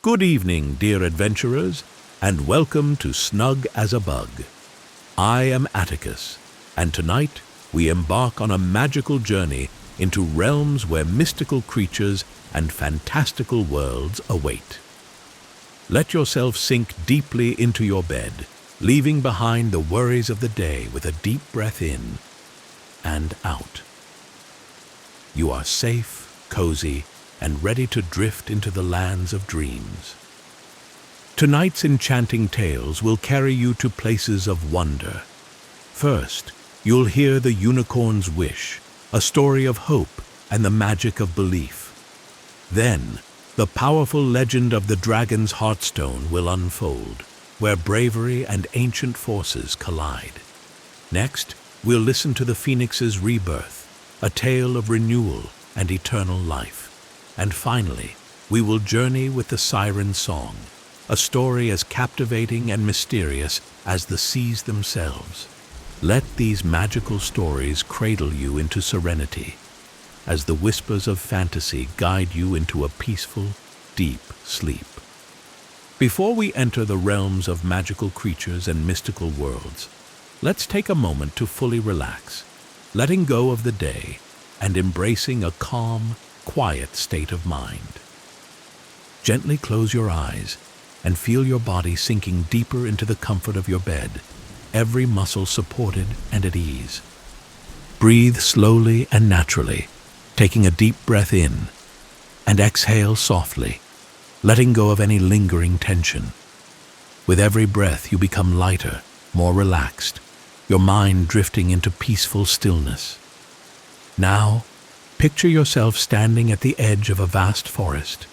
Good evening, dear adventurers, and welcome to Snug As A Bug. I am Atticus, and tonight we embark on a magical journey into realms where mystical creatures and fantastical worlds await. Let yourself sink deeply into your bed, leaving behind the worries of the day with a deep breath in and out. You are safe, cozy, and ready to drift into the lands of dreams. Tonight's enchanting tales will carry you to places of wonder. First, you'll hear the unicorn's wish, a story of hope and the magic of belief. Then, the powerful legend of the dragon's Heartstone will unfold, where bravery and ancient forces collide. Next, we'll listen to the Phoenix's rebirth, a tale of renewal and eternal life. And finally, we will journey with the Siren Song, a story as captivating and mysterious as the seas themselves. Let these magical stories cradle you into serenity, as the whispers of fantasy guide you into a peaceful, deep sleep. Before we enter the realms of magical creatures and mystical worlds, let's take a moment to fully relax, letting go of the day and embracing a calm, quiet state of mind. Gently close your eyes and feel your body sinking deeper into the comfort of your bed, every muscle supported and at ease. Breathe slowly and naturally, taking a deep breath in, and exhale softly, letting go of any lingering tension. With every breath, you become lighter, more relaxed, your mind drifting into peaceful stillness. Now, picture yourself standing at the edge of a vast forest.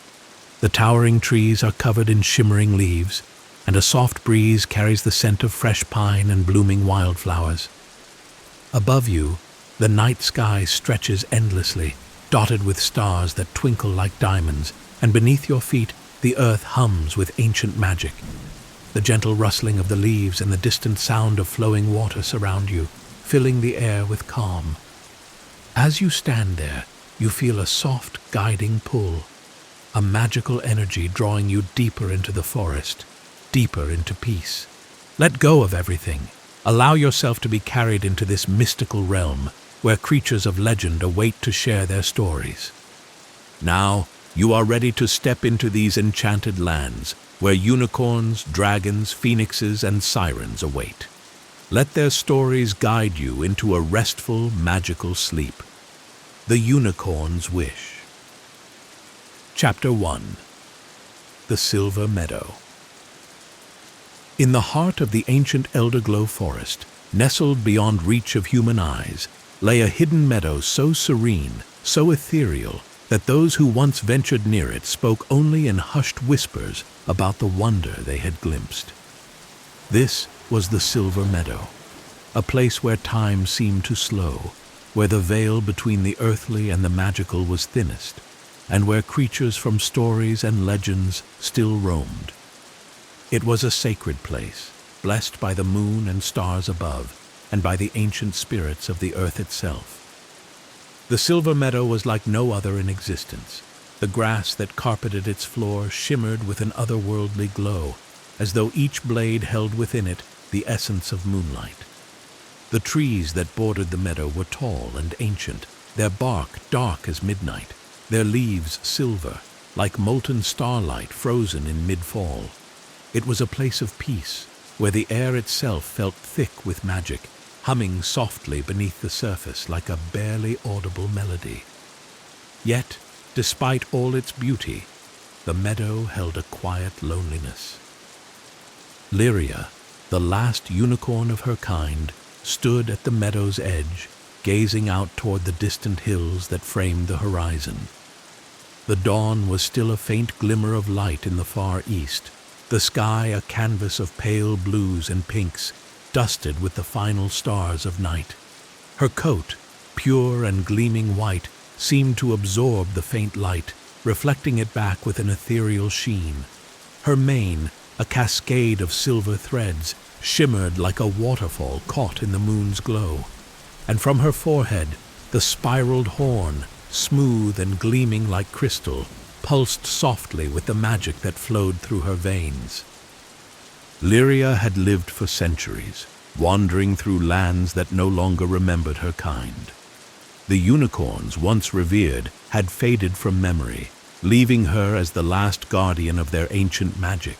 The towering trees are covered in shimmering leaves, and a soft breeze carries the scent of fresh pine and blooming wildflowers. Above you, the night sky stretches endlessly, dotted with stars that twinkle like diamonds, and beneath your feet, the earth hums with ancient magic. The gentle rustling of the leaves and the distant sound of flowing water surround you, filling the air with calm. As you stand there, you feel a soft, guiding pull, a magical energy drawing you deeper into the forest, deeper into peace. Let go of everything. Allow yourself to be carried into this mystical realm where creatures of legend await to share their stories. Now, you are ready to step into these enchanted lands where unicorns, dragons, phoenixes, and sirens await. Let their stories guide you into a restful, magical sleep. The Unicorn's Wish. Chapter 1. The Silver Meadow. In the heart of the ancient Elderglow forest, nestled beyond reach of human eyes, lay a hidden meadow so serene, so ethereal, that those who once ventured near it spoke only in hushed whispers about the wonder they had glimpsed. This was the Silver Meadow, a place where time seemed to slow, where the veil between the earthly and the magical was thinnest, and where creatures from stories and legends still roamed. It was a sacred place, blessed by the moon and stars above, and by the ancient spirits of the earth itself. The Silver Meadow was like no other in existence. The grass that carpeted its floor shimmered with an otherworldly glow, as though each blade held within it the essence of moonlight. The trees that bordered the meadow were tall and ancient, their bark dark as midnight, their leaves silver, like molten starlight frozen in mid-fall. It was a place of peace, where the air itself felt thick with magic, humming softly beneath the surface like a barely audible melody. Yet, despite all its beauty, the meadow held a quiet loneliness. Lyria, the last unicorn of her kind, stood at the meadow's edge, gazing out toward the distant hills that framed the horizon. The dawn was still a faint glimmer of light in the far east, the sky a canvas of pale blues and pinks, dusted with the final stars of night. Her coat, pure and gleaming white, seemed to absorb the faint light, reflecting it back with an ethereal sheen. Her mane, a cascade of silver threads, shimmered like a waterfall caught in the moon's glow, and from her forehead the spiraled horn, smooth and gleaming like crystal, pulsed softly with the magic that flowed through her veins. Lyria had lived for centuries, wandering through lands that no longer remembered her kind. The unicorns, once revered, had faded from memory, leaving her as the last guardian of their ancient magic.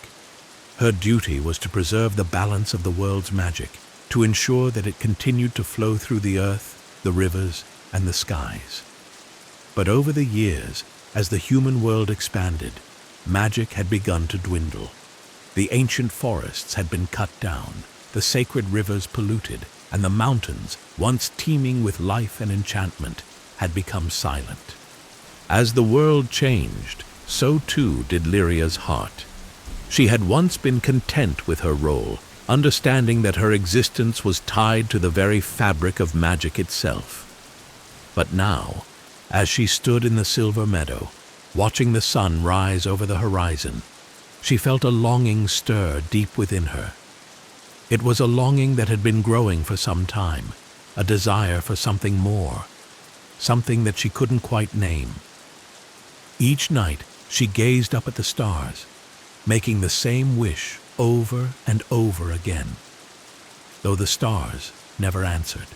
Her duty was to preserve the balance of the world's magic, to ensure that it continued to flow through the earth, the rivers, and the skies. But over the years, as the human world expanded, magic had begun to dwindle. The ancient forests had been cut down, the sacred rivers polluted, and the mountains, once teeming with life and enchantment, had become silent. As the world changed, so too did Lyria's heart. She had once been content with her role, understanding that her existence was tied to the very fabric of magic itself. But now, as she stood in the silver meadow, watching the sun rise over the horizon, she felt a longing stir deep within her. It was a longing that had been growing for some time, a desire for something more, something that she couldn't quite name. Each night, she gazed up at the stars, making the same wish over and over again, though the stars never answered.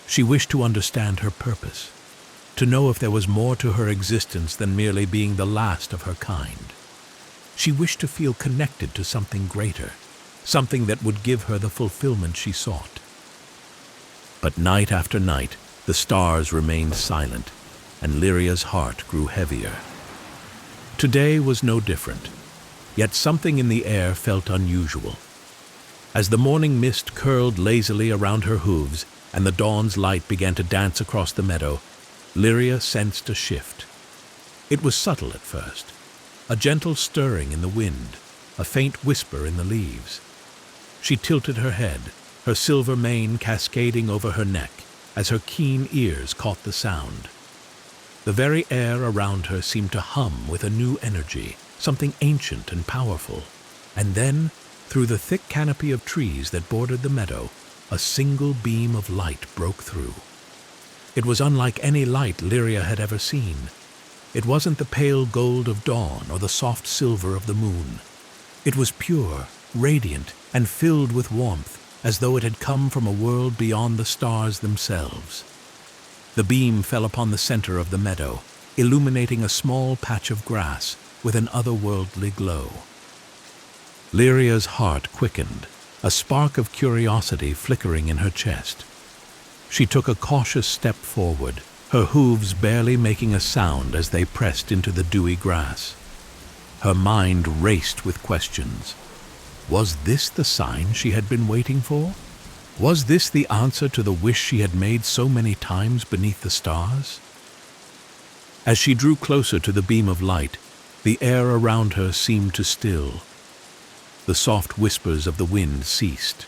She wished to understand her purpose, to know if there was more to her existence than merely being the last of her kind. She wished to feel connected to something greater, something that would give her the fulfillment she sought. But night after night, the stars remained silent, and Lyria's heart grew heavier. Today was no different, yet something in the air felt unusual. As the morning mist curled lazily around her hooves and the dawn's light began to dance across the meadow, Lyria sensed a shift. It was subtle at first, a gentle stirring in the wind, a faint whisper in the leaves. She tilted her head, her silver mane cascading over her neck as her keen ears caught the sound. The very air around her seemed to hum with a new energy, something ancient and powerful. And then, through the thick canopy of trees that bordered the meadow, a single beam of light broke through. It was unlike any light Lyria had ever seen. It wasn't the pale gold of dawn or the soft silver of the moon. It was pure, radiant, and filled with warmth, as though it had come from a world beyond the stars themselves. The beam fell upon the center of the meadow, illuminating a small patch of grass with an otherworldly glow. Lyria's heart quickened, a spark of curiosity flickering in her chest. She took a cautious step forward, her hooves barely making a sound as they pressed into the dewy grass. Her mind raced with questions. Was this the sign she had been waiting for? Was this the answer to the wish she had made so many times beneath the stars? As she drew closer to the beam of light, the air around her seemed to still. The soft whispers of the wind ceased,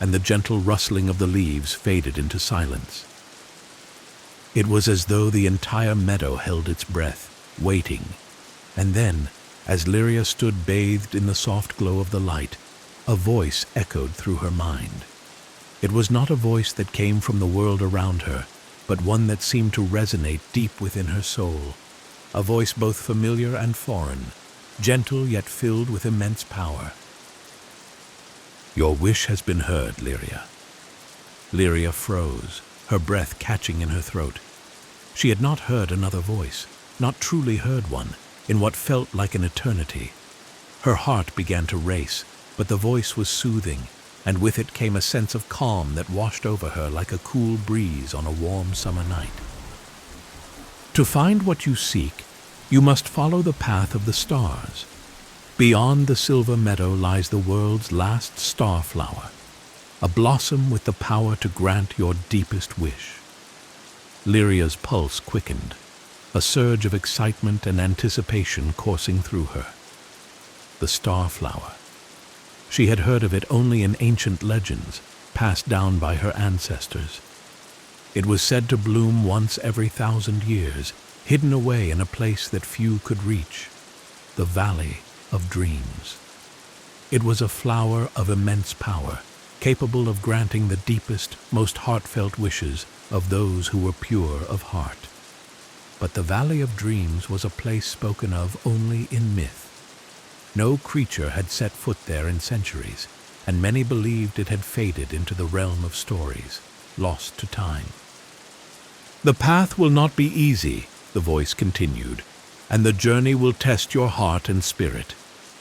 and the gentle rustling of the leaves faded into silence. It was as though the entire meadow held its breath, waiting. And then, as Lyria stood bathed in the soft glow of the light, a voice echoed through her mind. It was not a voice that came from the world around her, but one that seemed to resonate deep within her soul. A voice both familiar and foreign, gentle yet filled with immense power. "Your wish has been heard, Lyria." Lyria froze, her breath catching in her throat. She had not heard another voice, not truly heard one, in what felt like an eternity. Her heart began to race, but the voice was soothing, and with it came a sense of calm that washed over her like a cool breeze on a warm summer night. To find what you seek, you must follow the path of the stars. Beyond the silver meadow lies the world's last starflower, a blossom with the power to grant your deepest wish. Lyria's pulse quickened, a surge of excitement and anticipation coursing through her. The starflower. She had heard of it only in ancient legends, passed down by her ancestors. It was said to bloom once every 1,000 years, hidden away in a place that few could reach, the Valley of Dreams. It was a flower of immense power, capable of granting the deepest, most heartfelt wishes of those who were pure of heart. But the Valley of Dreams was a place spoken of only in myth. No creature had set foot there in centuries, and many believed it had faded into the realm of stories, lost to time. "The path will not be easy," the voice continued, "and the journey will test your heart and spirit.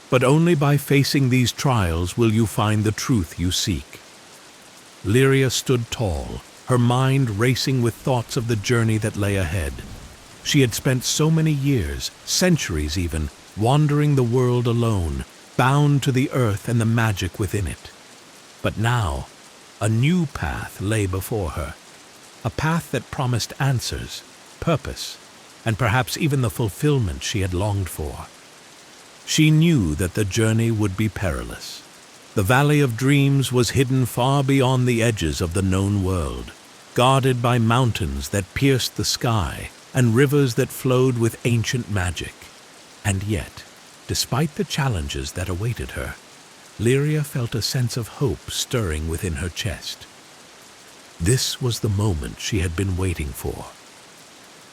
But only by facing these trials will you find the truth you seek." Lyria stood tall, her mind racing with thoughts of the journey that lay ahead. She had spent so many years, centuries even, wandering the world alone, bound to the earth and the magic within it. But now, a new path lay before her, a path that promised answers, purpose, and perhaps even the fulfillment she had longed for. She knew that the journey would be perilous. The Valley of Dreams was hidden far beyond the edges of the known world, guarded by mountains that pierced the sky and rivers that flowed with ancient magic. And yet, despite the challenges that awaited her, Lyria felt a sense of hope stirring within her chest. This was the moment she had been waiting for.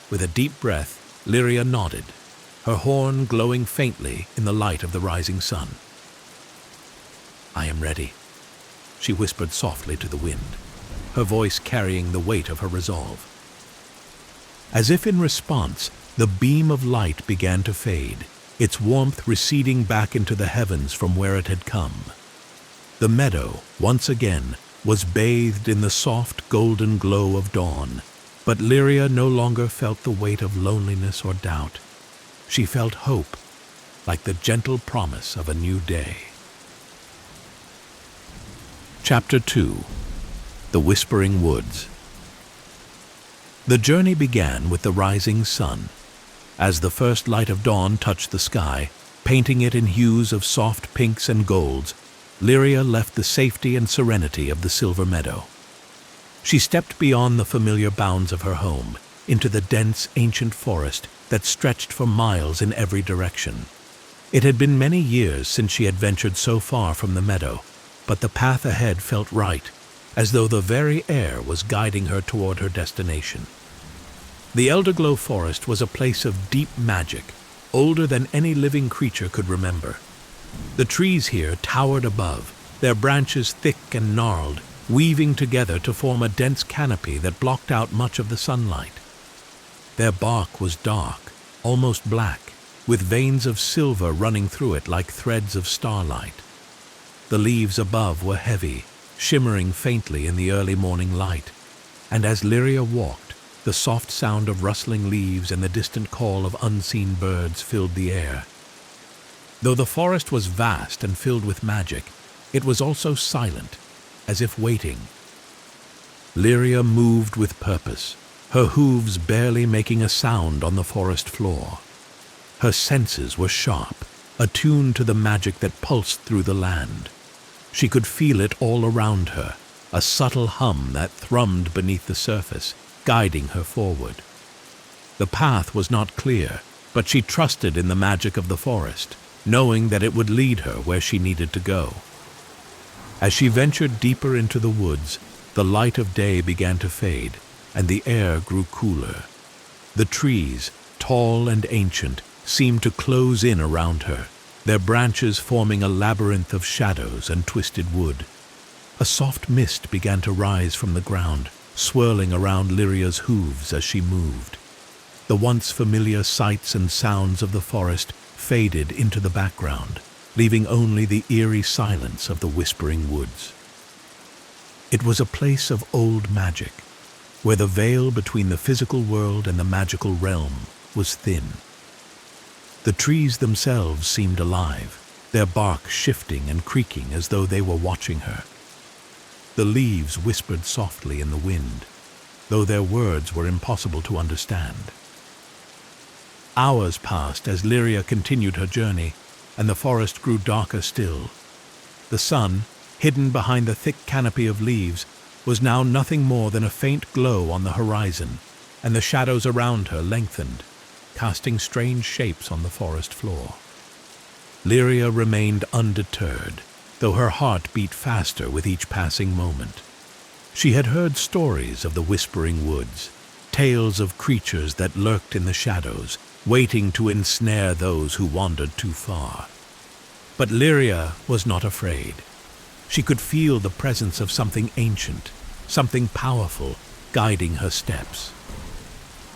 With a deep breath, Lyria nodded, her horn glowing faintly in the light of the rising sun. "I am ready," she whispered softly to the wind, her voice carrying the weight of her resolve. As if in response, the beam of light began to fade, its warmth receding back into the heavens from where it had come. The meadow, once again, was bathed in the soft golden glow of dawn, but Lyria no longer felt the weight of loneliness or doubt. She felt hope, like the gentle promise of a new day. Chapter 2. The Whispering Woods. The journey began with the rising sun. As the first light of dawn touched the sky, painting it in hues of soft pinks and golds, Lyria left the safety and serenity of the silver meadow. She stepped beyond the familiar bounds of her home, into the dense, ancient forest that stretched for miles in every direction. It had been many years since she had ventured so far from the meadow, but the path ahead felt right, as though the very air was guiding her toward her destination. The Elderglow Forest was a place of deep magic, older than any living creature could remember. The trees here towered above, their branches thick and gnarled, weaving together to form a dense canopy that blocked out much of the sunlight. Their bark was dark, almost black, with veins of silver running through it like threads of starlight. The leaves above were heavy, shimmering faintly in the early morning light, and as Lyria walked, the soft sound of rustling leaves and the distant call of unseen birds filled the air. Though the forest was vast and filled with magic, it was also silent, as if waiting. Lyria moved with purpose, her hooves barely making a sound on the forest floor. Her senses were sharp, attuned to the magic that pulsed through the land. She could feel it all around her, a subtle hum that thrummed beneath the surface, guiding her forward. The path was not clear, but she trusted in the magic of the forest, knowing that it would lead her where she needed to go. As she ventured deeper into the woods, the light of day began to fade, and the air grew cooler. The trees, tall and ancient, seemed to close in around her, their branches forming a labyrinth of shadows and twisted wood. A soft mist began to rise from the ground, swirling around Lyria's hooves as she moved. The once familiar sights and sounds of the forest faded into the background, leaving only the eerie silence of the whispering woods. It was a place of old magic, where the veil between the physical world and the magical realm was thin. The trees themselves seemed alive, their bark shifting and creaking as though they were watching her. The leaves whispered softly in the wind, though their words were impossible to understand. Hours passed as Lyria continued her journey, and the forest grew darker still. The sun, hidden behind the thick canopy of leaves, was now nothing more than a faint glow on the horizon, and the shadows around her lengthened, casting strange shapes on the forest floor. Lyria remained undeterred, though her heart beat faster with each passing moment. She had heard stories of the Whispering Woods, tales of creatures that lurked in the shadows, waiting to ensnare those who wandered too far. But Lyria was not afraid. She could feel the presence of something ancient, something powerful, guiding her steps.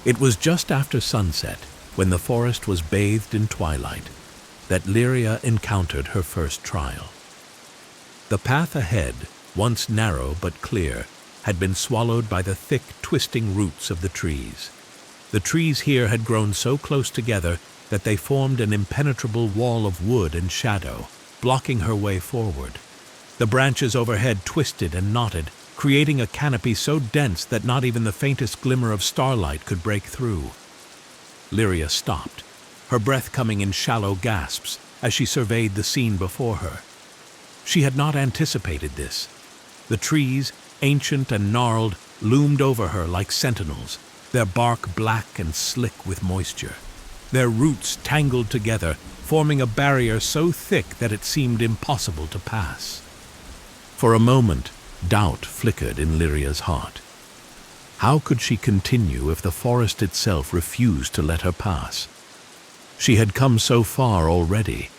It was just after sunset, when the forest was bathed in twilight, that Lyria encountered her first trial. The path ahead, once narrow but clear, had been swallowed by the thick, twisting roots of the trees. The trees here had grown so close together that they formed an impenetrable wall of wood and shadow, blocking her way forward. The branches overhead twisted and knotted, creating a canopy so dense that not even the faintest glimmer of starlight could break through. Lyria stopped, her breath coming in shallow gasps as she surveyed the scene before her. She had not anticipated this. The trees, ancient and gnarled, loomed over her like sentinels, their bark black and slick with moisture. Their roots tangled together, forming a barrier so thick that it seemed impossible to pass. For a moment, doubt flickered in Lyria's heart. How could she continue if the forest itself refused to let her pass? She had come so far already,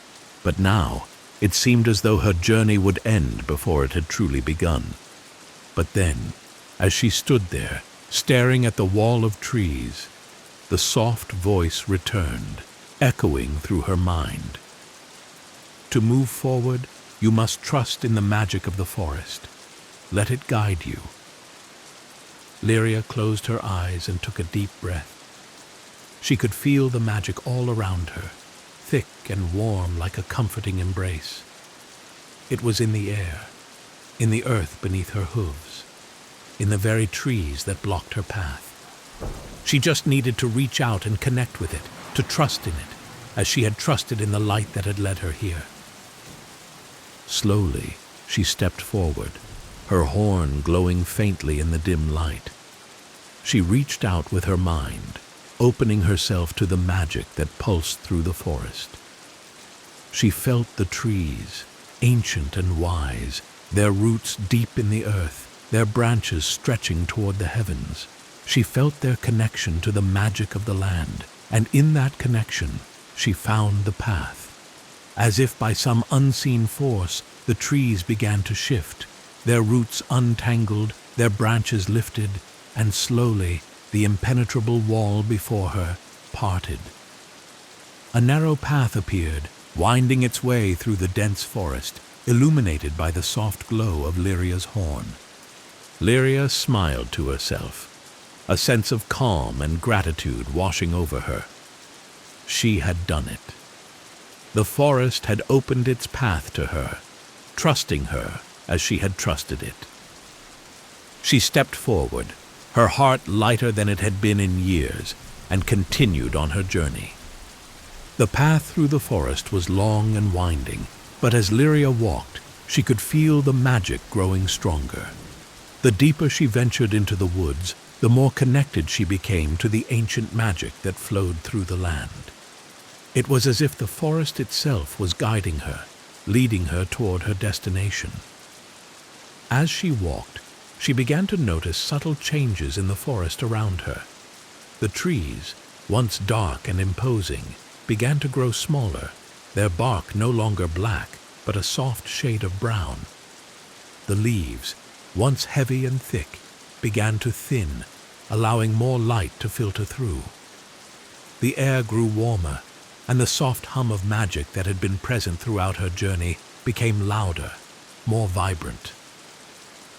but now it seemed as though her journey would end before it had truly begun. But then, as she stood there, staring at the wall of trees, the soft voice returned, echoing through her mind. To move forward, you must trust in the magic of the forest. Let it guide you. Lyria closed her eyes and took a deep breath. She could feel the magic all around her, thick and warm like a comforting embrace. It was in the air, in the earth beneath her hooves, in the very trees that blocked her path. She just needed to reach out and connect with it, to trust in it, as she had trusted in the light that had led her here. Slowly, she stepped forward, her horn glowing faintly in the dim light. She reached out with her mind, opening herself to the magic that pulsed through the forest. She felt the trees, ancient and wise, their roots deep in the earth, their branches stretching toward the heavens. She felt their connection to the magic of the land, and in that connection, she found the path. As if by some unseen force, the trees began to shift, their roots untangled, their branches lifted, and slowly the impenetrable wall before her parted. A narrow path appeared, winding its way through the dense forest, illuminated by the soft glow of Lyria's horn. Lyria smiled to herself, a sense of calm and gratitude washing over her. She had done it. The forest had opened its path to her, trusting her as she had trusted it. She stepped forward, her heart lighter than it had been in years, and continued on her journey. The path through the forest was long and winding, but as Lyria walked, she could feel the magic growing stronger. The deeper she ventured into the woods, the more connected she became to the ancient magic that flowed through the land. It was as if the forest itself was guiding her, leading her toward her destination. As she walked, she began to notice subtle changes in the forest around her. The trees, once dark and imposing, began to grow smaller, their bark no longer black, but a soft shade of brown. The leaves, once heavy and thick, began to thin, allowing more light to filter through. The air grew warmer, and the soft hum of magic that had been present throughout her journey became louder, more vibrant.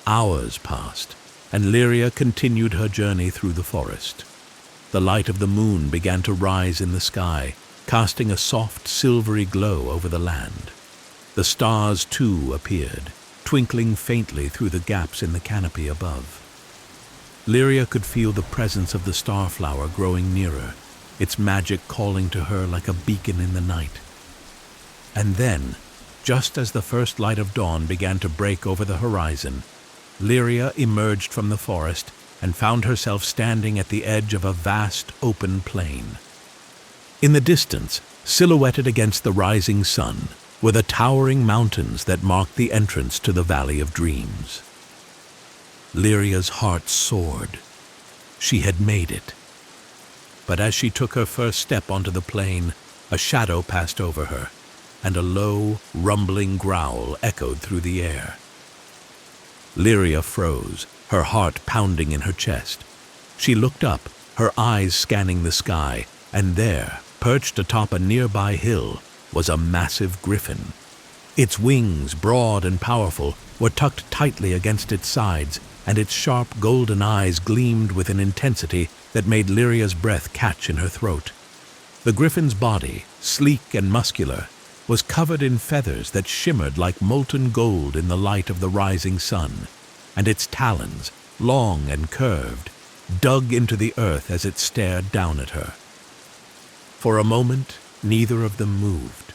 Hours passed, and Lyria continued her journey through the forest. The light of the moon began to rise in the sky, casting a soft, silvery glow over the land. The stars, too, appeared, twinkling faintly through the gaps in the canopy above. Lyria could feel the presence of the starflower growing nearer, its magic calling to her like a beacon in the night. And then, just as the first light of dawn began to break over the horizon, Lyria emerged from the forest and found herself standing at the edge of a vast open plain. In the distance, silhouetted against the rising sun, were the towering mountains that marked the entrance to the Valley of Dreams. Lyria's heart soared. She had made it. But as she took her first step onto the plain, a shadow passed over her, and a low, rumbling growl echoed through the air. Lyria froze, her heart pounding in her chest. She looked up, her eyes scanning the sky, and there, perched atop a nearby hill, was a massive griffin. Its wings, broad and powerful, were tucked tightly against its sides, and its sharp golden eyes gleamed with an intensity that made Lyria's breath catch in her throat. The griffin's body, sleek and muscular, was covered in feathers that shimmered like molten gold in the light of the rising sun, and its talons, long and curved, dug into the earth as it stared down at her. For a moment, neither of them moved.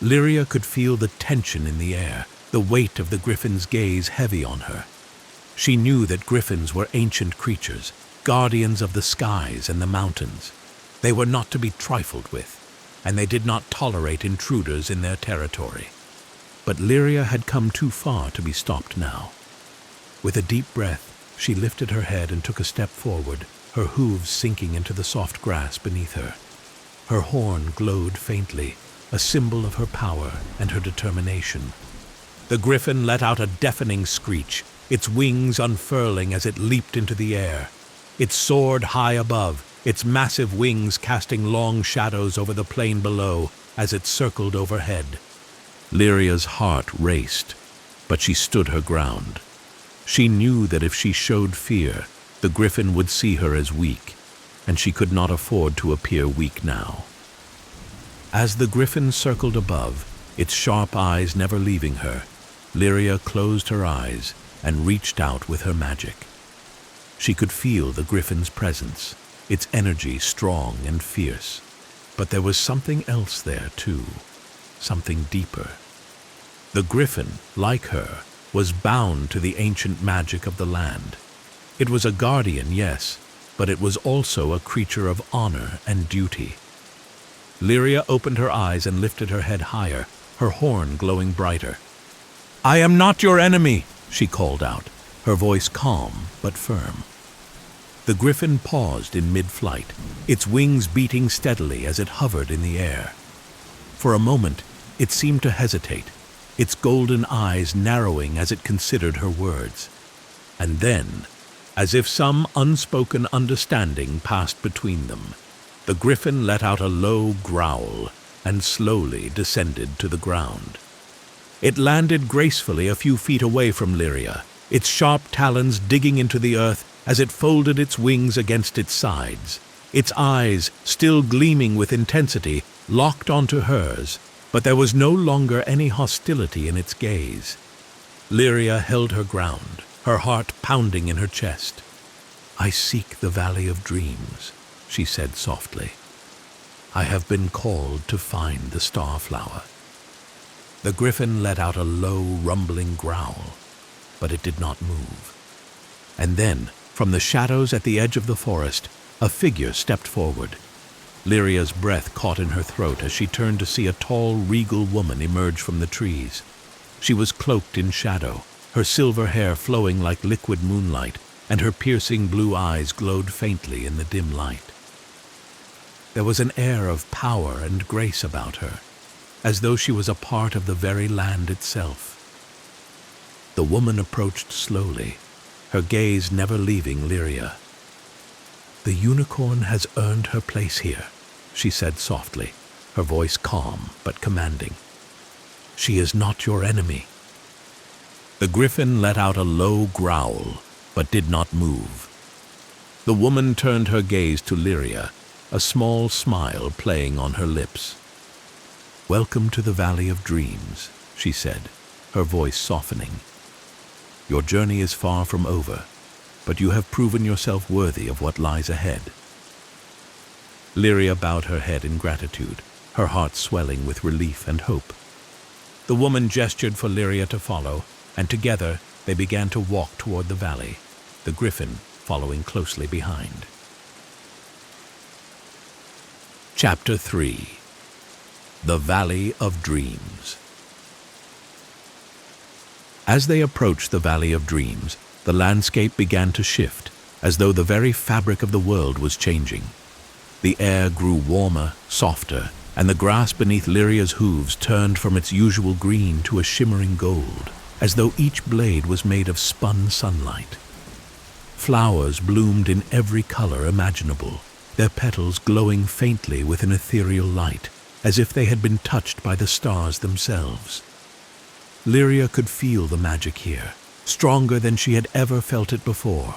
Lyria could feel the tension in the air, the weight of the griffin's gaze heavy on her. She knew that griffins were ancient creatures, guardians of the skies and the mountains. They were not to be trifled with, and they did not tolerate intruders in their territory. But Lyria had come too far to be stopped now. With a deep breath, she lifted her head and took a step forward, her hooves sinking into the soft grass beneath her. Her horn glowed faintly, a symbol of her power and her determination. The griffin let out a deafening screech, its wings unfurling as it leaped into the air. It soared high above, its massive wings casting long shadows over the plain below as it circled overhead. Lyria's heart raced, but she stood her ground. She knew that if she showed fear, the griffin would see her as weak, and she could not afford to appear weak now. As the griffin circled above, its sharp eyes never leaving her, Lyria closed her eyes and reached out with her magic. She could feel the griffin's presence, its energy strong and fierce. But there was something else there too, something deeper. The griffin, like her, was bound to the ancient magic of the land. It was a guardian, yes, but it was also a creature of honor and duty. Lyria opened her eyes and lifted her head higher, her horn glowing brighter. "I am not your enemy," she called out, her voice calm but firm. The griffin paused in mid-flight, its wings beating steadily as it hovered in the air. For a moment, it seemed to hesitate, its golden eyes narrowing as it considered her words. And then, as if some unspoken understanding passed between them, the griffin let out a low growl and slowly descended to the ground. It landed gracefully a few feet away from Lyria, its sharp talons digging into the earth as it folded its wings against its sides. Its eyes, still gleaming with intensity, locked onto hers, but there was no longer any hostility in its gaze. Lyria held her ground, her heart pounding in her chest. "I seek the Valley of Dreams," she said softly. "I have been called to find the Starflower." The griffin let out a low, rumbling growl, but it did not move. And then, from the shadows at the edge of the forest, a figure stepped forward. Lyria's breath caught in her throat as she turned to see a tall, regal woman emerge from the trees. She was cloaked in shadow, her silver hair flowing like liquid moonlight, and her piercing blue eyes glowed faintly in the dim light. There was an air of power and grace about her, as though she was a part of the very land itself. The woman approached slowly, her gaze never leaving Lyria. "The unicorn has earned her place here," she said softly, her voice calm but commanding. "She is not your enemy." The griffin let out a low growl, but did not move. The woman turned her gaze to Lyria, a small smile playing on her lips. "Welcome to the Valley of Dreams," she said, her voice softening. "Your journey is far from over, but you have proven yourself worthy of what lies ahead." Lyria bowed her head in gratitude, her heart swelling with relief and hope. The woman gestured for Lyria to follow, and together they began to walk toward the valley, the griffin following closely behind. Chapter 3. The Valley of Dreams. As they approached the Valley of Dreams, the landscape began to shift as though the very fabric of the world was changing. The air grew warmer, softer, and the grass beneath Lyria's hooves turned from its usual green to a shimmering gold, as though each blade was made of spun sunlight. Flowers bloomed in every color imaginable, their petals glowing faintly with an ethereal light, as if they had been touched by the stars themselves. Lyria could feel the magic here, stronger than she had ever felt it before.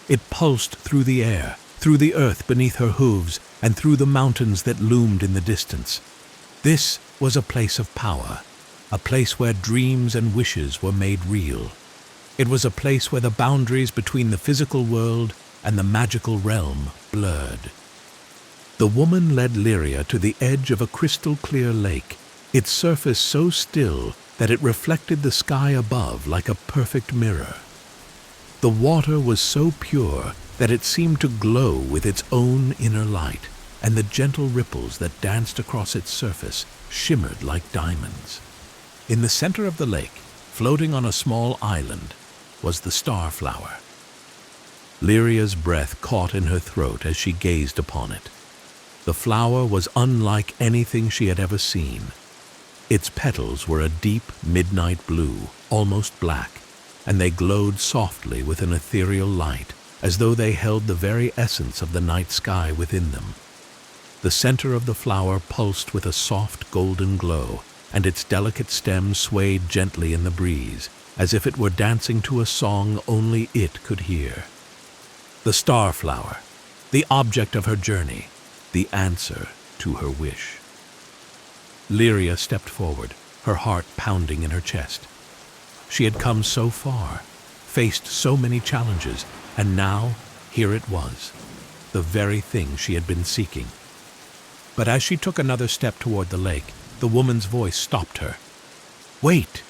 It pulsed through the air, through the earth beneath her hooves, and through the mountains that loomed in the distance. This was a place of power, a place where dreams and wishes were made real. It was a place where the boundaries between the physical world and the magical realm blurred. The woman led Lyria to the edge of a crystal-clear lake, its surface so still that it reflected the sky above like a perfect mirror. The water was so pure that it seemed to glow with its own inner light, and the gentle ripples that danced across its surface shimmered like diamonds. In the center of the lake, floating on a small island, was the starflower. Lyria's breath caught in her throat as she gazed upon it. The flower was unlike anything she had ever seen. Its petals were a deep midnight blue, almost black, and they glowed softly with an ethereal light, as though they held the very essence of the night sky within them. The center of the flower pulsed with a soft golden glow, and its delicate stem swayed gently in the breeze, as if it were dancing to a song only it could hear. The starflower, the object of her journey, the answer to her wish. Lyria stepped forward, her heart pounding in her chest. She had come so far, faced so many challenges, and now here it was, the very thing she had been seeking. But as she took another step toward the lake, the woman's voice stopped her. "Wait!"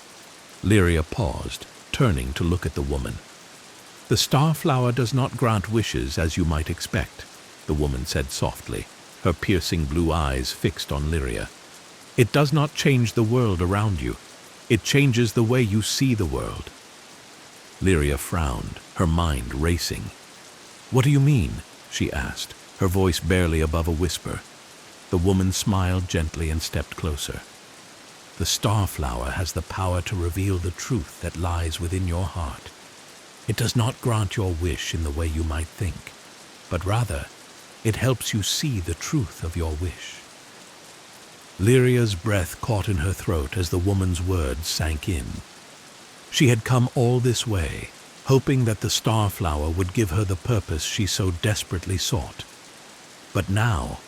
Lyria paused, turning to look at the woman. "The starflower does not grant wishes as you might expect," the woman said softly, her piercing blue eyes fixed on Lyria. "It does not change the world around you. It changes the way you see the world." Lyria frowned, her mind racing. "What do you mean?" she asked, her voice barely above a whisper. The woman smiled gently and stepped closer. "The starflower has the power to reveal the truth that lies within your heart. It does not grant your wish in the way you might think, but rather, it helps you see the truth of your wish." Lyria's breath caught in her throat as the woman's words sank in. She had come all this way, hoping that the starflower would give her the purpose she so desperately sought. But now,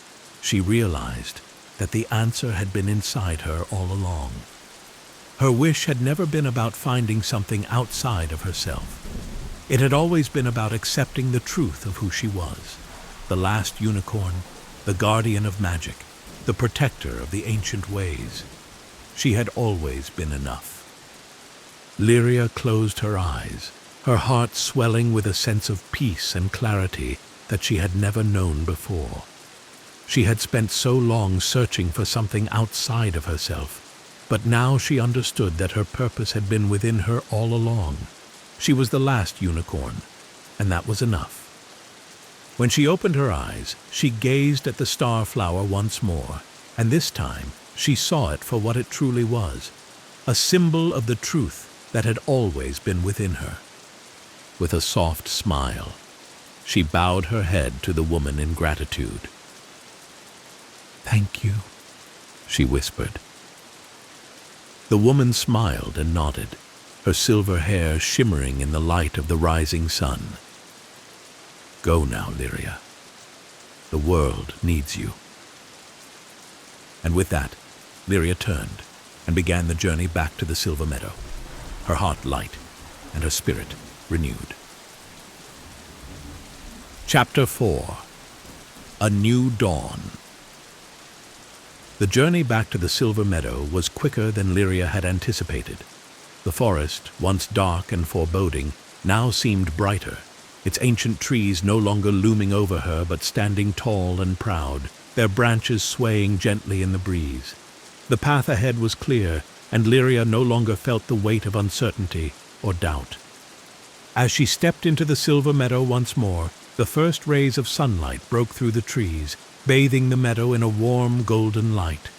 she realized that the answer had been inside her all along. Her wish had never been about finding something outside of herself. It had always been about accepting the truth of who she was, the last unicorn, the guardian of magic, the protector of the ancient ways. She had always been enough. Lyria closed her eyes, her heart swelling with a sense of peace and clarity that she had never known before. She had spent so long searching for something outside of herself, but now she understood that her purpose had been within her all along. She was the last unicorn, and that was enough. When she opened her eyes, she gazed at the starflower once more, and this time she saw it for what it truly was, a symbol of the truth that had always been within her. With a soft smile, she bowed her head to the woman in gratitude. "Thank you," she whispered. The woman smiled and nodded, her silver hair shimmering in the light of the rising sun. "Go now, Lyria. The world needs you." And with that, Lyria turned and began the journey back to the Silver Meadow, her heart light and her spirit renewed. Chapter 4. A New Dawn. The journey back to the Silver Meadow was quicker than Lyria had anticipated. The forest, once dark and foreboding, now seemed brighter, its ancient trees no longer looming over her but standing tall and proud, their branches swaying gently in the breeze. The path ahead was clear, and Lyria no longer felt the weight of uncertainty or doubt. As she stepped into the silver meadow once more, the first rays of sunlight broke through the trees, bathing the meadow in a warm golden light.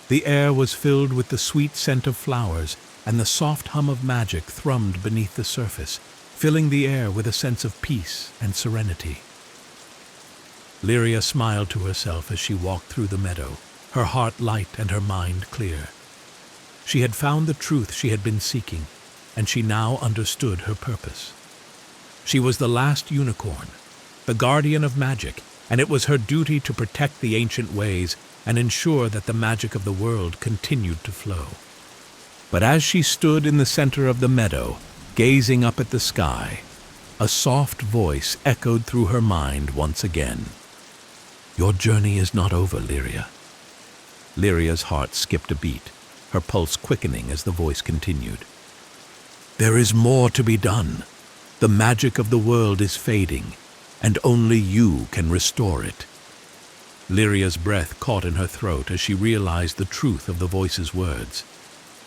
The air was filled with the sweet scent of flowers, and the soft hum of magic thrummed beneath the surface, filling the air with a sense of peace and serenity. Lyria smiled to herself as she walked through the meadow, her heart light and her mind clear. She had found the truth she had been seeking, and she now understood her purpose. She was the last unicorn, the guardian of magic, and it was her duty to protect the ancient ways and ensure that the magic of the world continued to flow. But as she stood in the center of the meadow, gazing up at the sky, a soft voice echoed through her mind once again. "Your journey is not over, Lyria." Lyria's heart skipped a beat, her pulse quickening as the voice continued. "There is more to be done. The magic of the world is fading, and only you can restore it." Lyria's breath caught in her throat as she realized the truth of the voice's words.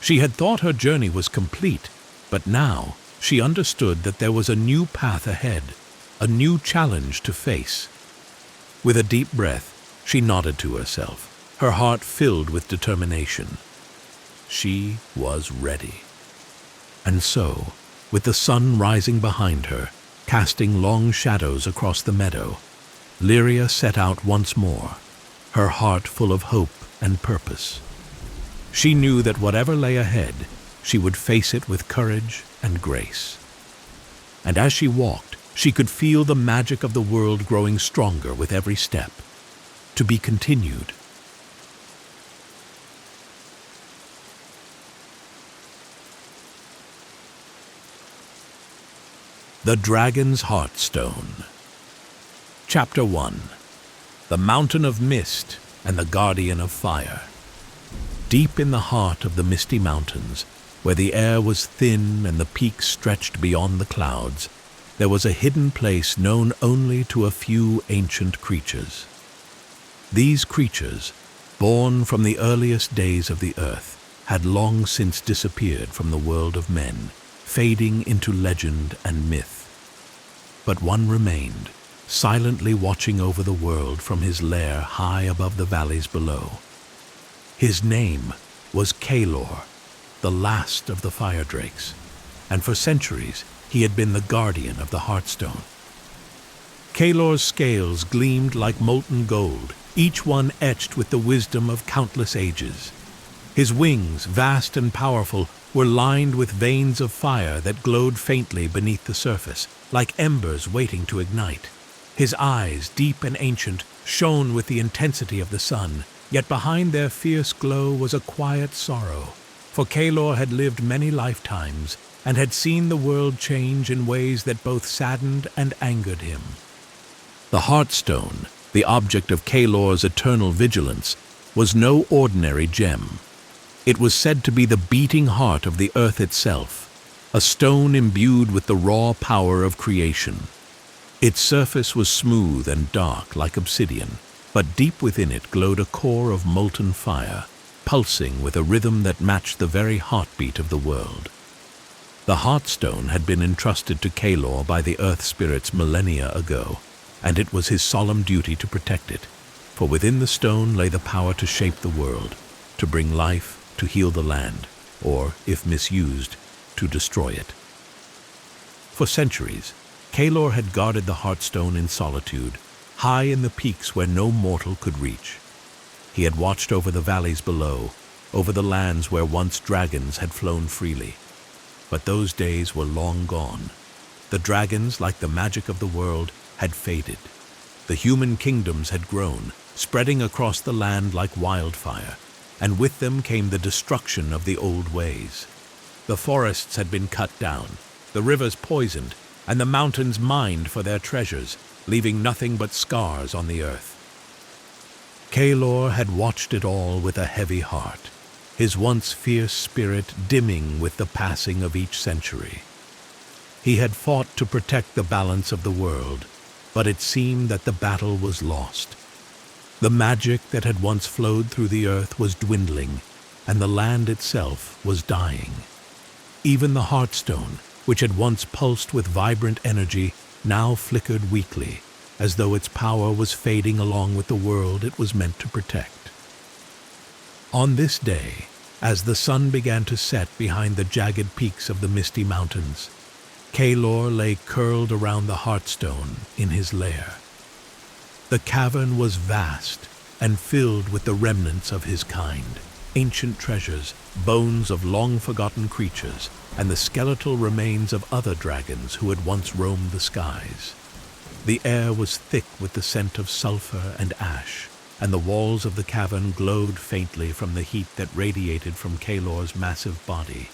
She had thought her journey was complete, but now she understood that there was a new path ahead, a new challenge to face. With a deep breath, she nodded to herself, her heart filled with determination. She was ready. And so, with the sun rising behind her, casting long shadows across the meadow, Lyria set out once more, her heart full of hope and purpose. She knew that whatever lay ahead, she would face it with courage and grace. And as she walked, she could feel the magic of the world growing stronger with every step. To be continued. The Dragon's Heartstone. Chapter 1. The Mountain of Mist and the Guardian of Fire. Deep in the heart of the misty mountains, where the air was thin and the peaks stretched beyond the clouds, there was a hidden place known only to a few ancient creatures. These creatures, born from the earliest days of the earth, had long since disappeared from the world of men, fading into legend and myth. But one remained, silently watching over the world from his lair high above the valleys below. His name was Kalor, the last of the fire drakes, and for centuries he had been the guardian of the Heartstone. Kalor's scales gleamed like molten gold, each one etched with the wisdom of countless ages. His wings, vast and powerful, were lined with veins of fire that glowed faintly beneath the surface, like embers waiting to ignite. His eyes, deep and ancient, shone with the intensity of the sun, yet behind their fierce glow was a quiet sorrow, for Kalor had lived many lifetimes and had seen the world change in ways that both saddened and angered him. The Heartstone, the object of Kalor's eternal vigilance, was no ordinary gem. It was said to be the beating heart of the earth itself, a stone imbued with the raw power of creation. Its surface was smooth and dark like obsidian, but deep within it glowed a core of molten fire, pulsing with a rhythm that matched the very heartbeat of the world. The Heartstone had been entrusted to Kalor by the earth spirits millennia ago, and it was his solemn duty to protect it, for within the stone lay the power to shape the world, to bring life, to heal the land, or, if misused, to destroy it. For centuries, Kalor had guarded the Heartstone in solitude, high in the peaks where no mortal could reach. He had watched over the valleys below, over the lands where once dragons had flown freely. But those days were long gone. The dragons, like the magic of the world, had faded. The human kingdoms had grown, spreading across the land like wildfire, and with them came the destruction of the old ways. The forests had been cut down, the rivers poisoned, and the mountains mined for their treasures, leaving nothing but scars on the earth. Kalor had watched it all with a heavy heart, his once fierce spirit dimming with the passing of each century. He had fought to protect the balance of the world, but it seemed that the battle was lost. The magic that had once flowed through the earth was dwindling, and the land itself was dying. Even the Heartstone, which had once pulsed with vibrant energy, now flickered weakly, as though its power was fading along with the world it was meant to protect. On this day, as the sun began to set behind the jagged peaks of the misty mountains, Kaelor lay curled around the Heartstone in his lair. The cavern was vast and filled with the remnants of his kind, ancient treasures, bones of long-forgotten creatures, and the skeletal remains of other dragons who had once roamed the skies. The air was thick with the scent of sulfur and ash, and the walls of the cavern glowed faintly from the heat that radiated from Kaelor's massive body.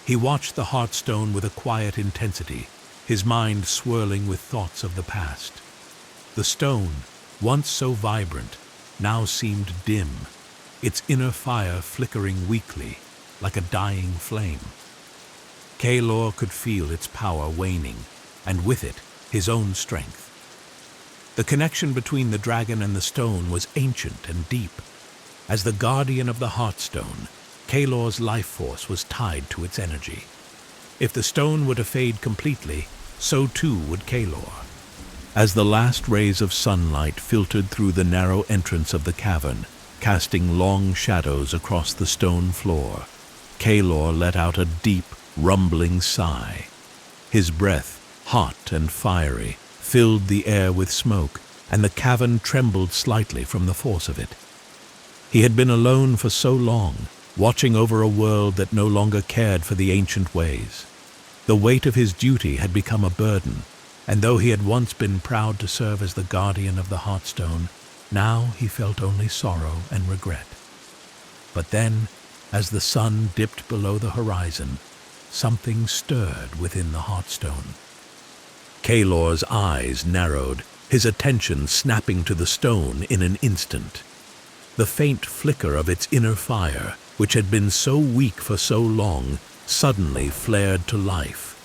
He watched the Heartstone with a quiet intensity, his mind swirling with thoughts of the past. The stone, once so vibrant, now seemed dim, its inner fire flickering weakly, like a dying flame. Kaelor could feel its power waning, and with it, his own strength. The connection between the dragon and the stone was ancient and deep. As the guardian of the Heartstone, Kaelor's life force was tied to its energy. If the stone were to fade completely, so too would Kaelor. As the last rays of sunlight filtered through the narrow entrance of the cavern, casting long shadows across the stone floor, Kaelor let out a deep, rumbling sigh. His breath, hot and fiery, filled the air with smoke, and the cavern trembled slightly from the force of it. He had been alone for so long, watching over a world that no longer cared for the ancient ways. The weight of his duty had become a burden, and though he had once been proud to serve as the guardian of the Heartstone, now he felt only sorrow and regret. But then, as the sun dipped below the horizon, something stirred within the Heartstone. Kaelor's eyes narrowed, his attention snapping to the stone in an instant. The faint flicker of its inner fire, which had been so weak for so long, suddenly flared to life.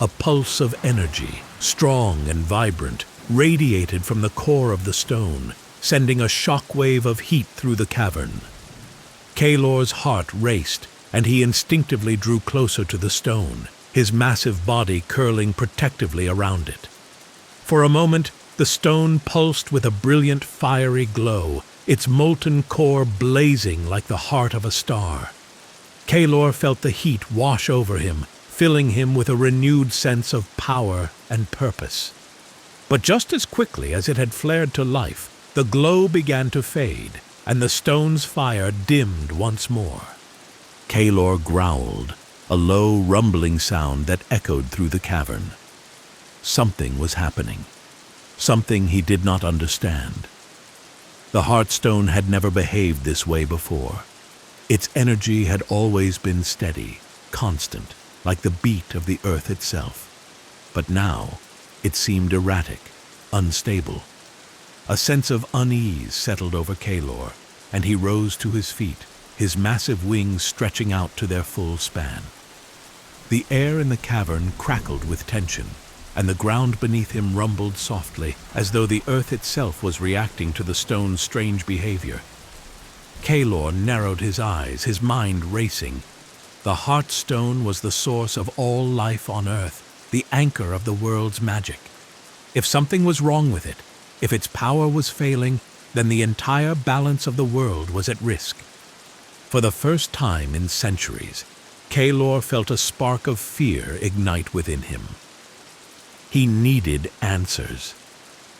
A pulse of energy, strong and vibrant, radiated from the core of the stone, sending a shock wave of heat through the cavern. Kaelor's heart raced, and he instinctively drew closer to the stone, his massive body curling protectively around it. For a moment, the stone pulsed with a brilliant fiery glow, its molten core blazing like the heart of a star. Kaelor felt the heat wash over him, filling him with a renewed sense of power and purpose. But just as quickly as it had flared to life, the glow began to fade, and the stone's fire dimmed once more. Kaelor growled, a low rumbling sound that echoed through the cavern. Something was happening, something he did not understand. The Heartstone had never behaved this way before. Its energy had always been steady, constant, like the beat of the earth itself. But now, it seemed erratic, unstable. A sense of unease settled over Kaelor, and he rose to his feet, his massive wings stretching out to their full span. The air in the cavern crackled with tension, and the ground beneath him rumbled softly, as though the earth itself was reacting to the stone's strange behavior. Kaelor narrowed his eyes, his mind racing. The Heartstone was the source of all life on Earth, the anchor of the world's magic. If something was wrong with it, if its power was failing, then the entire balance of the world was at risk. For the first time in centuries, Kaelor felt a spark of fear ignite within him. He needed answers.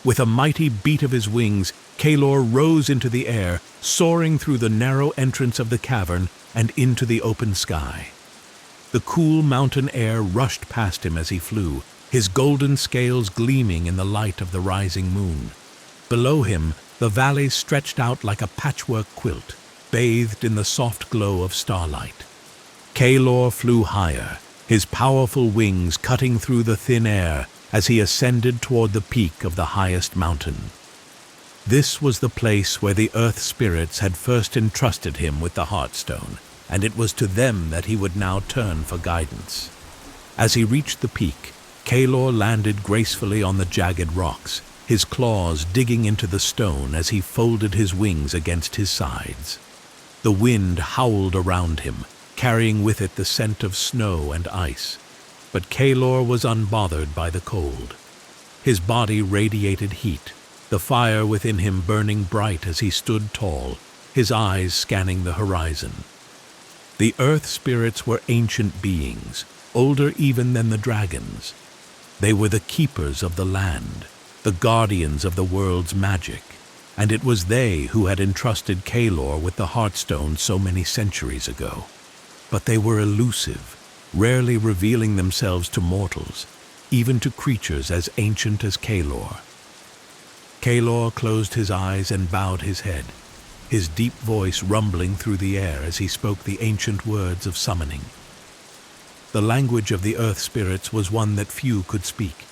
With a mighty beat of his wings, Kaelor rose into the air, soaring through the narrow entrance of the cavern and into the open sky. The cool mountain air rushed past him as he flew, his golden scales gleaming in the light of the rising moon. Below him, the valley stretched out like a patchwork quilt, bathed in the soft glow of starlight. Kaelor flew higher, his powerful wings cutting through the thin air as he ascended toward the peak of the highest mountain. This was the place where the earth spirits had first entrusted him with the Heartstone, and it was to them that he would now turn for guidance. As he reached the peak, Kaelor landed gracefully on the jagged rocks, his claws digging into the stone as he folded his wings against his sides. The wind howled around him, carrying with it the scent of snow and ice. But Kalor was unbothered by the cold. His body radiated heat, the fire within him burning bright as he stood tall, his eyes scanning the horizon. The earth spirits were ancient beings, older even than the dragons. They were the keepers of the land, the guardians of the world's magic, and it was they who had entrusted Kalor with the Heartstone so many centuries ago. But they were elusive, rarely revealing themselves to mortals, even to creatures as ancient as Kalor. Kalor closed his eyes and bowed his head, his deep voice rumbling through the air as he spoke the ancient words of summoning. The language of the earth spirits was one that few could speak,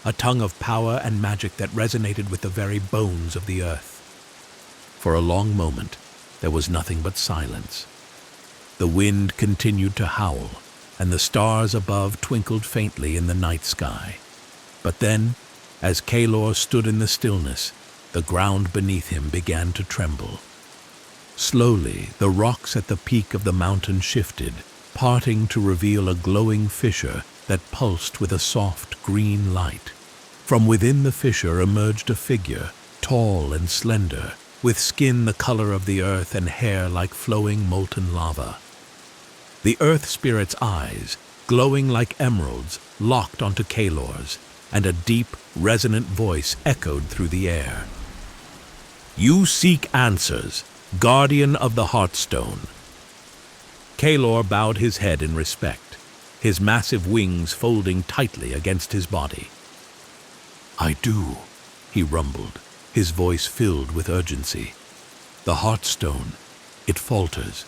a tongue of power and magic that resonated with the very bones of the earth. For a long moment, there was nothing but silence. The wind continued to howl, and the stars above twinkled faintly in the night sky. But then, as Kalor stood in the stillness, the ground beneath him began to tremble. Slowly, the rocks at the peak of the mountain shifted, parting to reveal a glowing fissure that pulsed with a soft green light. From within the fissure emerged a figure, tall and slender, with skin the color of the earth and hair like flowing molten lava. The earth spirit's eyes, glowing like emeralds, locked onto Kalor's, and a deep, resonant voice echoed through the air. "You seek answers, guardian of the Heartstone." Kalor bowed his head in respect, his massive wings folding tightly against his body. "I do," he rumbled, his voice filled with urgency. "The Heartstone, it falters.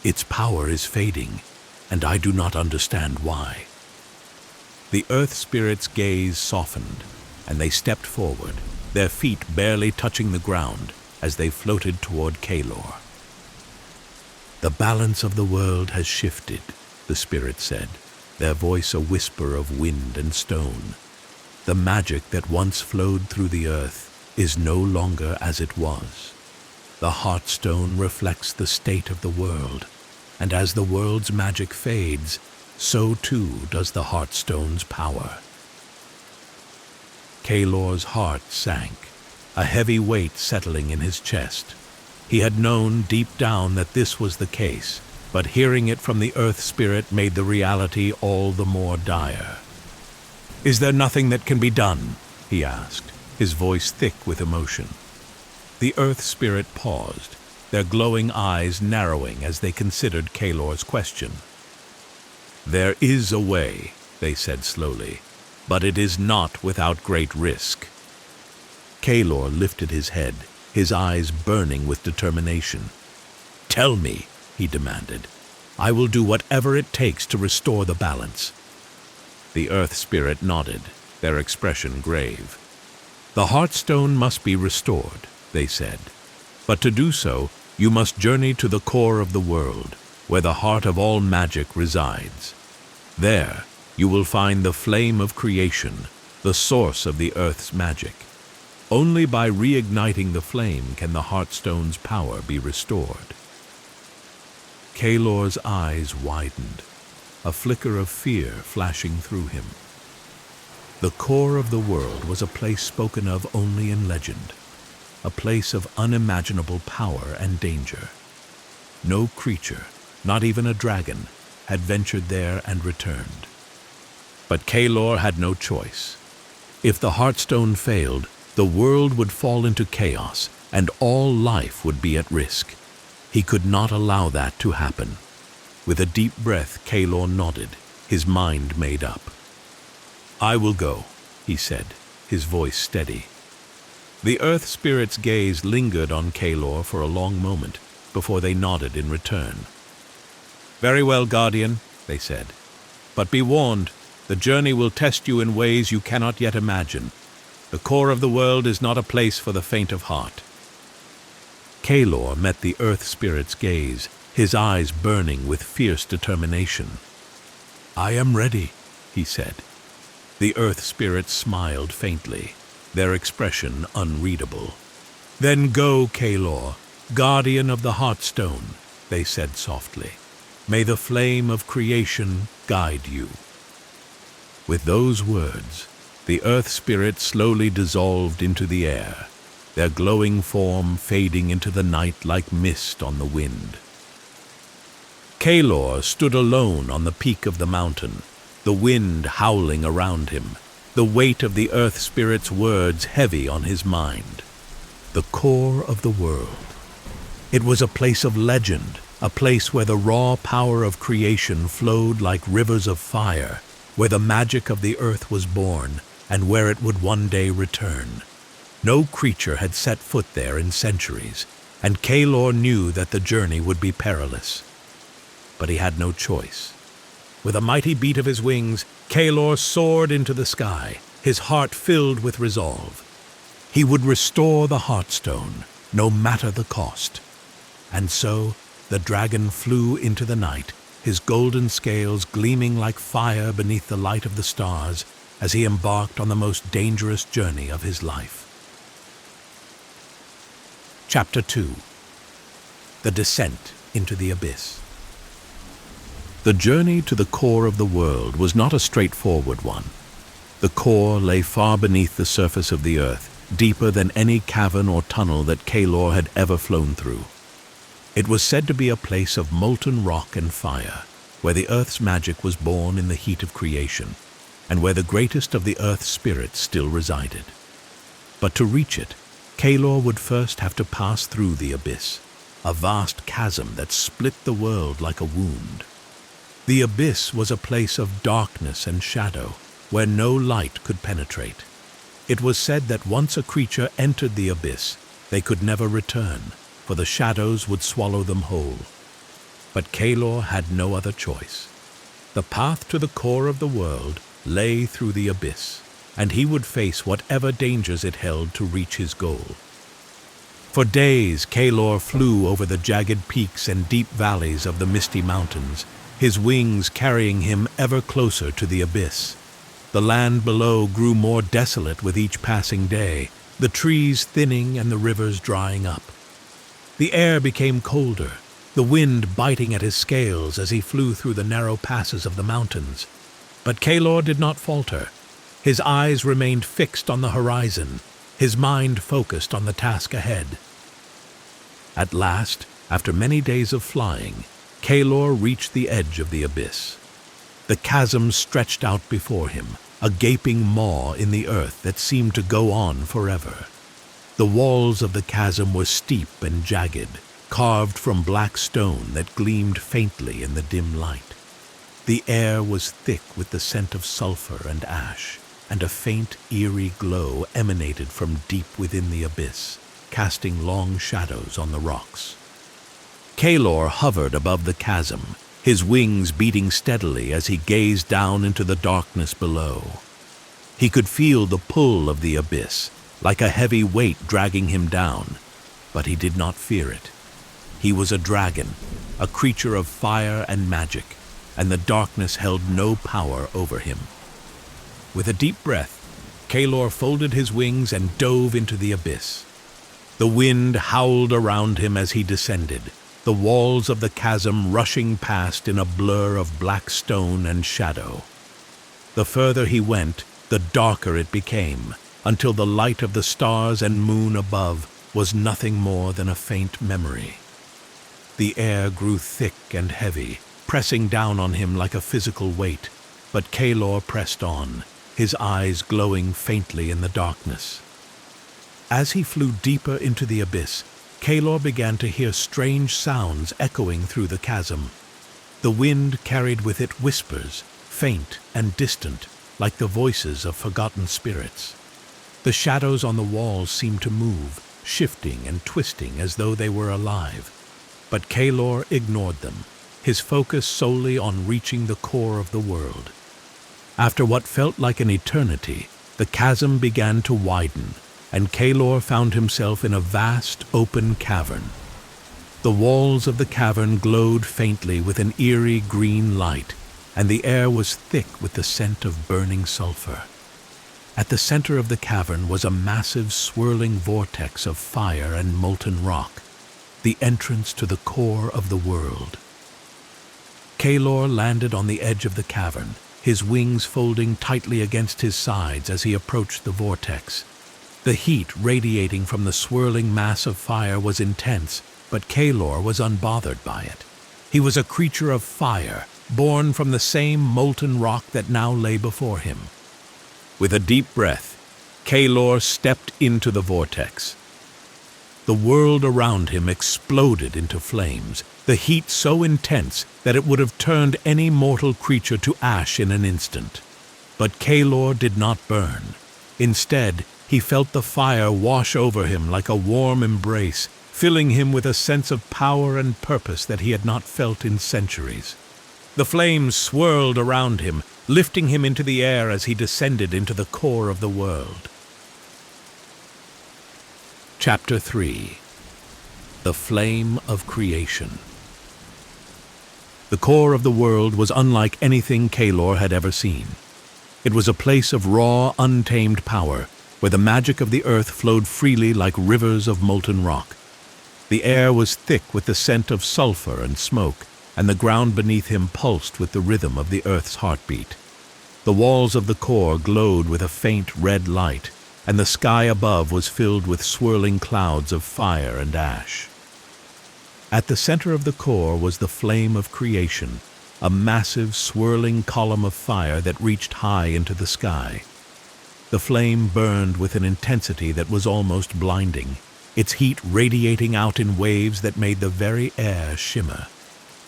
Its power is fading, and I do not understand why." The earth spirit's gaze softened, and they stepped forward, their feet barely touching the ground as they floated toward Kalor. "The balance of the world has shifted," the spirit said, their voice a whisper of wind and stone. "The magic that once flowed through the earth is no longer as it was. The Heartstone reflects the state of the world, and as the world's magic fades, so too does the Heartstone's power." Kalor's heart sank, a heavy weight settling in his chest. He had known deep down that this was the case, but hearing it from the earth spirit made the reality all the more dire. "Is there nothing that can be done?" he asked, his voice thick with emotion. The earth spirit paused, their glowing eyes narrowing as they considered Kalor's question. "There is a way," they said slowly, "but it is not without great risk." Kalor lifted his head, his eyes burning with determination. "Tell me," he demanded. "I will do whatever it takes to restore the balance." The earth spirit nodded, their expression grave. "The Heartstone must be restored," they said. "But to do so, you must journey to the core of the world, where the heart of all magic resides. There, you will find the flame of creation, the source of the earth's magic. Only by reigniting the flame can the Heartstone's power be restored." Kalor's eyes widened, a flicker of fear flashing through him. The core of the world was a place spoken of only in legend, a place of unimaginable power and danger. No creature, not even a dragon, had ventured there and returned. But Kalor had no choice. If the Heartstone failed, the world would fall into chaos, and all life would be at risk. He could not allow that to happen. With a deep breath, Kalor nodded, his mind made up. "I will go," he said, his voice steady. The earth spirit's gaze lingered on Kalor for a long moment before they nodded in return. "Very well, Guardian," they said. "But be warned, the journey will test you in ways you cannot yet imagine. The core of the world is not a place for the faint of heart." Kalor met the earth spirit's gaze, his eyes burning with fierce determination. "I am ready," he said. The earth spirits smiled faintly, their expression unreadable. "Then go, Kalor, guardian of the Heartstone," they said softly. "May the flame of creation guide you." With those words, the earth spirit slowly dissolved into the air, their glowing form fading into the night like mist on the wind. Kalor stood alone on the peak of the mountain, the wind howling around him, the weight of the earth spirit's words heavy on his mind. The core of the world. It was a place of legend, a place where the raw power of creation flowed like rivers of fire, where the magic of the earth was born, and where it would one day return. No creature had set foot there in centuries, and Kalor knew that the journey would be perilous. But he had no choice. With a mighty beat of his wings, Kalor soared into the sky, his heart filled with resolve. He would restore the Heartstone, no matter the cost. And so, the dragon flew into the night, his golden scales gleaming like fire beneath the light of the stars as he embarked on the most dangerous journey of his life. Chapter 2. The Descent into the Abyss. The journey to the core of the world was not a straightforward one. The core lay far beneath the surface of the earth, deeper than any cavern or tunnel that Kalor had ever flown through. It was said to be a place of molten rock and fire, where the earth's magic was born in the heat of creation, and where the greatest of the earth spirits still resided. But to reach it, Kalor would first have to pass through the abyss, a vast chasm that split the world like a wound. The abyss was a place of darkness and shadow, where no light could penetrate. It was said that once a creature entered the abyss, they could never return, for the shadows would swallow them whole. But Kalor had no other choice. The path to the core of the world lay through the abyss, and he would face whatever dangers it held to reach his goal. For days, Kalor flew over the jagged peaks and deep valleys of the misty mountains, his wings carrying him ever closer to the abyss. The land below grew more desolate with each passing day, the trees thinning and the rivers drying up. The air became colder, the wind biting at his scales as he flew through the narrow passes of the mountains. But Kalor did not falter. His eyes remained fixed on the horizon, his mind focused on the task ahead. At last, after many days of flying, Kalor reached the edge of the abyss. The chasm stretched out before him, a gaping maw in the earth that seemed to go on forever. The walls of the chasm were steep and jagged, carved from black stone that gleamed faintly in the dim light. The air was thick with the scent of sulfur and ash, and a faint, eerie glow emanated from deep within the abyss, casting long shadows on the rocks. Kalor hovered above the chasm, his wings beating steadily as he gazed down into the darkness below. He could feel the pull of the abyss, like a heavy weight dragging him down, but he did not fear it. He was a dragon, a creature of fire and magic, and the darkness held no power over him. With a deep breath, Kalor folded his wings and dove into the abyss. The wind howled around him as he descended, the walls of the chasm rushing past in a blur of black stone and shadow. The further he went, the darker it became, until the light of the stars and moon above was nothing more than a faint memory. The air grew thick and heavy, pressing down on him like a physical weight, but Kalor pressed on, his eyes glowing faintly in the darkness. As he flew deeper into the abyss, Kalor began to hear strange sounds echoing through the chasm. The wind carried with it whispers, faint and distant, like the voices of forgotten spirits. The shadows on the walls seemed to move, shifting and twisting as though they were alive. But Kalor ignored them, his focus solely on reaching the core of the world. After what felt like an eternity, the chasm began to widen, and Kalor found himself in a vast, open cavern. The walls of the cavern glowed faintly with an eerie green light, and the air was thick with the scent of burning sulfur. At the center of the cavern was a massive, swirling vortex of fire and molten rock, the entrance to the core of the world. Kalor landed on the edge of the cavern, his wings folding tightly against his sides as he approached the vortex. The heat radiating from the swirling mass of fire was intense, but Kalor was unbothered by it. He was a creature of fire, born from the same molten rock that now lay before him. With a deep breath, Kalor stepped into the vortex. The world around him exploded into flames, the heat so intense that it would have turned any mortal creature to ash in an instant. But Kalor did not burn. Instead, he felt the fire wash over him like a warm embrace, filling him with a sense of power and purpose that he had not felt in centuries. The flames swirled around him, lifting him into the air as he descended into the core of the world. Chapter 3. The Flame of Creation. The core of the world was unlike anything Kalor had ever seen. It was a place of raw, untamed power, where the magic of the earth flowed freely like rivers of molten rock. The air was thick with the scent of sulfur and smoke, and the ground beneath him pulsed with the rhythm of the earth's heartbeat. The walls of the core glowed with a faint red light, and the sky above was filled with swirling clouds of fire and ash. At the center of the core was the flame of creation, a massive, swirling column of fire that reached high into the sky. The flame burned with an intensity that was almost blinding, its heat radiating out in waves that made the very air shimmer.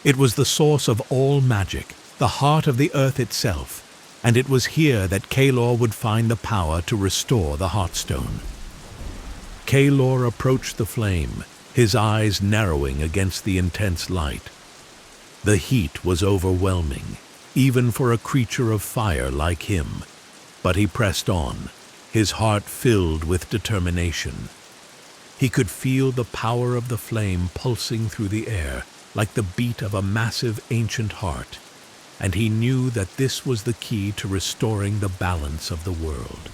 It was the source of all magic, the heart of the earth itself, and it was here that Kalor would find the power to restore the Heartstone. Kalor approached the flame, his eyes narrowing against the intense light. The heat was overwhelming, even for a creature of fire like him, but he pressed on, his heart filled with determination. He could feel the power of the flame pulsing through the air, like the beat of a massive ancient heart, and he knew that this was the key to restoring the balance of the world.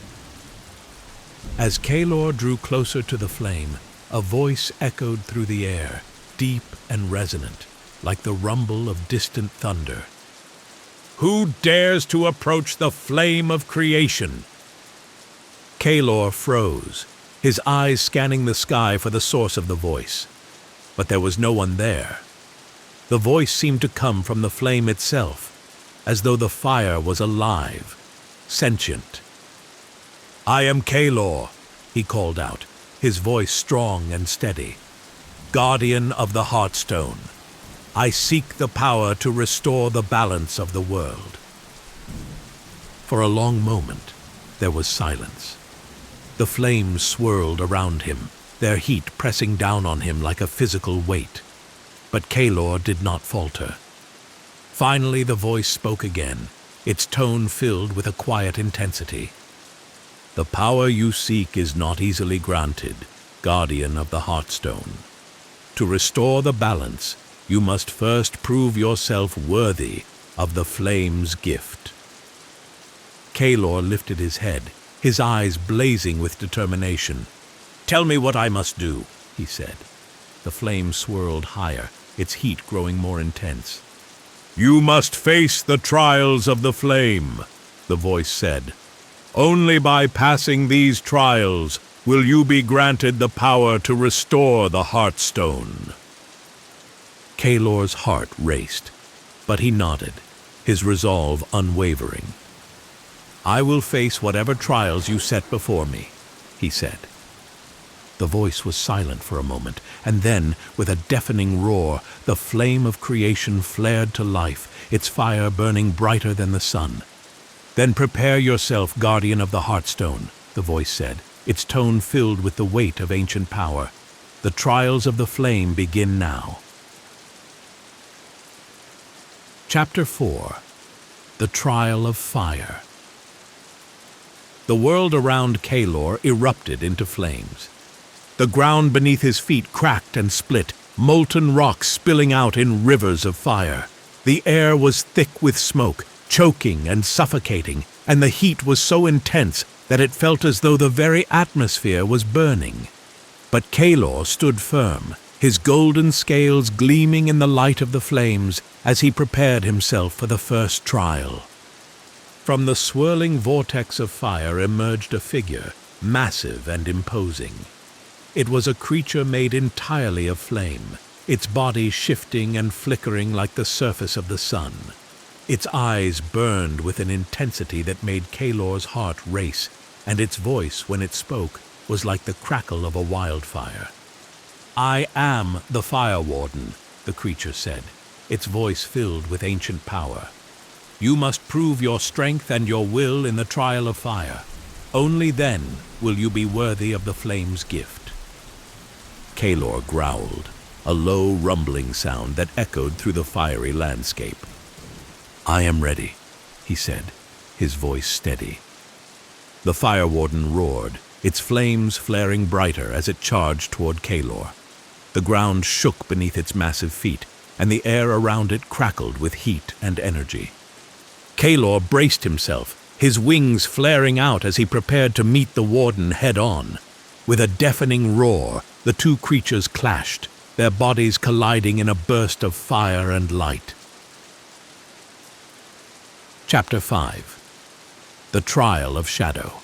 As Kalor drew closer to the flame, a voice echoed through the air, deep and resonant, like the rumble of distant thunder. "Who dares to approach the flame of creation?" Kalor froze, his eyes scanning the sky for the source of the voice. But there was no one there. The voice seemed to come from the flame itself, as though the fire was alive, sentient. "I am Kalor," he called out, his voice strong and steady. "Guardian of the Heartstone. I seek the power to restore the balance of the world." For a long moment, there was silence. The flames swirled around him, their heat pressing down on him like a physical weight. But Kalor did not falter. Finally, the voice spoke again, its tone filled with a quiet intensity. "The power you seek is not easily granted, Guardian of the Heartstone. To restore the balance, you must first prove yourself worthy of the flame's gift." Kalor lifted his head, his eyes blazing with determination. "Tell me what I must do," he said. The flame swirled higher, its heat growing more intense. "You must face the trials of the flame," the voice said. "Only by passing these trials will you be granted the power to restore the Heartstone." Kalor's heart raced, but he nodded, his resolve unwavering. "I will face whatever trials you set before me," he said. The voice was silent for a moment, and then, with a deafening roar, the flame of creation flared to life, its fire burning brighter than the sun. "Then prepare yourself, Guardian of the Heartstone," the voice said, its tone filled with the weight of ancient power. "The trials of the flame begin now." Chapter 4. The Trial of Fire. The world around Kalor erupted into flames. The ground beneath his feet cracked and split, molten rocks spilling out in rivers of fire. The air was thick with smoke, choking and suffocating, and the heat was so intense that it felt as though the very atmosphere was burning. But Kalor stood firm, his golden scales gleaming in the light of the flames as he prepared himself for the first trial. From the swirling vortex of fire emerged a figure, massive and imposing. It was a creature made entirely of flame, its body shifting and flickering like the surface of the sun. Its eyes burned with an intensity that made Kaelor's heart race, and its voice, when it spoke, was like the crackle of a wildfire. "I am the Fire Warden," the creature said, its voice filled with ancient power. "You must prove your strength and your will in the trial of fire. Only then will you be worthy of the flame's gift." Kaelor growled, a low rumbling sound that echoed through the fiery landscape. "I am ready," he said, his voice steady. The Fire Warden roared, its flames flaring brighter as it charged toward Kaelor. The ground shook beneath its massive feet, and the air around it crackled with heat and energy. Kaelor braced himself, his wings flaring out as he prepared to meet the Warden head-on. With a deafening roar, the two creatures clashed, their bodies colliding in a burst of fire and light. Chapter 5. The Trial of Shadow.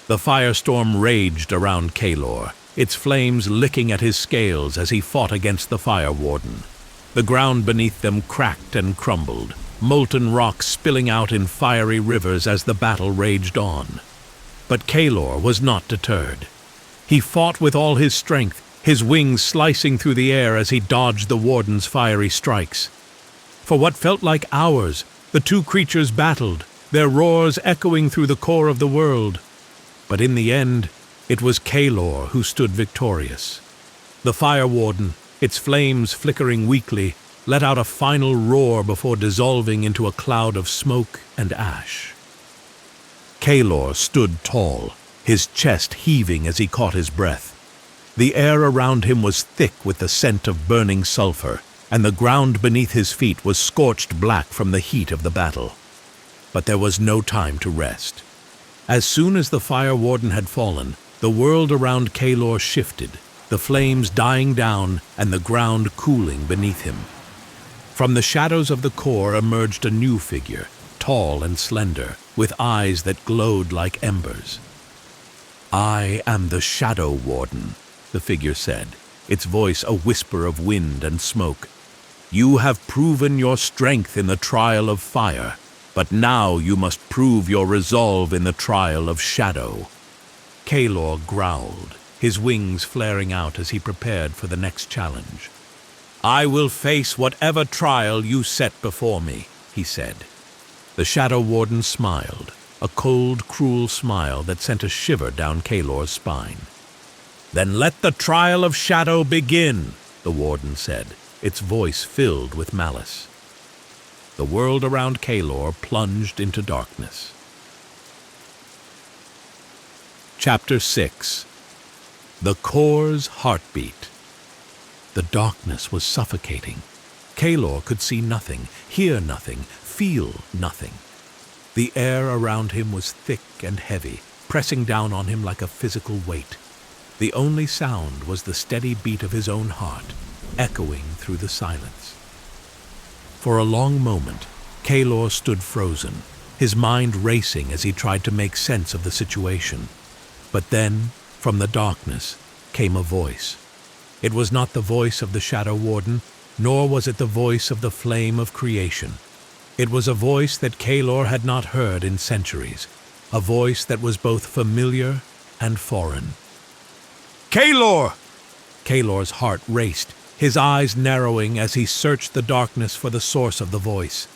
The firestorm raged around Kaelor, its flames licking at his scales as he fought against the Fire Warden. The ground beneath them cracked and crumbled, molten rock spilling out in fiery rivers as the battle raged on. But Kaelor was not deterred. He fought with all his strength, his wings slicing through the air as he dodged the Warden's fiery strikes. For what felt like hours, the two creatures battled, their roars echoing through the core of the world. But in the end, it was Kaelor who stood victorious. The Fire Warden, its flames flickering weakly, let out a final roar before dissolving into a cloud of smoke and ash. Kaelor stood tall, his chest heaving as he caught his breath. The air around him was thick with the scent of burning sulfur, and the ground beneath his feet was scorched black from the heat of the battle. But there was no time to rest. As soon as the Fire Warden had fallen, the world around Kaelor shifted, the flames dying down and the ground cooling beneath him. From the shadows of the core emerged a new figure, tall and slender, with eyes that glowed like embers. "I am the Shadow Warden," the figure said, its voice a whisper of wind and smoke. "You have proven your strength in the trial of fire, but now you must prove your resolve in the trial of shadow." Kaelor growled, his wings flaring out as he prepared for the next challenge. "I will face whatever trial you set before me," he said. The Shadow Warden smiled, a cold, cruel smile that sent a shiver down Kaelor's spine. "Then let the trial of shadow begin," the Warden said, its voice filled with malice. The world around Kaelor plunged into darkness. Chapter 6. The Core's Heartbeat. The darkness was suffocating. Kaelor could see nothing, hear nothing, feel nothing. The air around him was thick and heavy, pressing down on him like a physical weight. The only sound was the steady beat of his own heart, echoing through the silence. For a long moment, Kaelor stood frozen, his mind racing as he tried to make sense of the situation. But then, from the darkness, came a voice. It was not the voice of the Shadow Warden, nor was it the voice of the flame of creation. It was a voice that Kaelor had not heard in centuries, a voice that was both familiar and foreign. "Kaelor!" Kaelor's heart raced, his eyes narrowing as he searched the darkness for the source of the voice.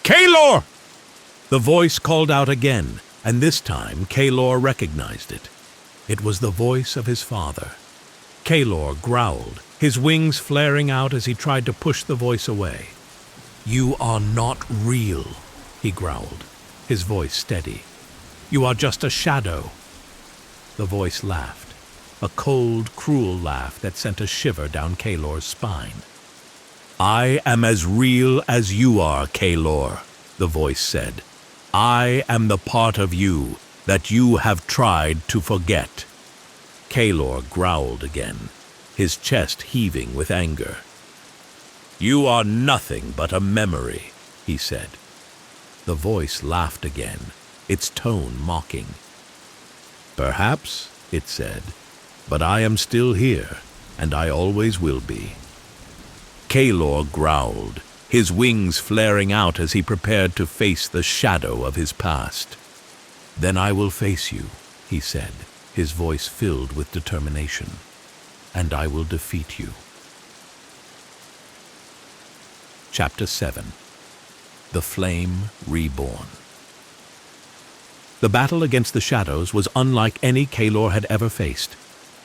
"Kaelor!" The voice called out again, and this time Kaelor recognized it. It was the voice of his father. Kaelor growled, his wings flaring out as he tried to push the voice away. "You are not real," he growled, his voice steady. "You are just a shadow." The voice laughed, a cold, cruel laugh that sent a shiver down Kaelor's spine. "I am as real as you are, Kaelor," the voice said. "I am the part of you that you have tried to forget." Kaelor growled again, his chest heaving with anger. "You are nothing but a memory," he said. The voice laughed again, its tone mocking. "Perhaps," it said, "but I am still here, and I always will be." Kaelor growled, his wings flaring out as he prepared to face the shadow of his past. "Then I will face you," he said, his voice filled with determination, "and I will defeat you." Chapter 7. The Flame Reborn. The battle against the shadows was unlike any Kaelor had ever faced.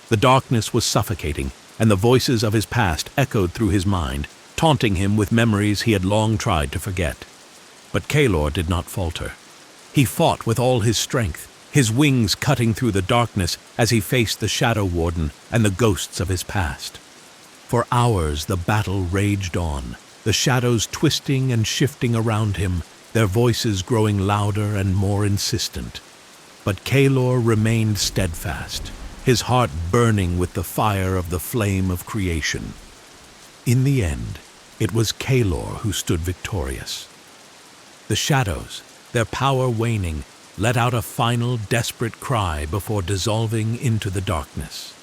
The darkness was suffocating, and the voices of his past echoed through his mind, taunting him with memories he had long tried to forget. But Kaelor did not falter. He fought with all his strength, his wings cutting through the darkness as he faced the Shadow Warden and the ghosts of his past. For hours the battle raged on, the shadows twisting and shifting around him, their voices growing louder and more insistent. But Kaelor remained steadfast, his heart burning with the fire of the flame of creation. In the end, it was Kaelor who stood victorious. The shadows, their power waning, let out a final desperate cry before dissolving into the darkness.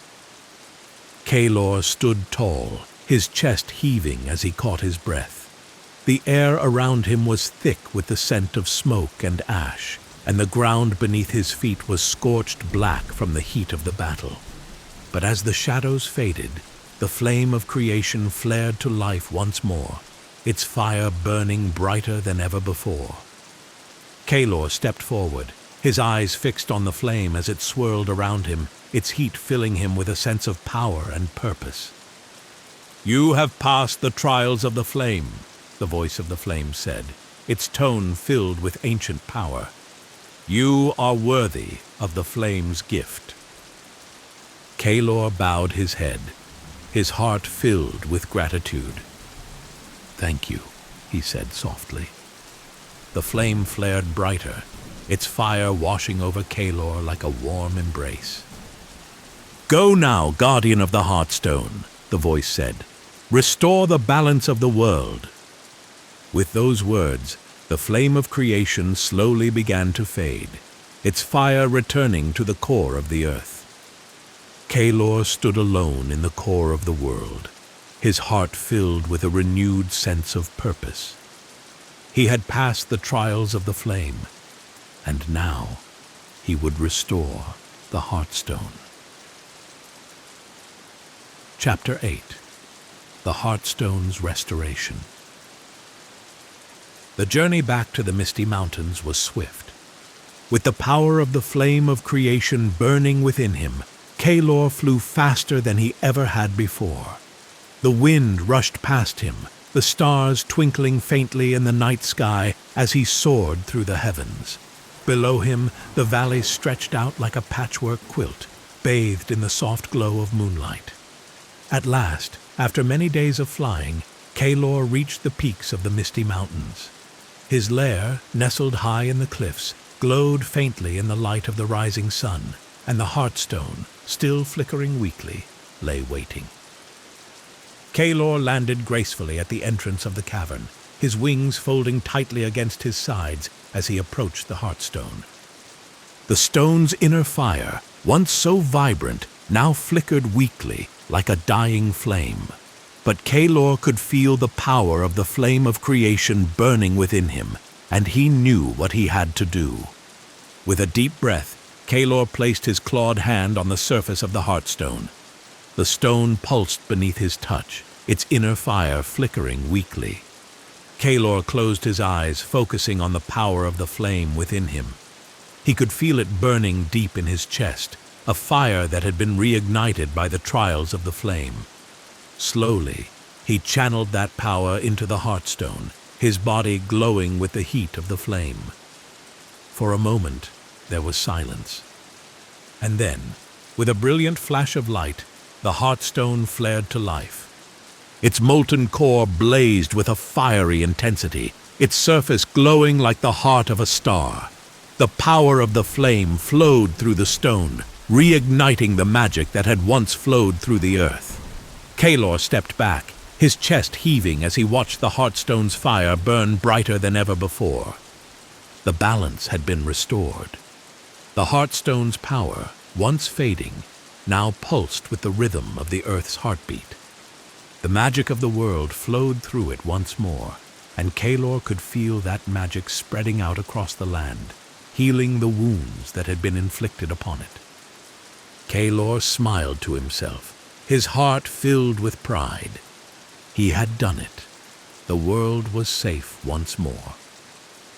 Kaelor stood tall, his chest heaving as he caught his breath. The air around him was thick with the scent of smoke and ash, and the ground beneath his feet was scorched black from the heat of the battle. But as the shadows faded, the flame of creation flared to life once more, its fire burning brighter than ever before. Kaelor stepped forward, his eyes fixed on the flame as it swirled around him, its heat filling him with a sense of power and purpose. "You have passed the trials of the flame," the voice of the flame said, its tone filled with ancient power. "You are worthy of the flame's gift." Kaelor bowed his head, his heart filled with gratitude. "Thank you," he said softly. The flame flared brighter, its fire washing over Kaelor like a warm embrace. "Go now, guardian of the Heartstone," the voice said. "Restore the balance of the world." With those words, the flame of creation slowly began to fade, its fire returning to the core of the earth. Kaelor stood alone in the core of the world, his heart filled with a renewed sense of purpose. He had passed the trials of the flame, and now he would restore the Heartstone. Chapter 8. The Heartstone's Restoration. The journey back to the Misty Mountains was swift. With the power of the flame of creation burning within him, Kaelor flew faster than he ever had before. The wind rushed past him, the stars twinkling faintly in the night sky as he soared through the heavens. Below him, the valley stretched out like a patchwork quilt, bathed in the soft glow of moonlight. At last, after many days of flying, Kaelor reached the peaks of the Misty Mountains. His lair, nestled high in the cliffs, glowed faintly in the light of the rising sun, and the Heartstone, still flickering weakly, lay waiting. Kaelor landed gracefully at the entrance of the cavern, his wings folding tightly against his sides as he approached the Heartstone. The stone's inner fire, once so vibrant, now flickered weakly like a dying flame. But Kaelor could feel the power of the flame of creation burning within him, and he knew what he had to do. With a deep breath, Kaelor placed his clawed hand on the surface of the Heartstone. The stone pulsed beneath his touch, its inner fire flickering weakly. Kaelor closed his eyes, focusing on the power of the flame within him. He could feel it burning deep in his chest, a fire that had been reignited by the trials of the flame. Slowly, he channeled that power into the Heartstone, his body glowing with the heat of the flame. For a moment, there was silence. And then, with a brilliant flash of light, the Heartstone flared to life. Its molten core blazed with a fiery intensity, its surface glowing like the heart of a star. The power of the flame flowed through the stone, reigniting the magic that had once flowed through the earth. Kaelor stepped back, his chest heaving as he watched the Heartstone's fire burn brighter than ever before. The balance had been restored. The Heartstone's power, once fading, now pulsed with the rhythm of the Earth's heartbeat. The magic of the world flowed through it once more, and Kaelor could feel that magic spreading out across the land, healing the wounds that had been inflicted upon it. Kaelor smiled to himself, his heart filled with pride. He had done it. The world was safe once more.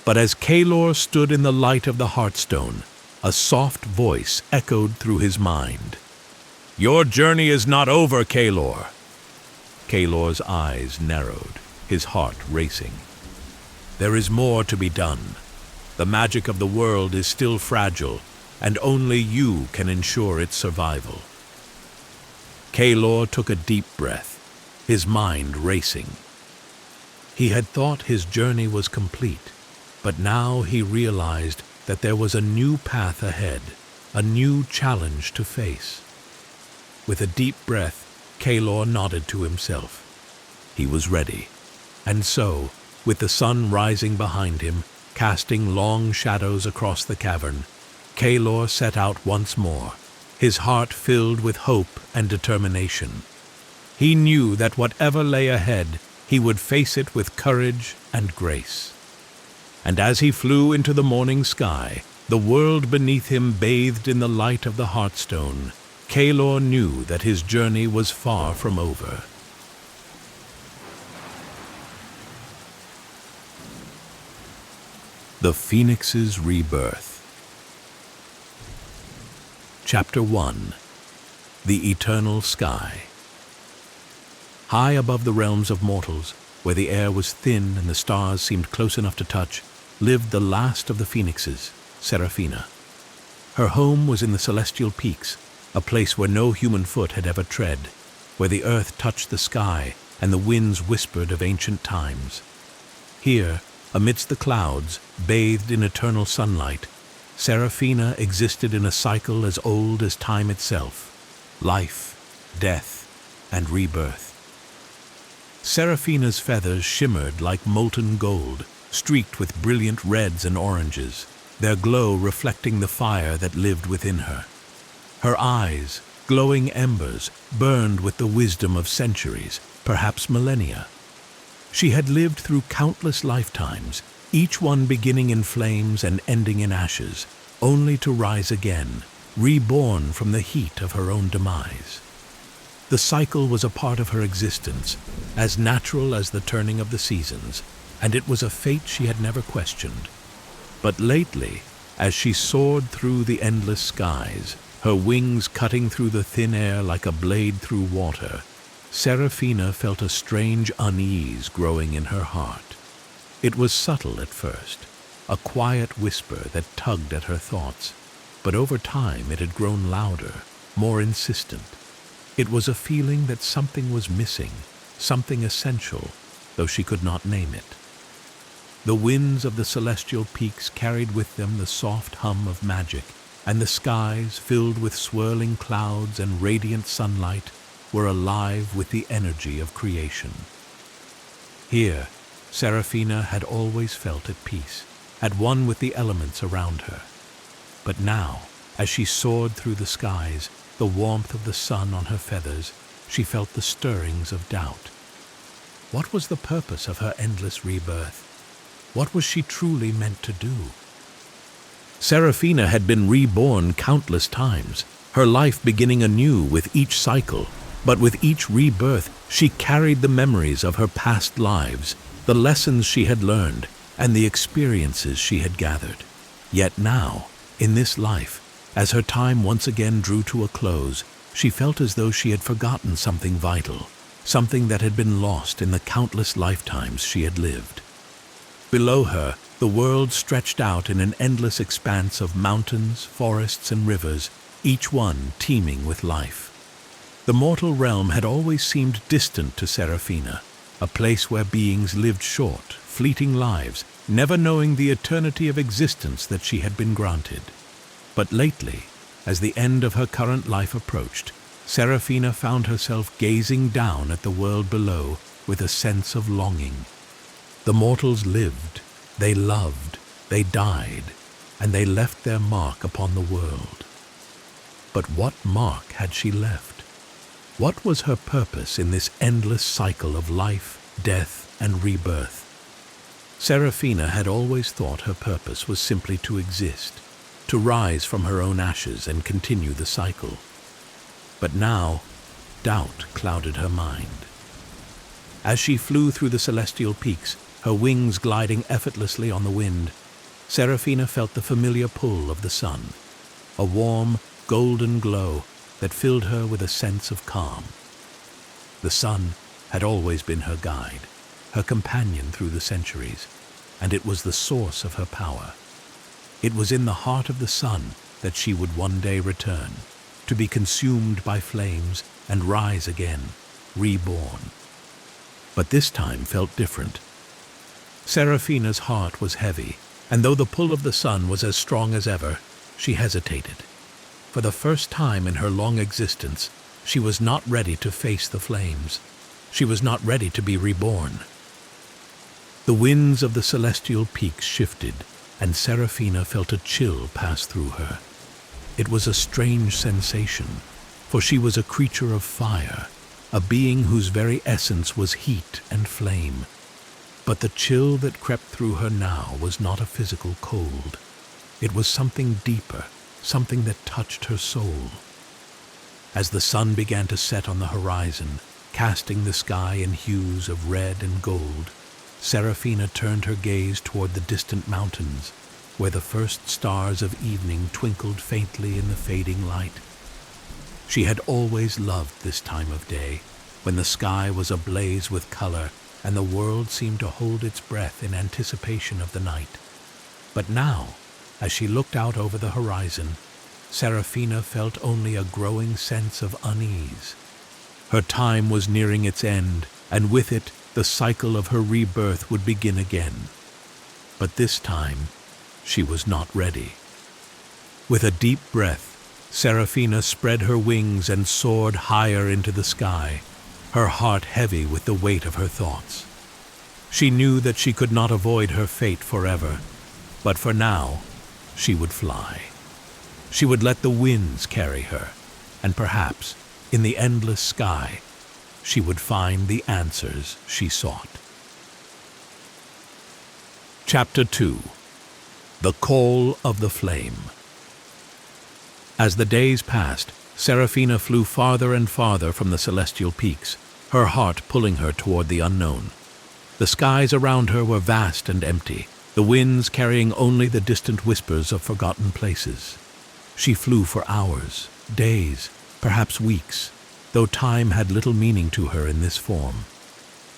But as Kaelor stood in the light of the Heartstone, a soft voice echoed through his mind. "Your journey is not over, Kaelor." Kaelor's eyes narrowed, his heart racing. "There is more to be done. The magic of the world is still fragile, and only you can ensure its survival." Kaelor took a deep breath, his mind racing. He had thought his journey was complete, but now he realized that there was a new path ahead, a new challenge to face. With a deep breath, Kaelor nodded to himself. He was ready, and so, with the sun rising behind him, casting long shadows across the cavern, Kaelor set out once more, his heart filled with hope and determination. He knew that whatever lay ahead, he would face it with courage and grace. And as he flew into the morning sky, the world beneath him bathed in the light of the Heartstone, Kaelor knew that his journey was far from over. The Phoenix's Rebirth. Chapter 1. The Eternal Sky. High above the realms of mortals, where the air was thin and the stars seemed close enough to touch, lived the last of the Phoenixes, Seraphina. Her home was in the celestial peaks, a place where no human foot had ever tread, where the earth touched the sky and the winds whispered of ancient times. Here, amidst the clouds, bathed in eternal sunlight, Seraphina existed in a cycle as old as time itself: life, death, and rebirth. Seraphina's feathers shimmered like molten gold, streaked with brilliant reds and oranges, their glow reflecting the fire that lived within her. Her eyes, glowing embers, burned with the wisdom of centuries, perhaps millennia. She had lived through countless lifetimes, each one beginning in flames and ending in ashes, only to rise again, reborn from the heat of her own demise. The cycle was a part of her existence, as natural as the turning of the seasons, and it was a fate she had never questioned. But lately, as she soared through the endless skies, her wings cutting through the thin air like a blade through water, Seraphina felt a strange unease growing in her heart. It was subtle at first, a quiet whisper that tugged at her thoughts, but over time it had grown louder, more insistent. It was a feeling that something was missing, something essential, though she could not name it. The winds of the celestial peaks carried with them the soft hum of magic, and the skies, filled with swirling clouds and radiant sunlight, were alive with the energy of creation. Here, Seraphina had always felt at peace, at one with the elements around her. But now, as she soared through the skies, the warmth of the sun on her feathers, she felt the stirrings of doubt. What was the purpose of her endless rebirth? What was she truly meant to do? Seraphina had been reborn countless times, her life beginning anew with each cycle, but with each rebirth she carried the memories of her past lives, the lessons she had learned, and the experiences she had gathered. Yet now, in this life, as her time once again drew to a close, she felt as though she had forgotten something vital, something that had been lost in the countless lifetimes she had lived. Below her, the world stretched out in an endless expanse of mountains, forests, and rivers, each one teeming with life. The mortal realm had always seemed distant to Seraphina, a place where beings lived short, fleeting lives, never knowing the eternity of existence that she had been granted. But lately, as the end of her current life approached, Seraphina found herself gazing down at the world below with a sense of longing. The mortals lived, they loved, They died, and they left their mark upon the world. But what mark had she left? What was her purpose in this endless cycle of life, death, and rebirth? Seraphina had always thought her purpose was simply to exist, to rise from her own ashes and continue the cycle. But now, doubt clouded her mind. As she flew through the celestial peaks, her wings gliding effortlessly on the wind, Seraphina felt the familiar pull of the sun, a warm, golden glow that filled her with a sense of calm. The sun had always been her guide, her companion through the centuries, and it was the source of her power. It was in the heart of the sun that she would one day return, to be consumed by flames and rise again, reborn. But this time felt different. Seraphina's heart was heavy, and though the pull of the sun was as strong as ever, she hesitated. For the first time in her long existence, she was not ready to face the flames. She was not ready to be reborn. The winds of the celestial peaks shifted, and Seraphina felt a chill pass through her. It was a strange sensation, for she was a creature of fire, a being whose very essence was heat and flame. But the chill that crept through her now was not a physical cold. It was something deeper, something that touched her soul. As the sun began to set on the horizon, casting the sky in hues of red and gold, Seraphina turned her gaze toward the distant mountains, where the first stars of evening twinkled faintly in the fading light. She had always loved this time of day, when the sky was ablaze with color and the world seemed to hold its breath in anticipation of the night. But now, as she looked out over the horizon, Seraphina felt only a growing sense of unease. Her time was nearing its end, and with it, the cycle of her rebirth would begin again. But this time, she was not ready. With a deep breath, Seraphina spread her wings and soared higher into the sky, her heart heavy with the weight of her thoughts. She knew that she could not avoid her fate forever, but for now, she would fly. She would let the winds carry her, and perhaps, in the endless sky, she would find the answers she sought. Chapter 2. The Call of the Flame. As the days passed, Seraphina flew farther and farther from the celestial peaks, her heart pulling her toward the unknown. The skies around her were vast and empty, the winds carrying only the distant whispers of forgotten places. She flew for hours, days, perhaps weeks, though time had little meaning to her in this form.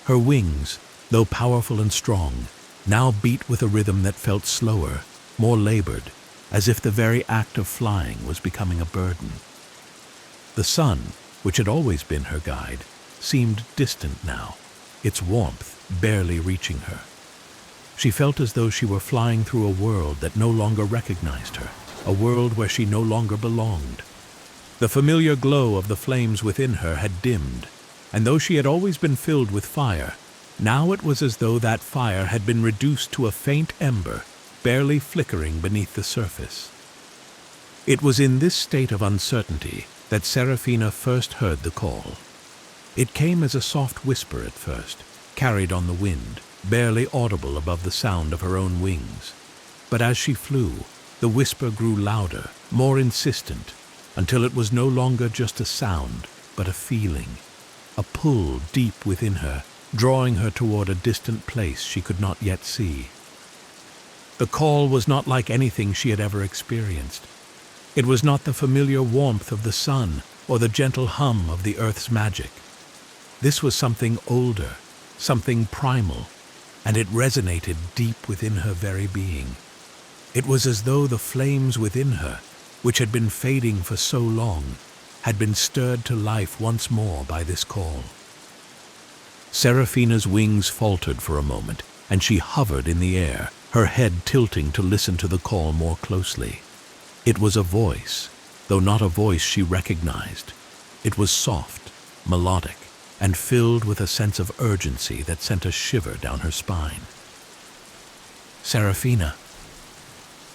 Her wings, though powerful and strong, now beat with a rhythm that felt slower, more labored, as if the very act of flying was becoming a burden. The sun, which had always been her guide, seemed distant now, its warmth barely reaching her. She felt as though she were flying through a world that no longer recognized her, a world where she no longer belonged. The familiar glow of the flames within her had dimmed, and though she had always been filled with fire, now it was as though that fire had been reduced to a faint ember, barely flickering beneath the surface. It was in this state of uncertainty that Seraphina first heard the call. It came as a soft whisper at first, carried on the wind, barely audible above the sound of her own wings. But as she flew, the whisper grew louder, more insistent, until it was no longer just a sound, but a feeling, a pull deep within her, drawing her toward a distant place she could not yet see. The call was not like anything she had ever experienced. It was not the familiar warmth of the sun or the gentle hum of the earth's magic. This was something older, something primal, and it resonated deep within her very being. It was as though the flames within her, which had been fading for so long, had been stirred to life once more by this call. Seraphina's wings faltered for a moment, and she hovered in the air, her head tilting to listen to the call more closely. It was a voice, though not a voice she recognized. It was soft, melodic, and filled with a sense of urgency that sent a shiver down her spine. "Seraphina,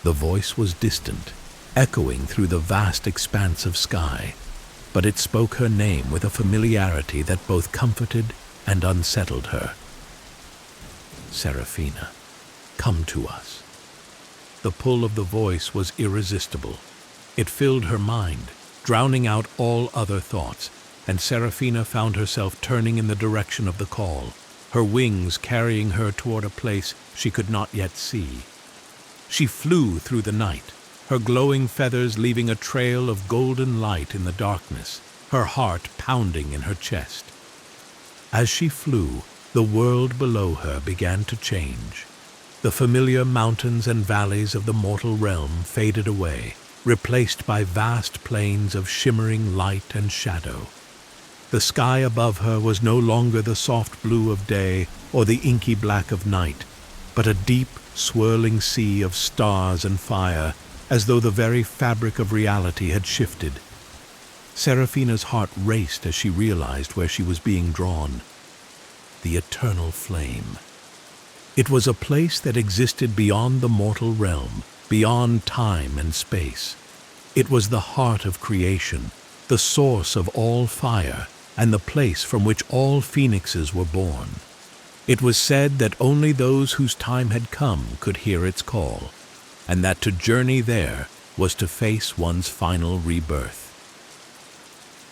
The voice was distant, echoing through the vast expanse of sky, but it spoke her name with a familiarity that both comforted and unsettled her. "Seraphina, come to us." The pull of the voice was irresistible. It filled her mind, drowning out all other thoughts, and Seraphina found herself turning in the direction of the call, her wings carrying her toward a place she could not yet see. She flew through the night, her glowing feathers leaving a trail of golden light in the darkness, her heart pounding in her chest. As she flew, the world below her began to change. The familiar mountains and valleys of the mortal realm faded away, replaced by vast plains of shimmering light and shadow. The sky above her was no longer the soft blue of day or the inky black of night, but a deep, swirling sea of stars and fire, as though the very fabric of reality had shifted. Seraphina's heart raced as she realized where she was being drawn. The eternal flame. It was a place that existed beyond the mortal realm, beyond time and space. It was the heart of creation, the source of all fire, and the place from which all phoenixes were born. It was said that only those whose time had come could hear its call, and that to journey there was to face one's final rebirth.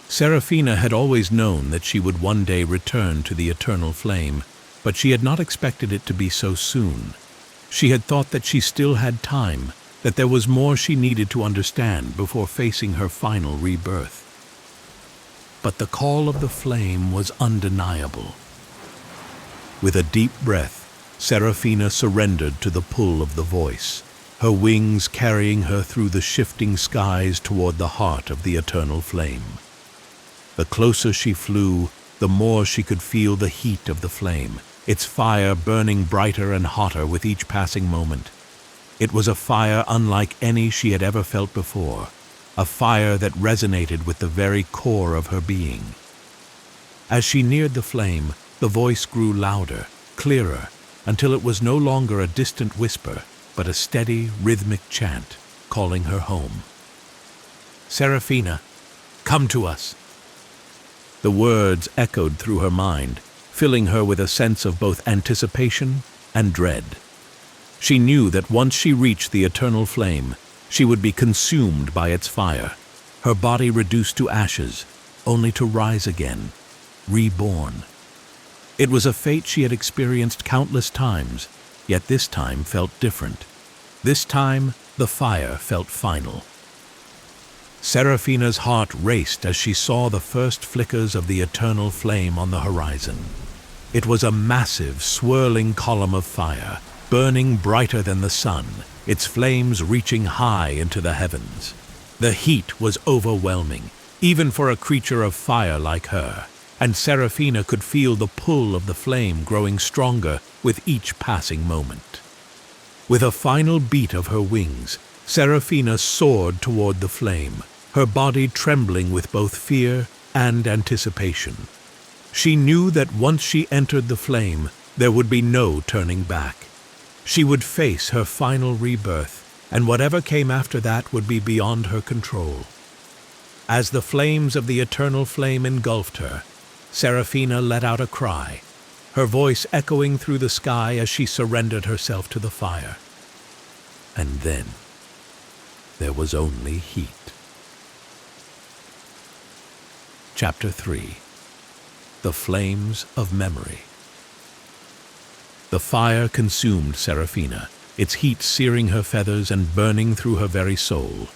Seraphina had always known that she would one day return to the eternal flame, but she had not expected it to be so soon. She had thought that she still had time, that there was more she needed to understand before facing her final rebirth. But the call of the flame was undeniable. With a deep breath, Seraphina surrendered to the pull of the voice, her wings carrying her through the shifting skies toward the heart of the eternal flame. The closer she flew, the more she could feel the heat of the flame, its fire burning brighter and hotter with each passing moment. It was a fire unlike any she had ever felt before, a fire that resonated with the very core of her being. As she neared the flame, the voice grew louder, clearer, until it was no longer a distant whisper, but a steady, rhythmic chant, calling her home. "Seraphina, come to us." The words echoed through her mind, filling her with a sense of both anticipation and dread. She knew that once she reached the eternal flame, she would be consumed by its fire, her body reduced to ashes, only to rise again, reborn. It was a fate she had experienced countless times, yet this time felt different. This time, the fire felt final. Seraphina's heart raced as she saw the first flickers of the eternal flame on the horizon. It was a massive, swirling column of fire, burning brighter than the sun, its flames reaching high into the heavens. The heat was overwhelming, even for a creature of fire like her, and Seraphina could feel the pull of the flame growing stronger with each passing moment. With a final beat of her wings, Seraphina soared toward the flame, her body trembling with both fear and anticipation. She knew that once she entered the flame, there would be no turning back. She would face her final rebirth, and whatever came after that would be beyond her control. As the flames of the eternal flame engulfed her, Seraphina let out a cry, her voice echoing through the sky as she surrendered herself to the fire. And then, there was only heat. Chapter 3. The Flames of Memory. The fire consumed Seraphina, its heat searing her feathers and burning through her very soul.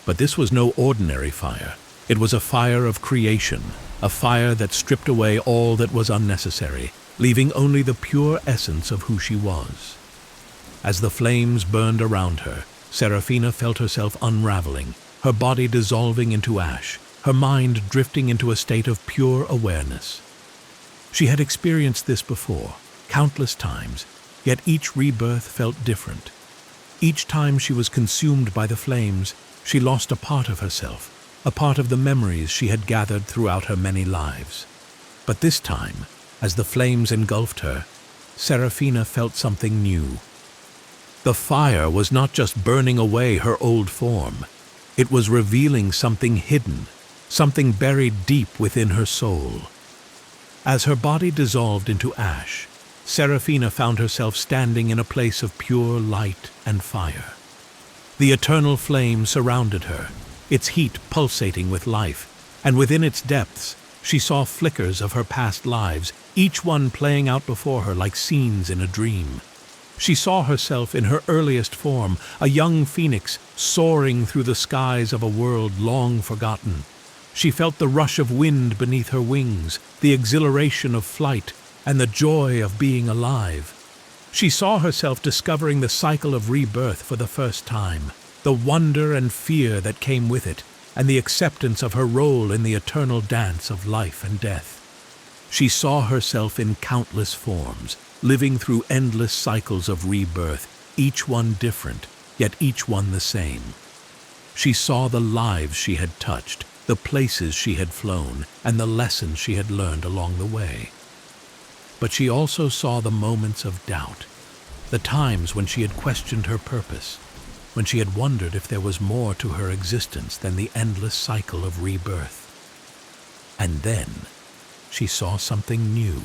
But this was no ordinary fire. It was a fire of creation, a fire that stripped away all that was unnecessary, leaving only the pure essence of who she was. As the flames burned around her, Seraphina felt herself unraveling, her body dissolving into ash, her mind drifting into a state of pure awareness. She had experienced this before, countless times, yet each rebirth felt different. Each time she was consumed by the flames, she lost a part of herself, a part of the memories she had gathered throughout her many lives. But this time, as the flames engulfed her, Seraphina felt something new. The fire was not just burning away her old form. It was revealing something hidden, something buried deep within her soul. As her body dissolved into ash, Seraphina found herself standing in a place of pure light and fire. The eternal flame surrounded her, its heat pulsating with life, and within its depths she saw flickers of her past lives, each one playing out before her like scenes in a dream. She saw herself in her earliest form, a young phoenix soaring through the skies of a world long forgotten. She felt the rush of wind beneath her wings, the exhilaration of flight, and the joy of being alive. She saw herself discovering the cycle of rebirth for the first time, the wonder and fear that came with it, and the acceptance of her role in the eternal dance of life and death. She saw herself in countless forms, living through endless cycles of rebirth, each one different, yet each one the same. She saw the lives she had touched, the places she had flown, and the lessons she had learned along the way. But she also saw the moments of doubt, the times when she had questioned her purpose, when she had wondered if there was more to her existence than the endless cycle of rebirth. And then she saw something new.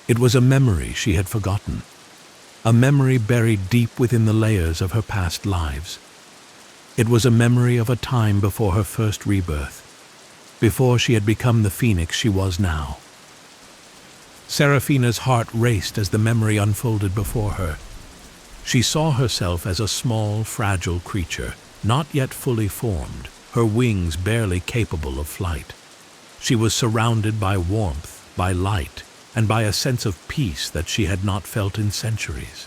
It was a memory she had forgotten, a memory buried deep within the layers of her past lives. It was a memory of a time before her first rebirth, before she had become the phoenix she was now. Seraphina's heart raced as the memory unfolded before her. She saw herself as a small, fragile creature, not yet fully formed, her wings barely capable of flight. She was surrounded by warmth, by light, and by a sense of peace that she had not felt in centuries.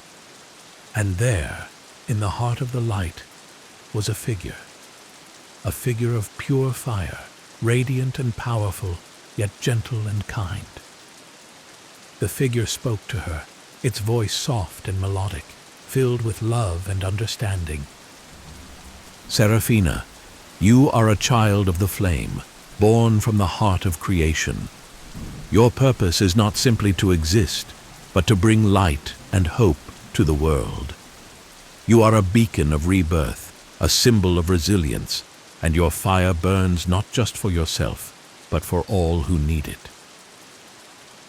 And there, in the heart of the light, was a figure of pure fire, radiant and powerful, yet gentle and kind. The figure spoke to her, its voice soft and melodic, filled with love and understanding. Seraphina, you are a child of the flame, born from the heart of creation. Your purpose is not simply to exist, but to bring light and hope to the world. You are a beacon of rebirth, a symbol of resilience, and your fire burns not just for yourself, but for all who need it.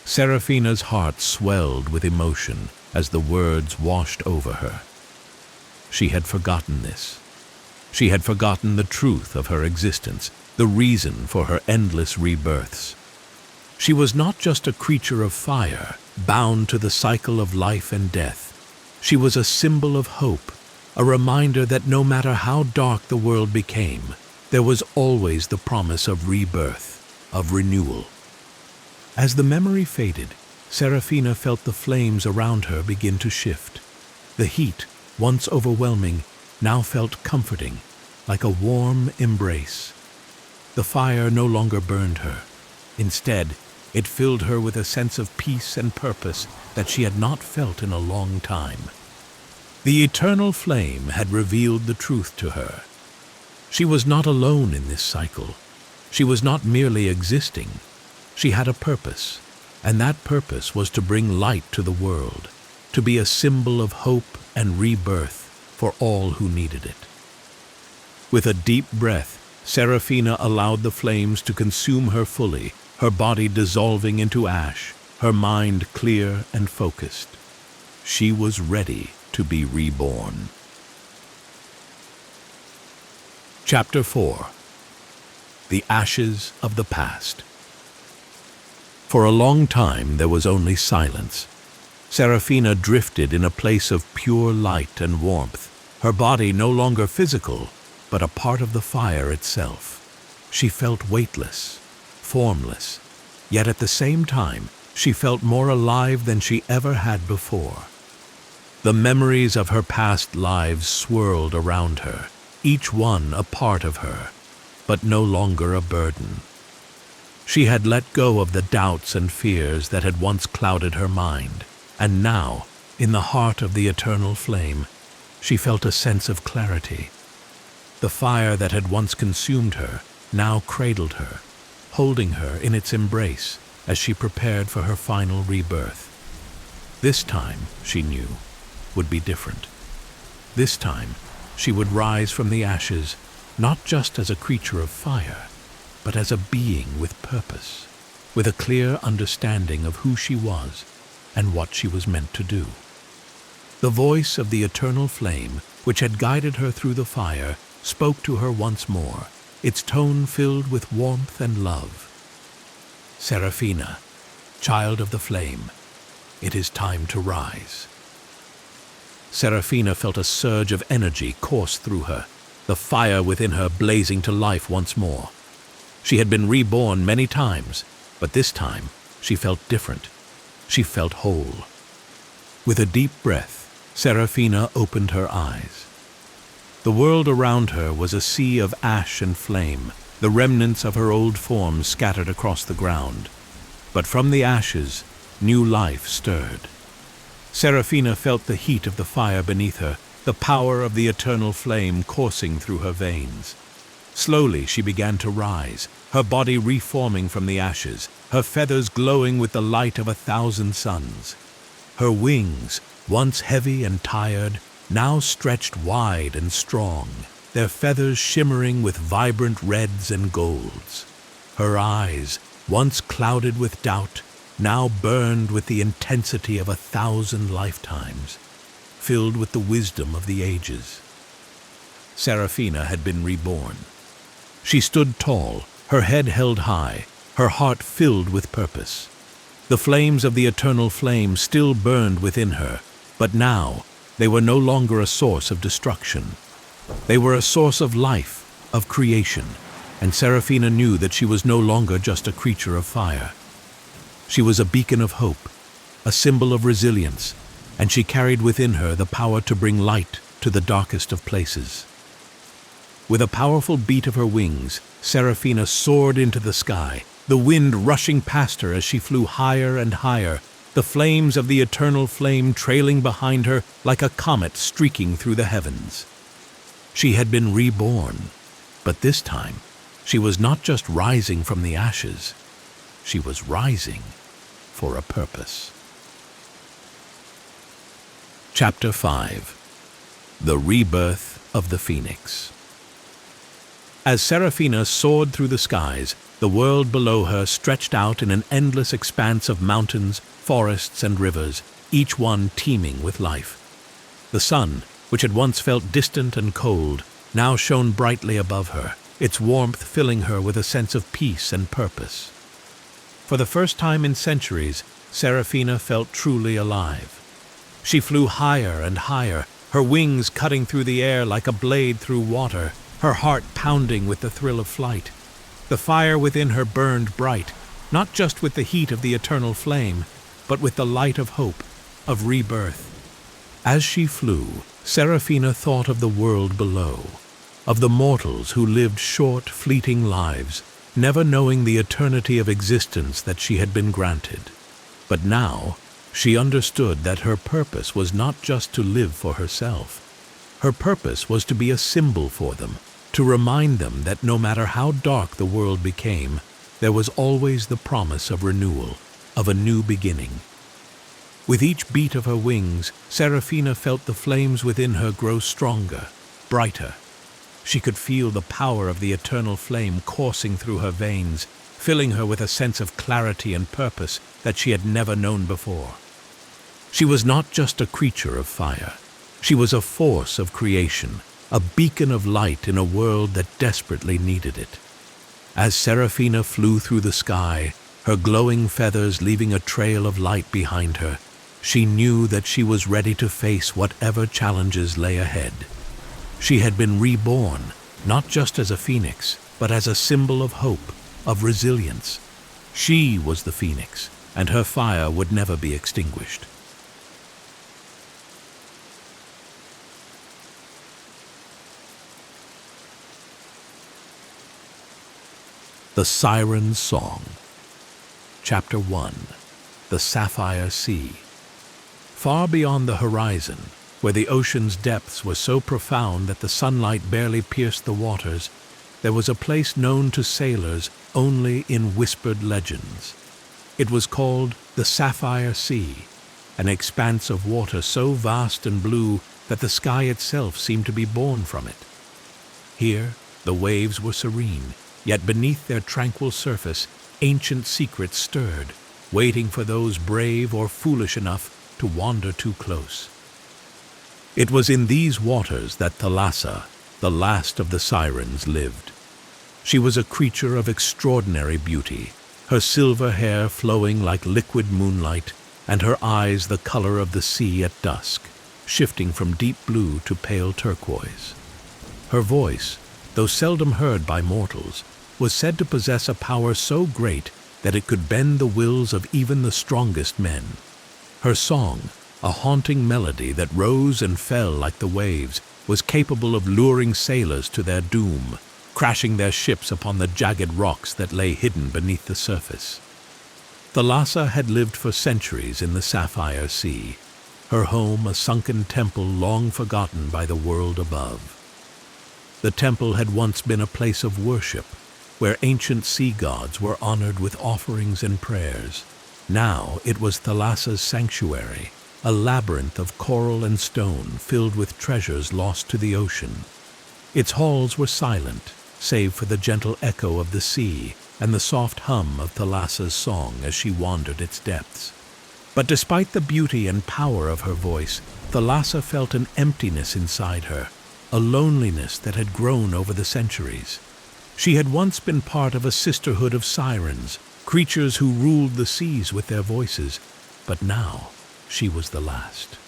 Seraphina's heart swelled with emotion as the words washed over her. She had forgotten this. She had forgotten the truth of her existence, the reason for her endless rebirths. She was not just a creature of fire, bound to the cycle of life and death. She was a symbol of hope, a reminder that no matter how dark the world became, there was always the promise of rebirth, of renewal. As the memory faded, Seraphina felt the flames around her begin to shift. The heat, once overwhelming, now felt comforting, like a warm embrace. The fire no longer burned her. Instead, it filled her with a sense of peace and purpose that she had not felt in a long time. The eternal flame had revealed the truth to her. She was not alone in this cycle. She was not merely existing. She had a purpose, and that purpose was to bring light to the world, to be a symbol of hope and rebirth for all who needed it. With a deep breath, Seraphina allowed the flames to consume her fully, her body dissolving into ash, her mind clear and focused. She was ready to be reborn. Chapter 4. The Ashes of the Past. For a long time there was only silence. Seraphina drifted in a place of pure light and warmth, her body no longer physical, but a part of the fire itself. She felt weightless, formless, yet at the same time she felt more alive than she ever had before. The memories of her past lives swirled around her, each one a part of her, but no longer a burden. She had let go of the doubts and fears that had once clouded her mind, and now, in the heart of the eternal flame, she felt a sense of clarity. The fire that had once consumed her now cradled her, holding her in its embrace as she prepared for her final rebirth. This time, she knew, would be different. This time, she would rise from the ashes, not just as a creature of fire, but as a being with purpose, with a clear understanding of who she was and what she was meant to do. The voice of the eternal flame, which had guided her through the fire, spoke to her once more, its tone filled with warmth and love. "Seraphina, child of the flame, it is time to rise." Seraphina felt a surge of energy course through her, the fire within her blazing to life once more. She had been reborn many times, but this time she felt different. She felt whole. With a deep breath, Seraphina opened her eyes. The world around her was a sea of ash and flame, the remnants of her old form scattered across the ground. But from the ashes, new life stirred. Seraphina felt the heat of the fire beneath her, the power of the eternal flame coursing through her veins. Slowly she began to rise, her body reforming from the ashes, her feathers glowing with the light of 1,000 suns. Her wings, once heavy and tired, now stretched wide and strong, their feathers shimmering with vibrant reds and golds. Her eyes, once clouded with doubt, now burned with the intensity of 1,000 lifetimes, filled with the wisdom of the ages. Seraphina had been reborn. She stood tall, her head held high, her heart filled with purpose. The flames of the eternal flame still burned within her, but now they were no longer a source of destruction. They were a source of life, of creation, and Seraphina knew that she was no longer just a creature of fire. She was a beacon of hope, a symbol of resilience, and she carried within her the power to bring light to the darkest of places. With a powerful beat of her wings, Seraphina soared into the sky, the wind rushing past her as she flew higher and higher, the flames of the eternal flame trailing behind her like a comet streaking through the heavens. She had been reborn, but this time she was not just rising from the ashes, she was rising for a purpose. Chapter 5. The Rebirth of the Phoenix. As Seraphina soared through the skies, the world below her stretched out in an endless expanse of mountains, forests, and rivers, each one teeming with life. The sun, which had once felt distant and cold, now shone brightly above her, its warmth filling her with a sense of peace and purpose. For the first time in centuries, Seraphina felt truly alive. She flew higher and higher, her wings cutting through the air like a blade through water, her heart pounding with the thrill of flight. The fire within her burned bright, not just with the heat of the eternal flame, but with the light of hope, of rebirth. As she flew, Seraphina thought of the world below, of the mortals who lived short, fleeting lives, never knowing the eternity of existence that she had been granted. But now, she understood that her purpose was not just to live for herself. Her purpose was to be a symbol for them, to remind them that no matter how dark the world became, there was always the promise of renewal, of a new beginning. With each beat of her wings, Seraphina felt the flames within her grow stronger, brighter. She could feel the power of the eternal flame coursing through her veins, filling her with a sense of clarity and purpose that she had never known before. She was not just a creature of fire. She was a force of creation, a beacon of light in a world that desperately needed it. As Seraphina flew through the sky, her glowing feathers leaving a trail of light behind her, she knew that she was ready to face whatever challenges lay ahead. She had been reborn, not just as a phoenix, but as a symbol of hope, of resilience. She was the phoenix, and her fire would never be extinguished. The Siren Song. Chapter 1. The Sapphire Sea. Far beyond the horizon, where the ocean's depths were so profound that the sunlight barely pierced the waters, there was a place known to sailors only in whispered legends. It was called the Sapphire Sea, an expanse of water so vast and blue that the sky itself seemed to be born from it. Here, the waves were serene, yet beneath their tranquil surface, ancient secrets stirred, waiting for those brave or foolish enough to wander too close. It was in these waters that Thalassa, the last of the sirens, lived. She was a creature of extraordinary beauty, her silver hair flowing like liquid moonlight, and her eyes the color of the sea at dusk, shifting from deep blue to pale turquoise. Her voice, though seldom heard by mortals, was said to possess a power so great that it could bend the wills of even the strongest men. Her song, a haunting melody that rose and fell like the waves, was capable of luring sailors to their doom, crashing their ships upon the jagged rocks that lay hidden beneath the surface. Thalassa had lived for centuries in the Sapphire Sea, her home a sunken temple long forgotten by the world above. The temple had once been a place of worship, where ancient sea gods were honored with offerings and prayers. Now it was Thalassa's sanctuary, a labyrinth of coral and stone filled with treasures lost to the ocean. Its halls were silent, save for the gentle echo of the sea and the soft hum of Thalassa's song as she wandered its depths. But despite the beauty and power of her voice, Thalassa felt an emptiness inside her, a loneliness that had grown over the centuries. She had once been part of a sisterhood of sirens, creatures who ruled the seas with their voices, but now she was the last.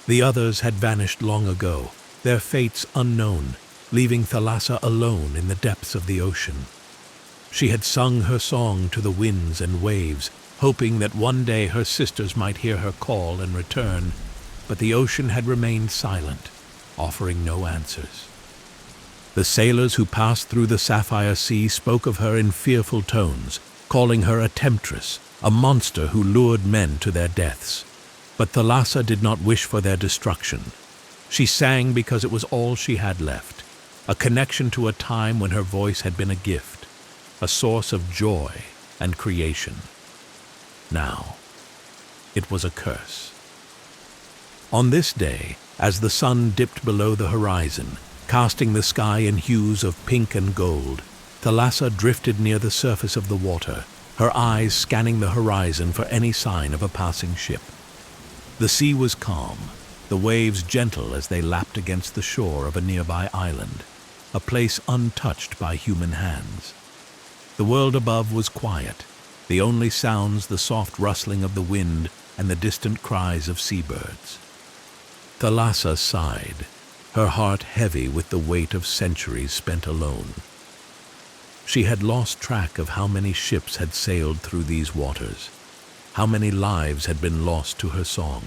The others had vanished long ago, their fates unknown, leaving Thalassa alone in the depths of the ocean. She had sung her song to the winds and waves, hoping that one day her sisters might hear her call and return, but the ocean had remained silent, offering no answers. The sailors who passed through the Sapphire Sea spoke of her in fearful tones, calling her a temptress, a monster who lured men to their deaths. But Thalassa did not wish for their destruction. She sang because it was all she had left, a connection to a time when her voice had been a gift, a source of joy and creation. Now, it was a curse. On this day, as the sun dipped below the horizon, casting the sky in hues of pink and gold, Thalassa drifted near the surface of the water, her eyes scanning the horizon for any sign of a passing ship. The sea was calm, the waves gentle as they lapped against the shore of a nearby island, a place untouched by human hands. The world above was quiet, the only sounds the soft rustling of the wind and the distant cries of seabirds. Thalassa sighed, her heart heavy with the weight of centuries spent alone. She had lost track of how many ships had sailed through these waters, how many lives had been lost to her song.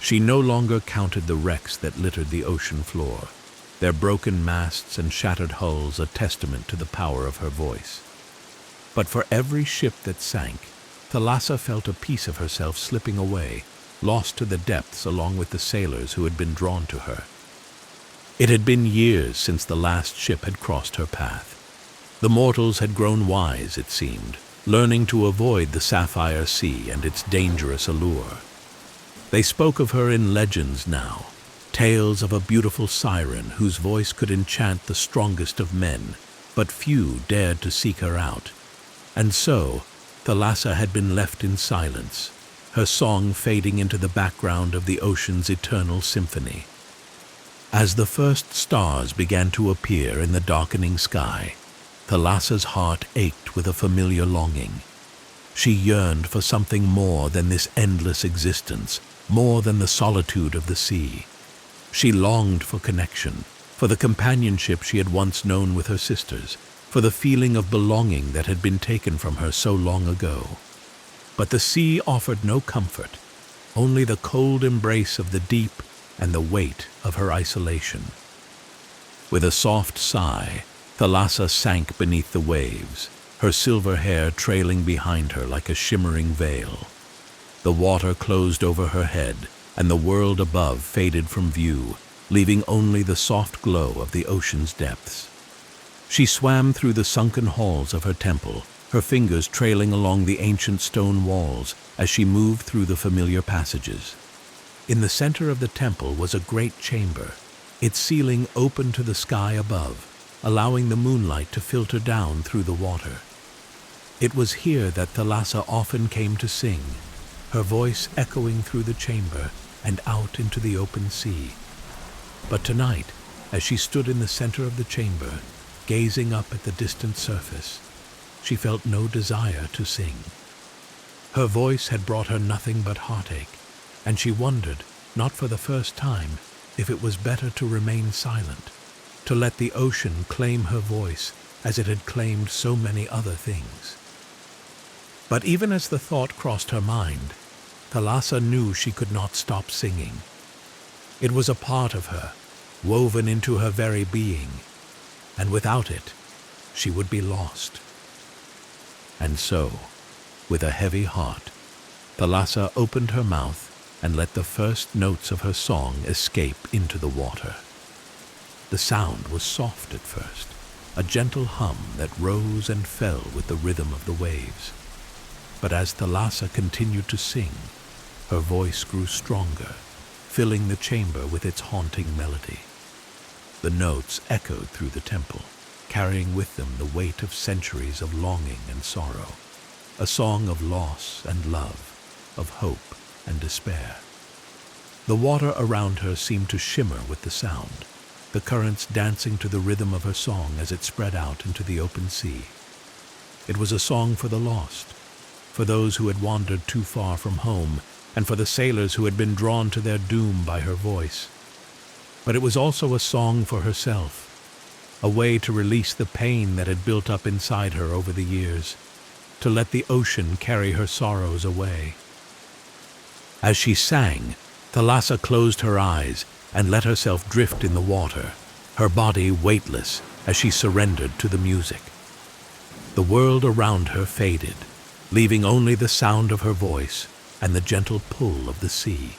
She no longer counted the wrecks that littered the ocean floor, their broken masts and shattered hulls a testament to the power of her voice. But for every ship that sank, Thalassa felt a piece of herself slipping away, lost to the depths along with the sailors who had been drawn to her. It had been years since the last ship had crossed her path. The mortals had grown wise, it seemed, learning to avoid the Sapphire Sea and its dangerous allure. They spoke of her in legends now, tales of a beautiful siren whose voice could enchant the strongest of men, but few dared to seek her out. And so, Thalassa had been left in silence, her song fading into the background of the ocean's eternal symphony. As the first stars began to appear in the darkening sky, Thalassa's heart ached with a familiar longing. She yearned for something more than this endless existence, more than the solitude of the sea. She longed for connection, for the companionship she had once known with her sisters, for the feeling of belonging that had been taken from her so long ago. But the sea offered no comfort, only the cold embrace of the deep and the weight of her isolation. With a soft sigh, Thalassa sank beneath the waves, her silver hair trailing behind her like a shimmering veil. The water closed over her head, and the world above faded from view, leaving only the soft glow of the ocean's depths. She swam through the sunken halls of her temple, her fingers trailing along the ancient stone walls as she moved through the familiar passages. In the center of the temple was a great chamber, its ceiling open to the sky above, allowing the moonlight to filter down through the water. It was here that Thalassa often came to sing, her voice echoing through the chamber and out into the open sea. But tonight, as she stood in the center of the chamber, gazing up at the distant surface, she felt no desire to sing. Her voice had brought her nothing but heartache, and she wondered, not for the first time, if it was better to remain silent, to let the ocean claim her voice as it had claimed so many other things. But even as the thought crossed her mind, Thalassa knew she could not stop singing. It was a part of her, woven into her very being, and without it, she would be lost. And so, with a heavy heart, Thalassa opened her mouth and let the first notes of her song escape into the water. The sound was soft at first, a gentle hum that rose and fell with the rhythm of the waves. But as Thalassa continued to sing, her voice grew stronger, filling the chamber with its haunting melody. The notes echoed through the temple, carrying with them the weight of centuries of longing and sorrow, a song of loss and love, of hope and despair. The water around her seemed to shimmer with the sound, the currents dancing to the rhythm of her song as it spread out into the open sea. It was a song for the lost, for those who had wandered too far from home, and for the sailors who had been drawn to their doom by her voice. But it was also a song for herself, a way to release the pain that had built up inside her over the years, to let the ocean carry her sorrows away. As she sang, Thalassa closed her eyes and let herself drift in the water, her body weightless as she surrendered to the music. The world around her faded, leaving only the sound of her voice and the gentle pull of the sea.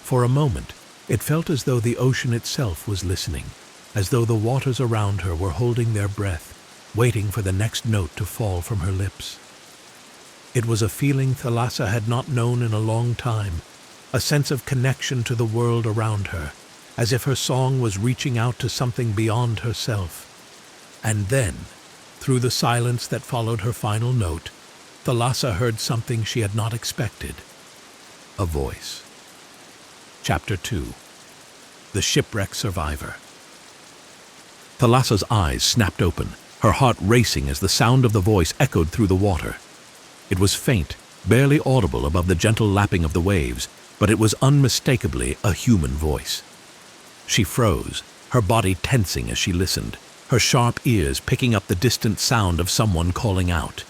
For a moment, it felt as though the ocean itself was listening, as though the waters around her were holding their breath, waiting for the next note to fall from her lips. It was a feeling Thalassa had not known in a long time, a sense of connection to the world around her, as if her song was reaching out to something beyond herself. And then, through the silence that followed her final note, Thalassa heard something she had not expected. A voice. Chapter 2. The Shipwreck Survivor. Thalassa's eyes snapped open, her heart racing as the sound of the voice echoed through the water. It was faint, barely audible above the gentle lapping of the waves, but it was unmistakably a human voice. She froze, her body tensing as she listened, her sharp ears picking up the distant sound of someone calling out.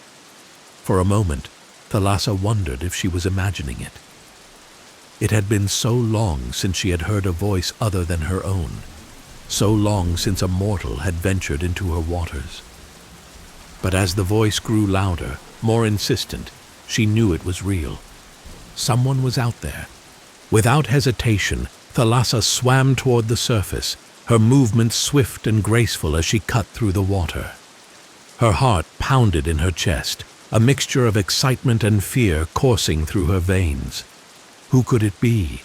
For a moment, Thalassa wondered if she was imagining it. It had been so long since she had heard a voice other than her own, so long since a mortal had ventured into her waters. But as the voice grew louder, more insistent, she knew it was real. Someone was out there. Without hesitation, Thalassa swam toward the surface, her movements swift and graceful as she cut through the water. Her heart pounded in her chest, a mixture of excitement and fear coursing through her veins. Who could it be?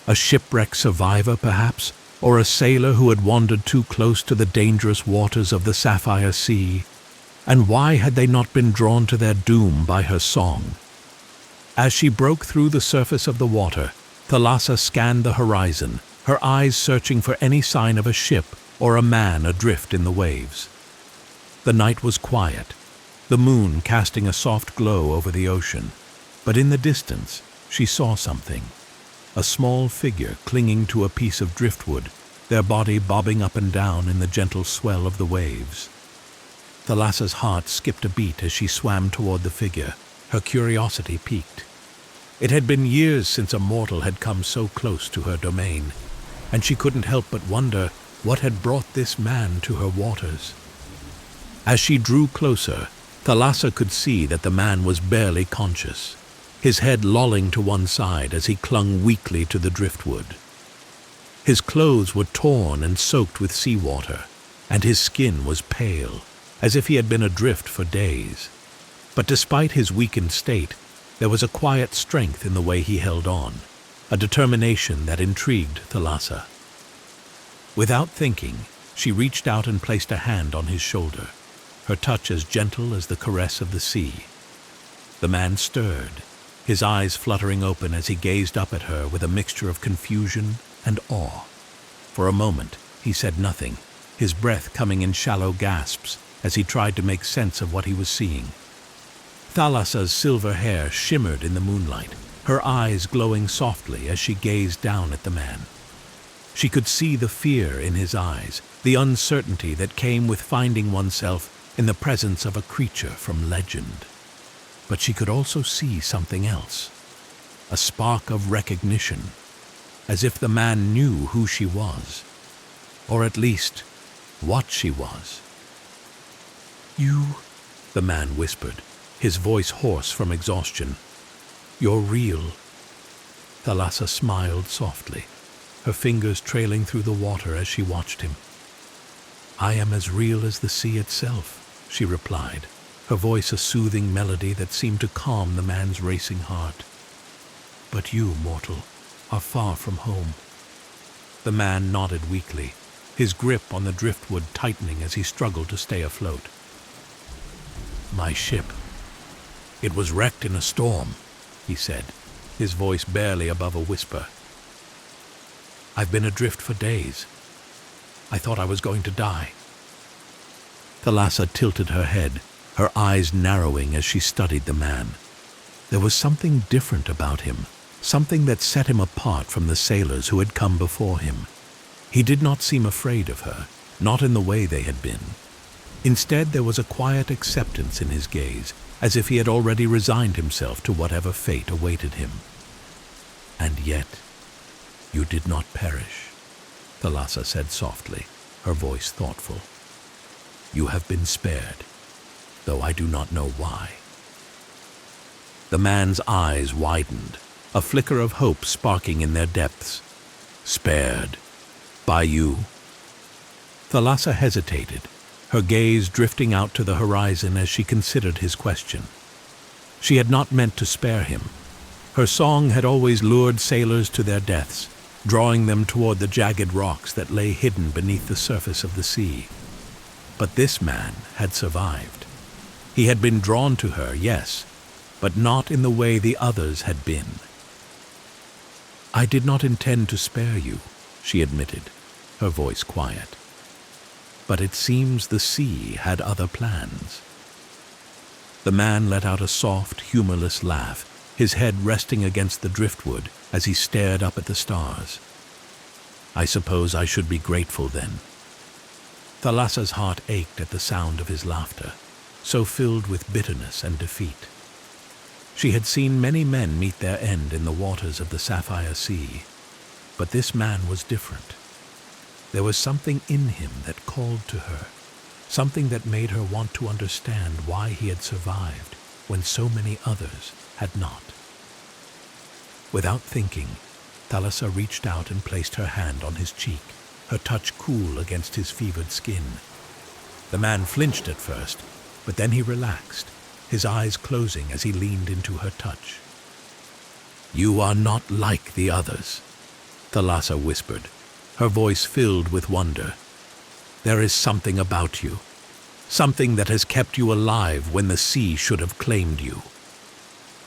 A shipwreck survivor, perhaps? Or a sailor who had wandered too close to the dangerous waters of the Sapphire Sea? And why had they not been drawn to their doom by her song? As she broke through the surface of the water, Thalassa scanned the horizon, her eyes searching for any sign of a ship or a man adrift in the waves. The night was quiet, the moon casting a soft glow over the ocean, but in the distance she saw something. A small figure clinging to a piece of driftwood, their body bobbing up and down in the gentle swell of the waves. Thalassa's heart skipped a beat as she swam toward the figure, her curiosity piqued. It had been years since a mortal had come so close to her domain, and she couldn't help but wonder what had brought this man to her waters. As she drew closer, Thalassa could see that the man was barely conscious, his head lolling to one side as he clung weakly to the driftwood. His clothes were torn and soaked with seawater, and his skin was pale, as if he had been adrift for days. But despite his weakened state, there was a quiet strength in the way he held on, a determination that intrigued Thalassa. Without thinking, she reached out and placed a hand on his shoulder, her touch as gentle as the caress of the sea. The man stirred, his eyes fluttering open as he gazed up at her with a mixture of confusion and awe. For a moment, he said nothing, his breath coming in shallow gasps as he tried to make sense of what he was seeing. Thalassa's silver hair shimmered in the moonlight, her eyes glowing softly as she gazed down at the man. She could see the fear in his eyes, the uncertainty that came with finding oneself in the presence of a creature from legend. But she could also see something else, a spark of recognition, as if the man knew who she was, or at least what she was. "You," the man whispered, his voice hoarse from exhaustion. "You're real." Thalassa smiled softly, her fingers trailing through the water as she watched him. "I am as real as the sea itself," she replied, her voice a soothing melody that seemed to calm the man's racing heart. "But you, mortal, are far from home." The man nodded weakly, his grip on the driftwood tightening as he struggled to stay afloat. "My ship. It was wrecked in a storm," he said, his voice barely above a whisper. "I've been adrift for days. I thought I was going to die." Thalassa tilted her head, her eyes narrowing as she studied the man. There was something different about him, something that set him apart from the sailors who had come before him. He did not seem afraid of her, not in the way they had been. Instead, there was a quiet acceptance in his gaze, as if he had already resigned himself to whatever fate awaited him. "And yet, you did not perish," Thalassa said softly, her voice thoughtful. "You have been spared, though I do not know why." The man's eyes widened, a flicker of hope sparking in their depths. "Spared? By you?" Thalassa hesitated, her gaze drifting out to the horizon as she considered his question. She had not meant to spare him. Her song had always lured sailors to their deaths, drawing them toward the jagged rocks that lay hidden beneath the surface of the sea. But this man had survived. He had been drawn to her, yes, but not in the way the others had been. "I did not intend to spare you," she admitted, her voice quiet. "But it seems the sea had other plans." The man let out a soft, humorless laugh, his head resting against the driftwood as he stared up at the stars. "I suppose I should be grateful then." Thalassa's heart ached at the sound of his laughter, so filled with bitterness and defeat. She had seen many men meet their end in the waters of the Sapphire Sea, but this man was different. There was something in him that called to her, something that made her want to understand why he had survived when so many others had not. Without thinking, Thalassa reached out and placed her hand on his cheek, her touch cool against his fevered skin. The man flinched at first, but then he relaxed, his eyes closing as he leaned into her touch. "You are not like the others," Thalassa whispered, her voice filled with wonder. "There is something about you, something that has kept you alive when the sea should have claimed you."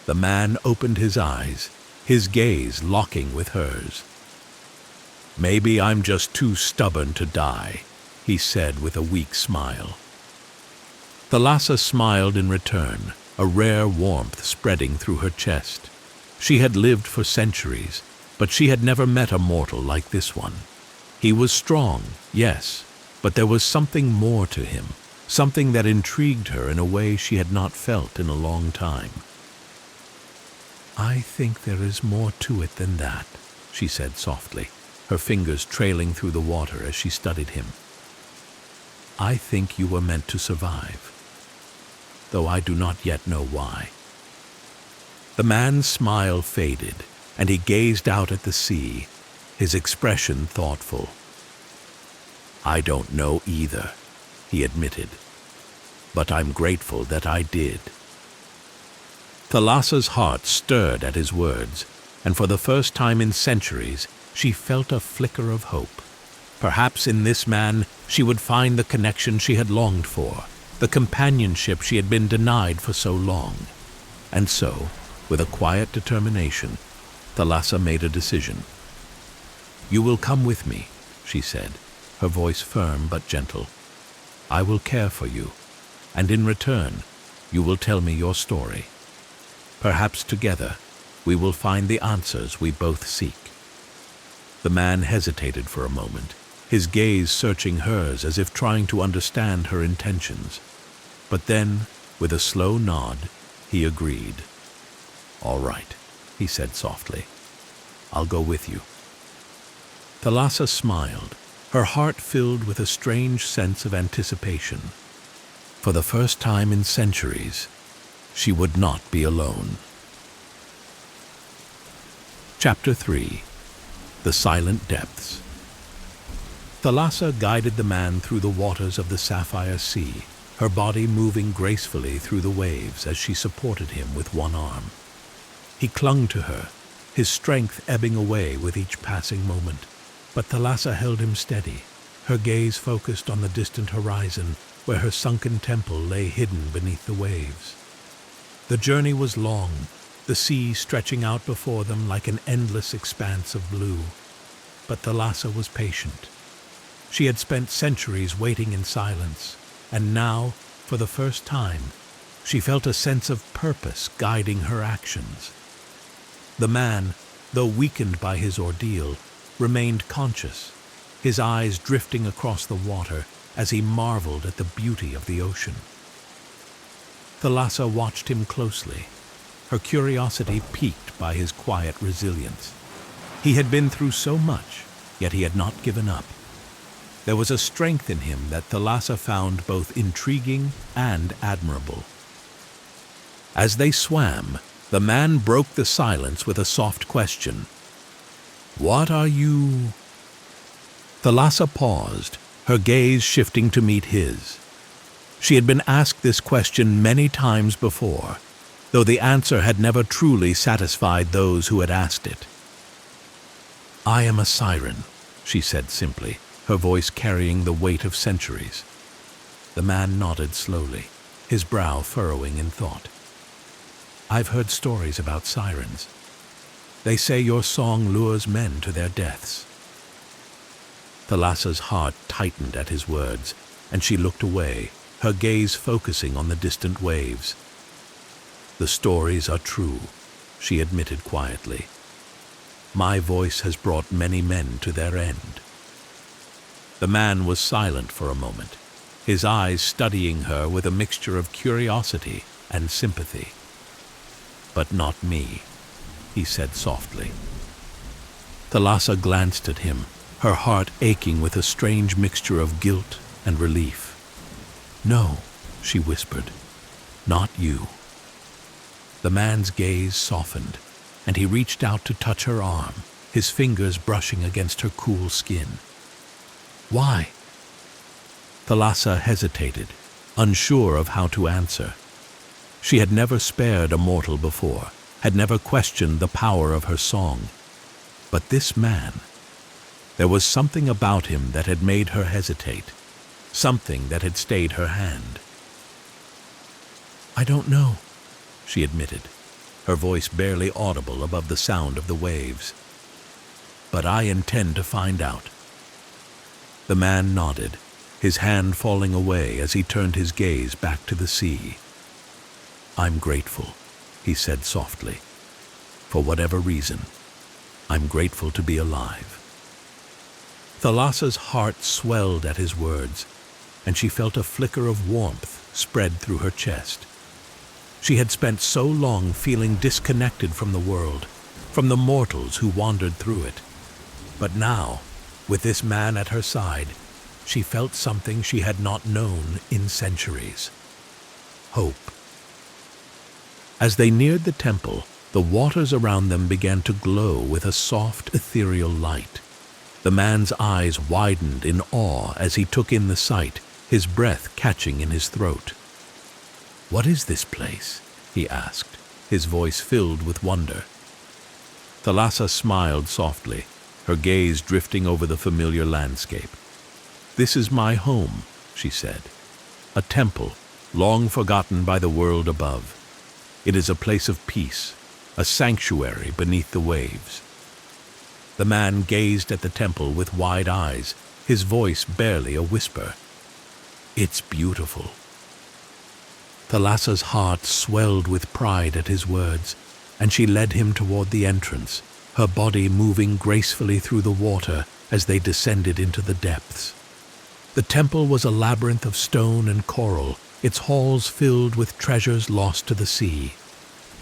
The man opened his eyes, his gaze locking with hers. "Maybe I'm just too stubborn to die," he said with a weak smile. Thalassa smiled in return, a rare warmth spreading through her chest. She had lived for centuries, but she had never met a mortal like this one. He was strong, yes, but there was something more to him, something that intrigued her in a way she had not felt in a long time. "I think there is more to it than that," she said softly, her fingers trailing through the water as she studied him. "I think you were meant to survive, though I do not yet know why." The man's smile faded, and he gazed out at the sea, his expression thoughtful. "I don't know either," he admitted. but I'm grateful that I did." Thalassa's heart stirred at his words, and for the first time in centuries, she felt a flicker of hope. Perhaps in this man she would find the connection she had longed for, the companionship she had been denied for so long. And so, with a quiet determination, Thalassa made a decision. "You will come with me," she said, her voice firm but gentle. "I will care for you, and in return, you will tell me your story. Perhaps together, we will find the answers we both seek." The man hesitated for a moment, his gaze searching hers as if trying to understand her intentions. But then, with a slow nod, he agreed. "All right," he said softly. "I'll go with you." Thalassa smiled, her heart filled with a strange sense of anticipation. For the first time in centuries, she would not be alone. Chapter 3. The Silent Depths. Thalassa guided the man through the waters of the sapphire sea, her body moving gracefully through the waves as she supported him with one arm. He clung to her, his strength ebbing away with each passing moment, but Thalassa held him steady, her gaze focused on the distant horizon where her sunken temple lay hidden beneath the waves. The journey was long, the sea stretching out before them like an endless expanse of blue. But Thalassa was patient. She had spent centuries waiting in silence, and now, for the first time, she felt a sense of purpose guiding her actions. The man, though weakened by his ordeal, remained conscious, his eyes drifting across the water as he marveled at the beauty of the ocean. Thalassa watched him closely, her curiosity piqued by his quiet resilience. He had been through so much, yet he had not given up. There was a strength in him that Thalassa found both intriguing and admirable. As they swam, the man broke the silence with a soft question. "What are you—" Thalassa paused, her gaze shifting to meet his. She had been asked this question many times before, though the answer had never truly satisfied those who had asked it. "I am a siren," she said simply, her voice carrying the weight of centuries. The man nodded slowly, his brow furrowing in thought. "I've heard stories about sirens. They say your song lures men to their deaths." Thalassa's heart tightened at his words, and she looked away, her gaze focusing on the distant waves. "The stories are true," she admitted quietly. "My voice has brought many men to their end." The man was silent for a moment, his eyes studying her with a mixture of curiosity and sympathy. "But not me," he said softly. Thalassa glanced at him, her heart aching with a strange mixture of guilt and relief. "No," she whispered, "not you." The man's gaze softened, and he reached out to touch her arm, his fingers brushing against her cool skin. "Why?" Thalassa hesitated, unsure of how to answer. She had never spared a mortal before, had never questioned the power of her song. But this man, there was something about him that had made her hesitate, something that had stayed her hand. "I don't know," she admitted, her voice barely audible above the sound of the waves. "But I intend to find out." The man nodded, his hand falling away as he turned his gaze back to the sea. "I'm grateful," he said softly. "For whatever reason, I'm grateful to be alive." Thalassa's heart swelled at his words, and she felt a flicker of warmth spread through her chest. She had spent so long feeling disconnected from the world, from the mortals who wandered through it. But now, with this man at her side, she felt something she had not known in centuries. Hope. As they neared the temple, the waters around them began to glow with a soft, ethereal light. The man's eyes widened in awe as he took in the sight, his breath catching in his throat. "What is this place?" he asked, his voice filled with wonder. Thalassa smiled softly, her gaze drifting over the familiar landscape. "This is my home," she said, "a temple, long forgotten by the world above. It is a place of peace, a sanctuary beneath the waves." The man gazed at the temple with wide eyes, his voice barely a whisper. "It's beautiful." Thalassa's heart swelled with pride at his words, and she led him toward the entrance, her body moving gracefully through the water as they descended into the depths. The temple was a labyrinth of stone and coral, its halls filled with treasures lost to the sea.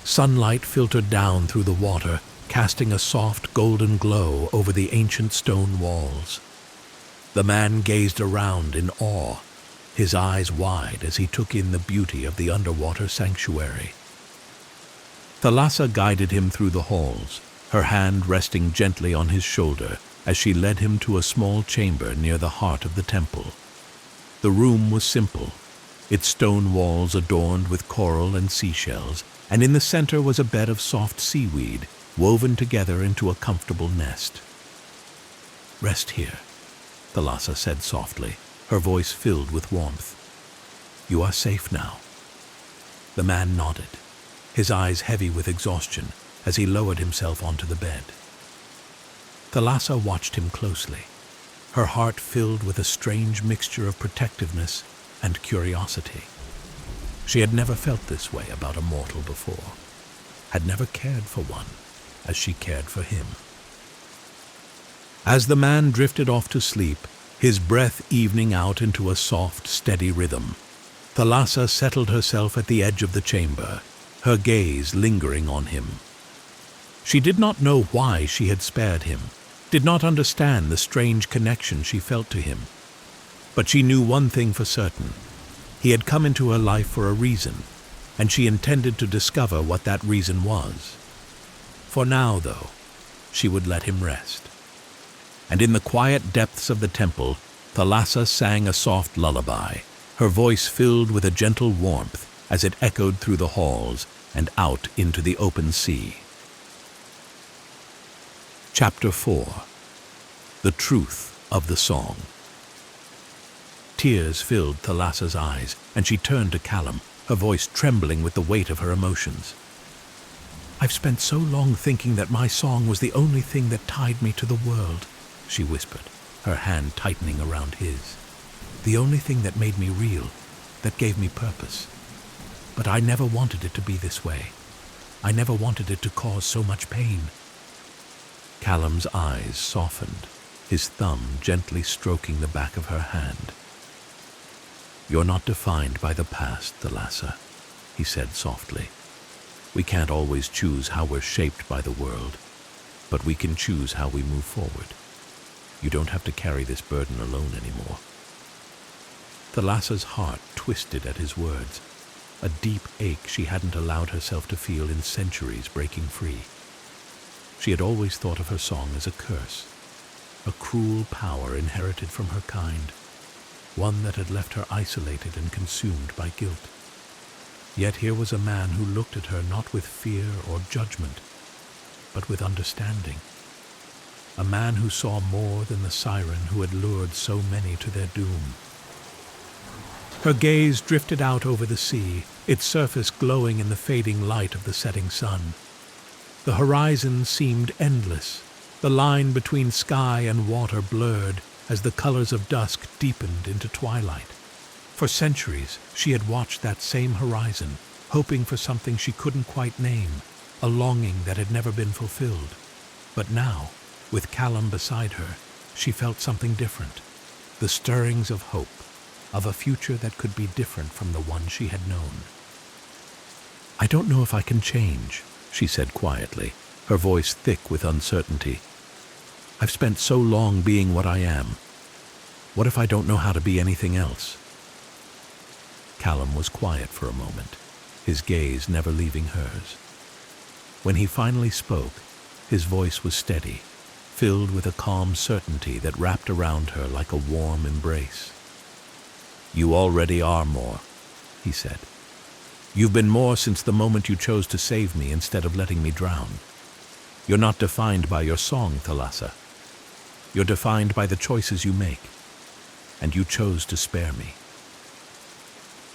Sunlight filtered down through the water, casting a soft golden glow over the ancient stone walls. The man gazed around in awe, his eyes wide as he took in the beauty of the underwater sanctuary. Thalassa guided him through the halls, her hand resting gently on his shoulder as she led him to a small chamber near the heart of the temple. The room was simple, its stone walls adorned with coral and seashells, and in the center was a bed of soft seaweed woven together into a comfortable nest. "Rest here," Thalassa said softly, her voice filled with warmth. "You are safe now." The man nodded, his eyes heavy with exhaustion as he lowered himself onto the bed. Thalassa watched him closely, her heart filled with a strange mixture of protectiveness and curiosity. She had never felt this way about a mortal before, had never cared for one as she cared for him. As the man drifted off to sleep, his breath evening out into a soft, steady rhythm, Thalassa settled herself at the edge of the chamber, her gaze lingering on him. She did not know why she had spared him, did not understand the strange connection she felt to him. But she knew one thing for certain. He had come into her life for a reason, and she intended to discover what that reason was. For now, though, she would let him rest. And in the quiet depths of the temple, Thalassa sang a soft lullaby, her voice filled with a gentle warmth as it echoed through the halls and out into the open sea. Chapter 4. The Truth of the Song. Tears filled Thalassa's eyes, and she turned to Callum, her voice trembling with the weight of her emotions. "I've spent so long thinking that my song was the only thing that tied me to the world," she whispered, her hand tightening around his. "The only thing that made me real, that gave me purpose. But I never wanted it to be this way. I never wanted it to cause so much pain." Callum's eyes softened, his thumb gently stroking the back of her hand. "You're not defined by the past, Thalassa," he said softly. "We can't always choose how we're shaped by the world, but we can choose how we move forward. You don't have to carry this burden alone anymore." Thalassa's heart twisted at his words, a deep ache she hadn't allowed herself to feel in centuries breaking free. She had always thought of her song as a curse, a cruel power inherited from her kind, one that had left her isolated and consumed by guilt. Yet here was a man who looked at her not with fear or judgment, but with understanding. A man who saw more than the siren who had lured so many to their doom. Her gaze drifted out over the sea, its surface glowing in the fading light of the setting sun. The horizon seemed endless, the line between sky and water blurred as the colors of dusk deepened into twilight. For centuries, she had watched that same horizon, hoping for something she couldn't quite name, a longing that had never been fulfilled. But now, with Callum beside her, she felt something different, the stirrings of hope, of a future that could be different from the one she had known. "I don't know if I can change," she said quietly, her voice thick with uncertainty. "I've spent so long being what I am. What if I don't know how to be anything else?" Callum was quiet for a moment, his gaze never leaving hers. When he finally spoke, his voice was steady, filled with a calm certainty that wrapped around her like a warm embrace. "You already are more," he said. You've been more since the moment you chose to save me instead of letting me drown. You're not defined by your song, Thalassa. You're defined by the choices you make, and you chose to spare me."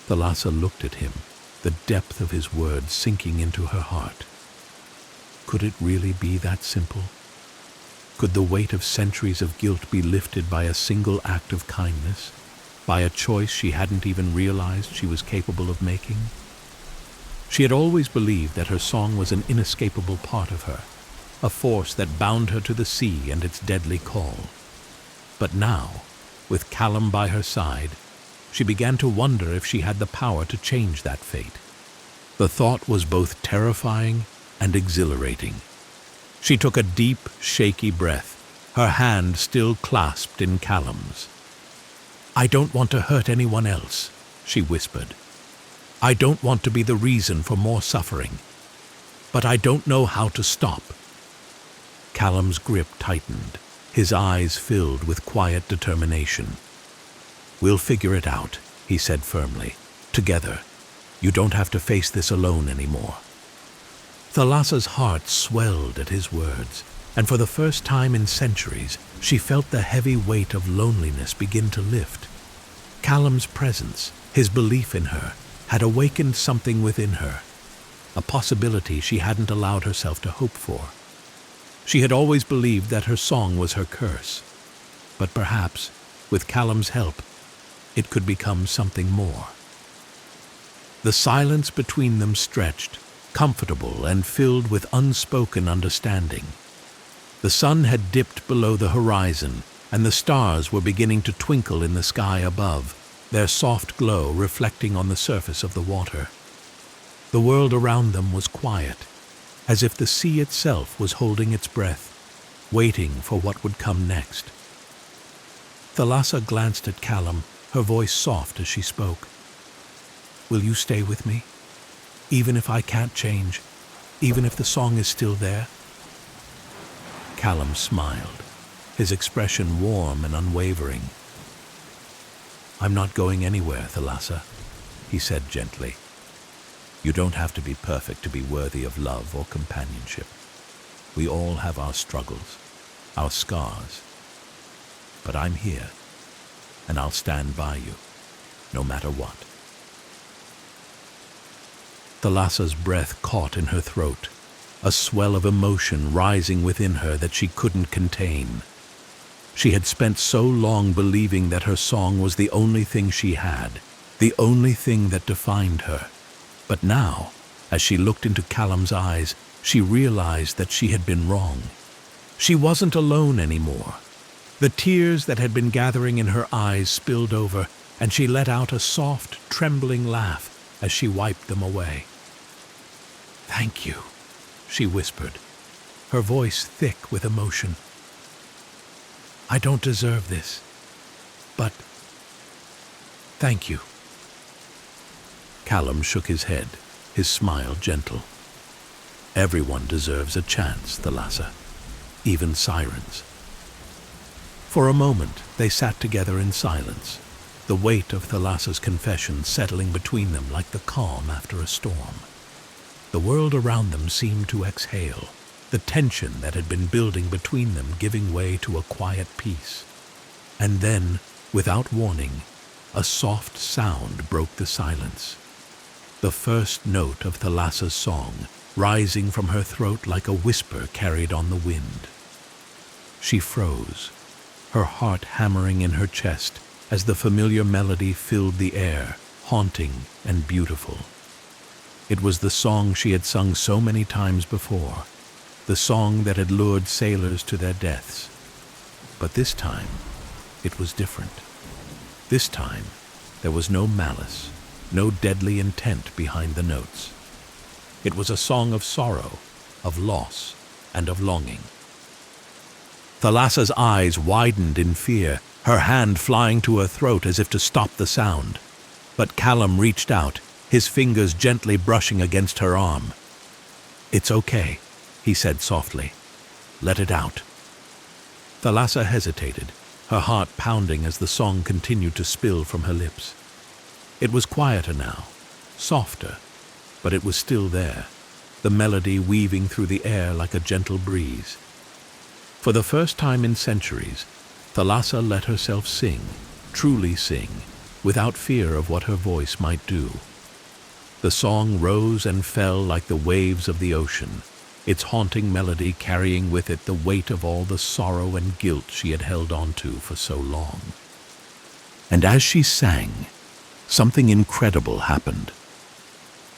Thalassa looked at him, the depth of his words sinking into her heart. Could it really be that simple? Could the weight of centuries of guilt be lifted by a single act of kindness, by a choice she hadn't even realized she was capable of making? She had always believed that her song was an inescapable part of her, a force that bound her to the sea and its deadly call. But now, with Callum by her side, she began to wonder if she had the power to change that fate. The thought was both terrifying and exhilarating. She took a deep, shaky breath, her hand still clasped in Callum's. "I don't want to hurt anyone else," she whispered. "I don't want to be the reason for more suffering. But I don't know how to stop." Callum's grip tightened, his eyes filled with quiet determination. "We'll figure it out," he said firmly. "Together. You don't have to face this alone anymore." Thalassa's heart swelled at his words, and for the first time in centuries, she felt the heavy weight of loneliness begin to lift. Callum's presence, his belief in her, had awakened something within her, a possibility she hadn't allowed herself to hope for. She had always believed that her song was her curse, but perhaps, with Callum's help, it could become something more. The silence between them stretched, comfortable and filled with unspoken understanding. The sun had dipped below the horizon, and the stars were beginning to twinkle in the sky above, their soft glow reflecting on the surface of the water. The world around them was quiet, as if the sea itself was holding its breath, waiting for what would come next. Thalassa glanced at Callum, her voice soft as she spoke. "Will you stay with me? Even if I can't change, even if the song is still there?" Callum smiled, his expression warm and unwavering. "I'm not going anywhere, Thalassa," he said gently. "You don't have to be perfect to be worthy of love or companionship. We all have our struggles, our scars. But I'm here, and I'll stand by you, no matter what." Thalassa's breath caught in her throat, a swell of emotion rising within her that she couldn't contain. She had spent so long believing that her song was the only thing she had, the only thing that defined her. But now, as she looked into Callum's eyes, she realized that she had been wrong. She wasn't alone anymore. The tears that had been gathering in her eyes spilled over, and she let out a soft, trembling laugh as she wiped them away. "Thank you," she whispered, her voice thick with emotion. "I don't deserve this, but thank you." Callum shook his head, his smile gentle. "Everyone deserves a chance, Thalassa, even sirens." For a moment, they sat together in silence, the weight of Thalassa's confession settling between them like the calm after a storm. The world around them seemed to exhale, the tension that had been building between them giving way to a quiet peace. And then, without warning, a soft sound broke the silence. The first note of Thalassa's song, rising from her throat like a whisper carried on the wind. She froze, her heart hammering in her chest as the familiar melody filled the air, haunting and beautiful. It was the song she had sung so many times before, the song that had lured sailors to their deaths. But this time, it was different. This time, there was no malice, no deadly intent behind the notes. It was a song of sorrow, of loss, and of longing. Thalassa's eyes widened in fear, her hand flying to her throat as if to stop the sound. But Callum reached out, his fingers gently brushing against her arm. "It's okay," he said softly. "Let it out." Thalassa hesitated, her heart pounding as the song continued to spill from her lips. It was quieter now, softer, but it was still there, the melody weaving through the air like a gentle breeze. For the first time in centuries, Thalassa let herself sing, truly sing, without fear of what her voice might do. The song rose and fell like the waves of the ocean, its haunting melody carrying with it the weight of all the sorrow and guilt she had held on to for so long. And as she sang, something incredible happened.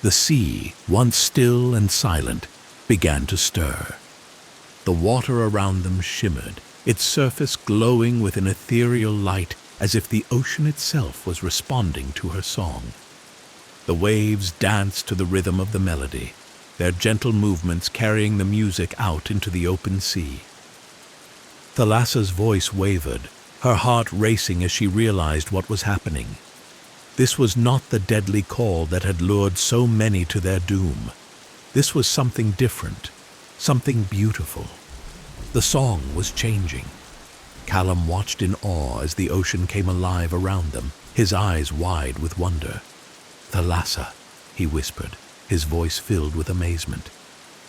The sea, once still and silent, began to stir. The water around them shimmered, its surface glowing with an ethereal light as if the ocean itself was responding to her song. The waves danced to the rhythm of the melody, their gentle movements carrying the music out into the open sea. Thalassa's voice wavered, her heart racing as she realized what was happening. This was not the deadly call that had lured so many to their doom. This was something different, something beautiful. The song was changing. Callum watched in awe as the ocean came alive around them, his eyes wide with wonder. "Thalassa," he whispered, his voice filled with amazement.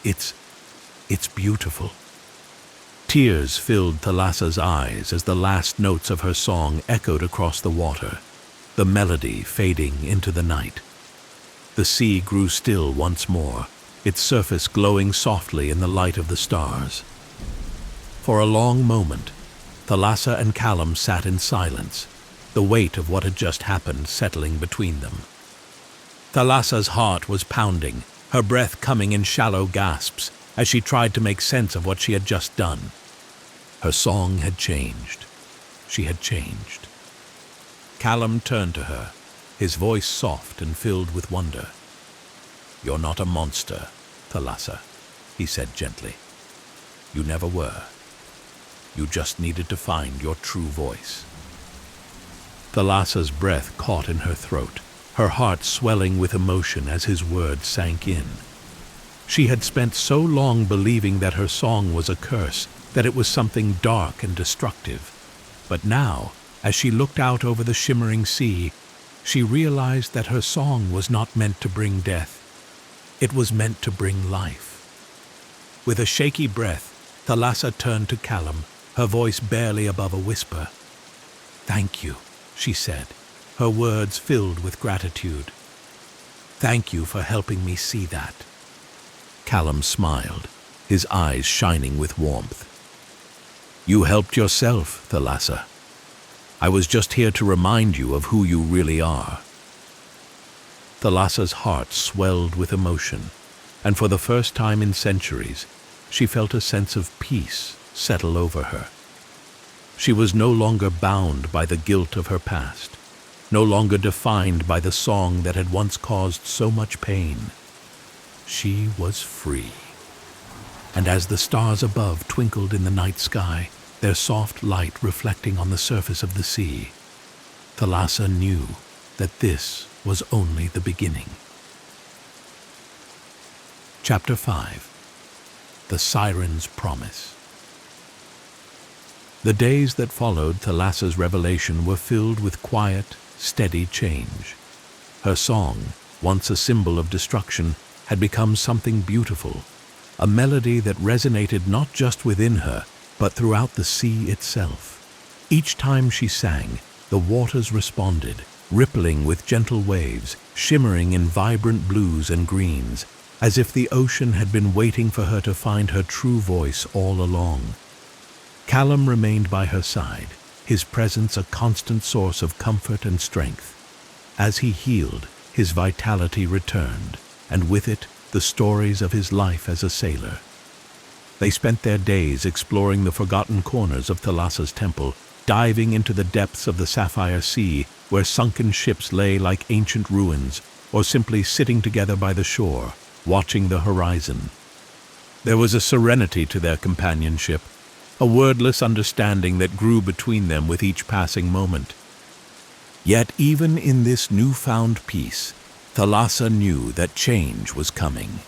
It's beautiful." Tears filled Thalassa's eyes as the last notes of her song echoed across the water, the melody fading into the night. The sea grew still once more, its surface glowing softly in the light of the stars. For a long moment, Thalassa and Callum sat in silence, the weight of what had just happened settling between them. Thalassa's heart was pounding, her breath coming in shallow gasps as she tried to make sense of what she had just done. Her song had changed. She had changed. Callum turned to her, his voice soft and filled with wonder. "You're not a monster, Thalassa," he said gently. "You never were. You just needed to find your true voice." Thalassa's breath caught in her throat, her heart swelling with emotion as his words sank in. She had spent so long believing that her song was a curse, that it was something dark and destructive. But now, as she looked out over the shimmering sea, she realized that her song was not meant to bring death. It was meant to bring life. With a shaky breath, Thalassa turned to Callum, her voice barely above a whisper. "Thank you," she said, her words filled with gratitude. "Thank you for helping me see that." Callum smiled, his eyes shining with warmth. "You helped yourself, Thalassa. I was just here to remind you of who you really are." Thalassa's heart swelled with emotion, and for the first time in centuries, she felt a sense of peace settle over her. She was no longer bound by the guilt of her past, no longer defined by the song that had once caused so much pain. She was free. And as the stars above twinkled in the night sky, their soft light reflecting on the surface of the sea, Thalassa knew that this was only the beginning. Chapter 5. The Siren's Promise. The days that followed Thalassa's revelation were filled with quiet, steady change. Her song, once a symbol of destruction, had become something beautiful, a melody that resonated not just within her, but throughout the sea itself. Each time she sang, the waters responded, rippling with gentle waves, shimmering in vibrant blues and greens, as if the ocean had been waiting for her to find her true voice all along. Callum remained by her side, his presence a constant source of comfort and strength. As he healed, his vitality returned, and with it, the stories of his life as a sailor. They spent their days exploring the forgotten corners of Thalassa's temple, diving into the depths of the sapphire sea, where sunken ships lay like ancient ruins, or simply sitting together by the shore, watching the horizon. There was a serenity to their companionship, a wordless understanding that grew between them with each passing moment. Yet even in this newfound peace, Thalassa knew that change was coming.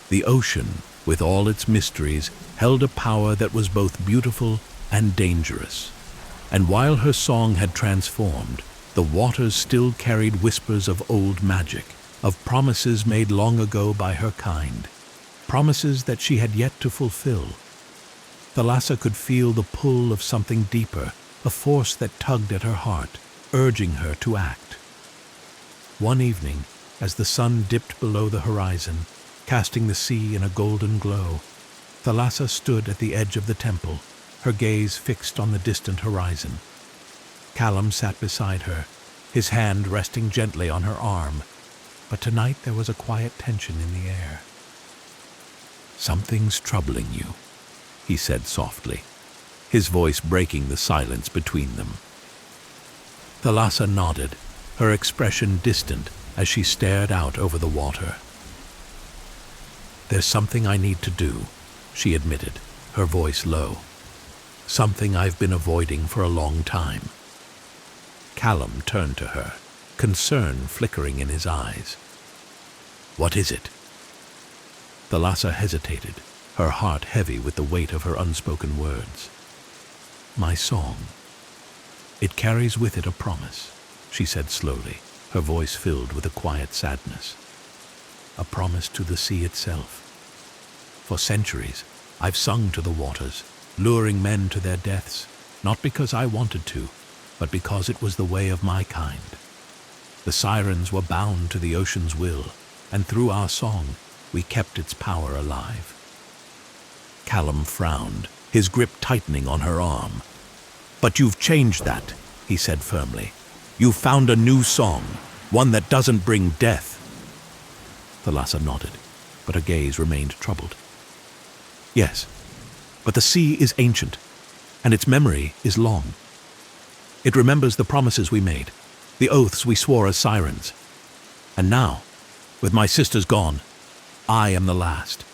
The ocean, with all its mysteries, held a power that was both beautiful and dangerous. And while her song had transformed, the waters still carried whispers of old magic, of promises made long ago by her kind, promises that she had yet to fulfill. Thalassa could feel the pull of something deeper, a force that tugged at her heart, urging her to act. One evening, as the sun dipped below the horizon, casting the sea in a golden glow, Thalassa stood at the edge of the temple, her gaze fixed on the distant horizon. Callum sat beside her, his hand resting gently on her arm, but tonight there was a quiet tension in the air. "Something's troubling you," he said softly, his voice breaking the silence between them. Thalassa nodded, her expression distant as she stared out over the water. "There's something I need to do," she admitted, her voice low. "Something I've been avoiding for a long time." Callum turned to her, concern flickering in his eyes. "What is it?" Thalassa hesitated, her heart heavy with the weight of her unspoken words. "My song. It carries with it a promise," she said slowly, her voice filled with a quiet sadness. "A promise to the sea itself. For centuries, I've sung to the waters, luring men to their deaths, not because I wanted to, but because it was the way of my kind. The sirens were bound to the ocean's will, and through our song, we kept its power alive." Callum frowned, his grip tightening on her arm. "But you've changed that," he said firmly. "You've found a new song, one that doesn't bring death." Thalassa nodded, but her gaze remained troubled. "Yes, but the sea is ancient, and its memory is long. It remembers the promises we made, the oaths we swore as sirens. And now, with my sisters gone, I am the last.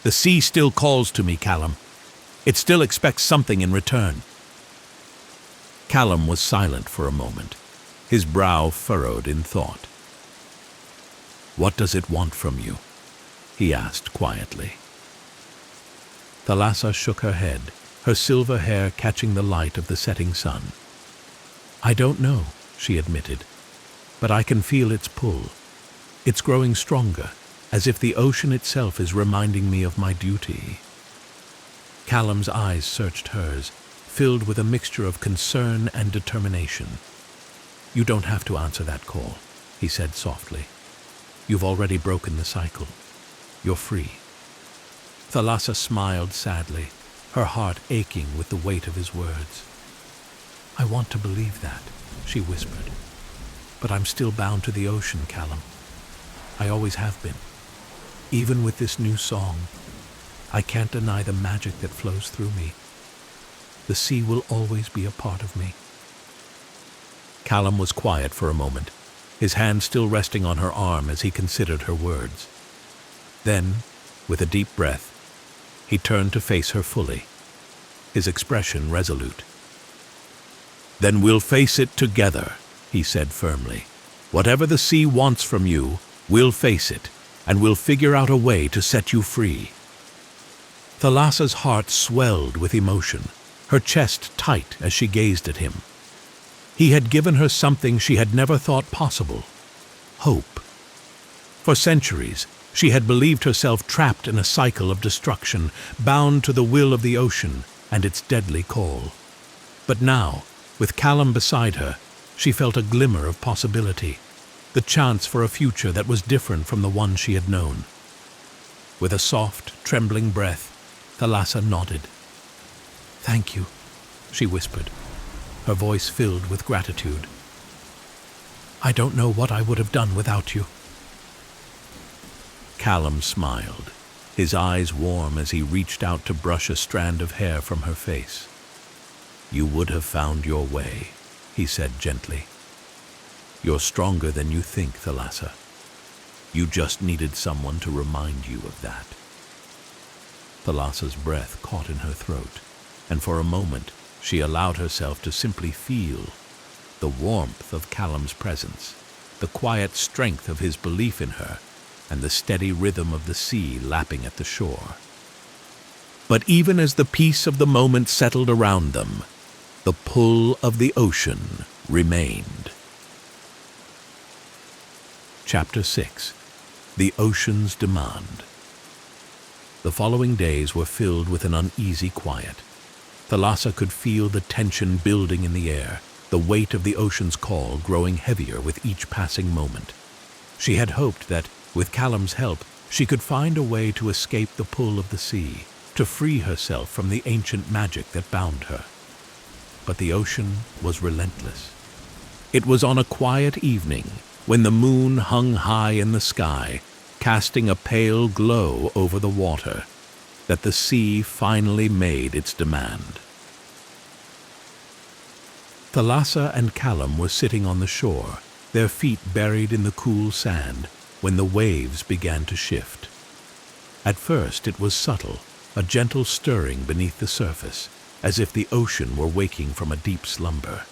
The sea still calls to me, Callum. It still expects something in return." Callum was silent for a moment, his brow furrowed in thought. "What does it want from you?" he asked quietly. Thalassa shook her head, her silver hair catching the light of the setting sun. "I don't know," she admitted, "but I can feel its pull. It's growing stronger, as if the ocean itself is reminding me of my duty." Callum's eyes searched hers, filled with a mixture of concern and determination. "You don't have to answer that call," he said softly. "You've already broken the cycle. You're free." Thalassa smiled sadly, her heart aching with the weight of his words. "I want to believe that," she whispered. "But I'm still bound to the ocean, Callum. I always have been. Even with this new song, I can't deny the magic that flows through me. The sea will always be a part of me." Callum was quiet for a moment, his hand still resting on her arm as he considered her words. Then, with a deep breath, he turned to face her fully, his expression resolute. "Then we'll face it together," he said firmly. "Whatever the sea wants from you, we'll face it, and we'll figure out a way to set you free." Thalassa's heart swelled with emotion, her chest tight as she gazed at him. He had given her something she had never thought possible: hope. For centuries, she had believed herself trapped in a cycle of destruction, bound to the will of the ocean and its deadly call. But now, with Callum beside her, she felt a glimmer of possibility, the chance for a future that was different from the one she had known. With a soft, trembling breath, Thalassa nodded. "Thank you," she whispered, her voice filled with gratitude. "I don't know what I would have done without you." Callum smiled, his eyes warm as he reached out to brush a strand of hair from her face. "You would have found your way," he said gently. "You're stronger than you think, Thalassa. You just needed someone to remind you of that." Thalassa's breath caught in her throat, and for a moment she allowed herself to simply feel the warmth of Callum's presence, the quiet strength of his belief in her, and the steady rhythm of the sea lapping at the shore. But even as the peace of the moment settled around them, the pull of the ocean remained. Chapter 6. The Ocean's Demand. The following days were filled with an uneasy quiet. Thalassa could feel the tension building in the air, the weight of the ocean's call growing heavier with each passing moment. She had hoped that, with Callum's help, she could find a way to escape the pull of the sea, to free herself from the ancient magic that bound her. But the ocean was relentless. It was on a quiet evening, when the moon hung high in the sky, casting a pale glow over the water, that the sea finally made its demand. Thalassa and Callum were sitting on the shore, their feet buried in the cool sand, when the waves began to shift. At first it was subtle, a gentle stirring beneath the surface, as if the ocean were waking from a deep slumber.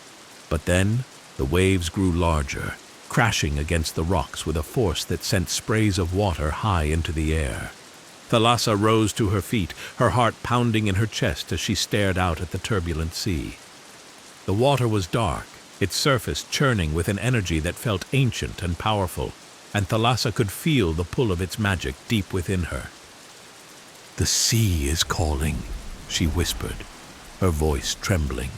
But then the waves grew larger, crashing against the rocks with a force that sent sprays of water high into the air. Thalassa rose to her feet, her heart pounding in her chest as she stared out at the turbulent sea. The water was dark, its surface churning with an energy that felt ancient and powerful, and Thalassa could feel the pull of its magic deep within her. "The sea is calling," she whispered, her voice trembling.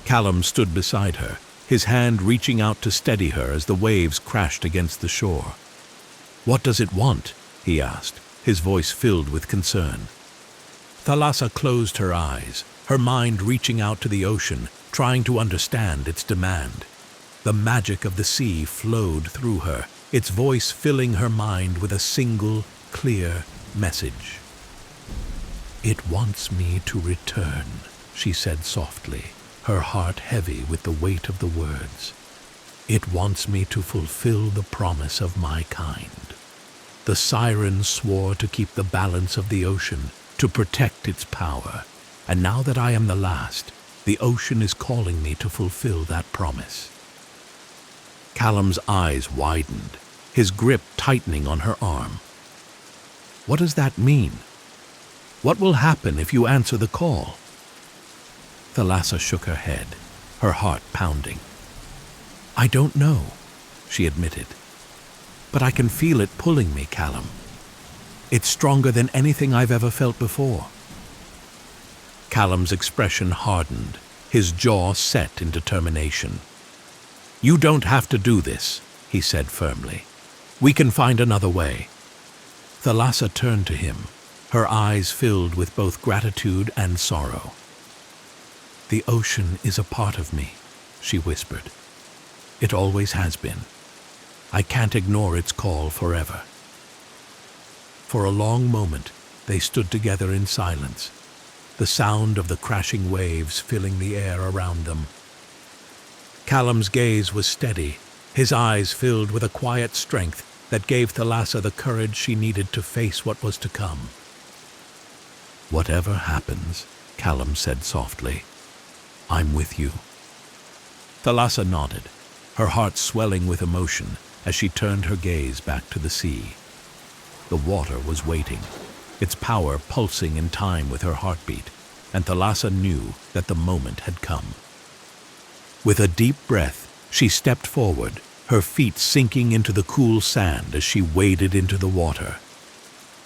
Callum stood beside her, his hand reaching out to steady her as the waves crashed against the shore. "What does it want?" he asked, his voice filled with concern. Thalassa closed her eyes, her mind reaching out to the ocean, trying to understand its demand. The magic of the sea flowed through her, its voice filling her mind with a single, clear message. "It wants me to return," she said softly, her heart heavy with the weight of the words. "It wants me to fulfill the promise of my kind. The Siren swore to keep the balance of the ocean, to protect its power, and now that I am the last, the ocean is calling me to fulfill that promise." Callum's eyes widened, his grip tightening on her arm. "What does that mean? What will happen if you answer the call?" Thalassa shook her head, her heart pounding. "I don't know," she admitted. "But I can feel it pulling me, Callum. It's stronger than anything I've ever felt before." Callum's expression hardened, his jaw set in determination. "You don't have to do this," he said firmly. "We can find another way." Thalassa turned to him, her eyes filled with both gratitude and sorrow. "The ocean is a part of me," she whispered. "It always has been. I can't ignore its call forever." For a long moment, they stood together in silence, the sound of the crashing waves filling the air around them. Callum's gaze was steady, his eyes filled with a quiet strength that gave Thalassa the courage she needed to face what was to come. "Whatever happens," Callum said softly, "I'm with you." Thalassa nodded, her heart swelling with emotion as she turned her gaze back to the sea. The water was waiting, its power pulsing in time with her heartbeat, and Thalassa knew that the moment had come. With a deep breath, she stepped forward, her feet sinking into the cool sand as she waded into the water.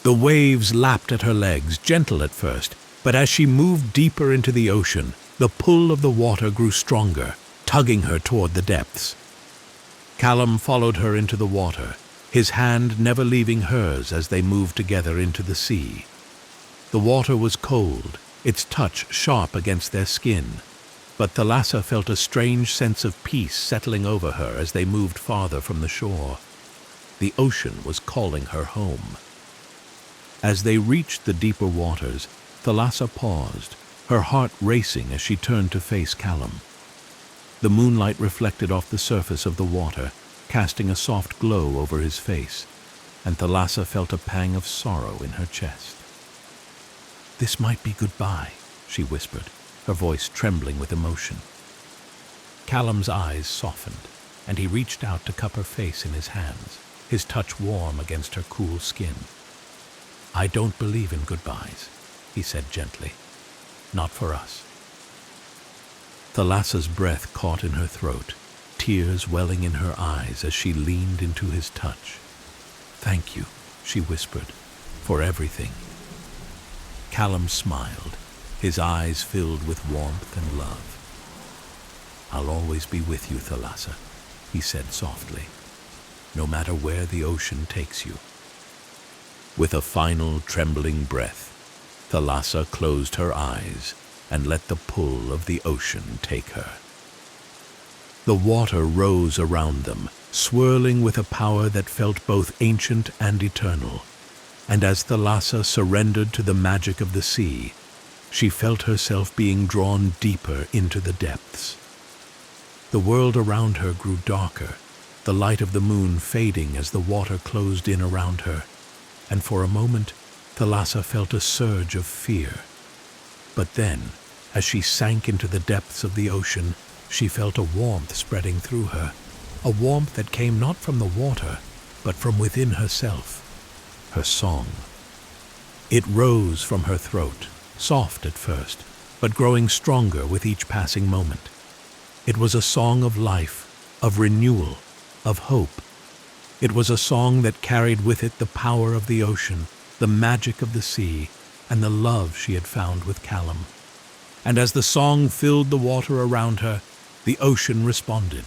The waves lapped at her legs, gentle at first, but as she moved deeper into the ocean, the pull of the water grew stronger, tugging her toward the depths. Callum followed her into the water, his hand never leaving hers as they moved together into the sea. The water was cold, its touch sharp against their skin, but Thalassa felt a strange sense of peace settling over her as they moved farther from the shore. The ocean was calling her home. As they reached the deeper waters, Thalassa paused, her heart racing as she turned to face Callum. The moonlight reflected off the surface of the water, casting a soft glow over his face, and Thalassa felt a pang of sorrow in her chest. "This might be goodbye," she whispered, her voice trembling with emotion. Callum's eyes softened, and he reached out to cup her face in his hands, his touch warm against her cool skin. "I don't believe in goodbyes," he said gently. "Not for us." Thalassa's breath caught in her throat, tears welling in her eyes as she leaned into his touch. "Thank you," she whispered, "for everything." Callum smiled, his eyes filled with warmth and love. "I'll always be with you, Thalassa," he said softly, "no matter where the ocean takes you." With a final trembling breath, Thalassa closed her eyes and let the pull of the ocean take her. The water rose around them, swirling with a power that felt both ancient and eternal, and as Thalassa surrendered to the magic of the sea, she felt herself being drawn deeper into the depths. The world around her grew darker, the light of the moon fading as the water closed in around her, and for a moment Thalassa felt a surge of fear. But then, as she sank into the depths of the ocean, she felt a warmth spreading through her, a warmth that came not from the water, but from within herself, her song. It rose from her throat, soft at first, but growing stronger with each passing moment. It was a song of life, of renewal, of hope. It was a song that carried with it the power of the ocean, the magic of the sea, and the love she had found with Callum. And as the song filled the water around her, the ocean responded.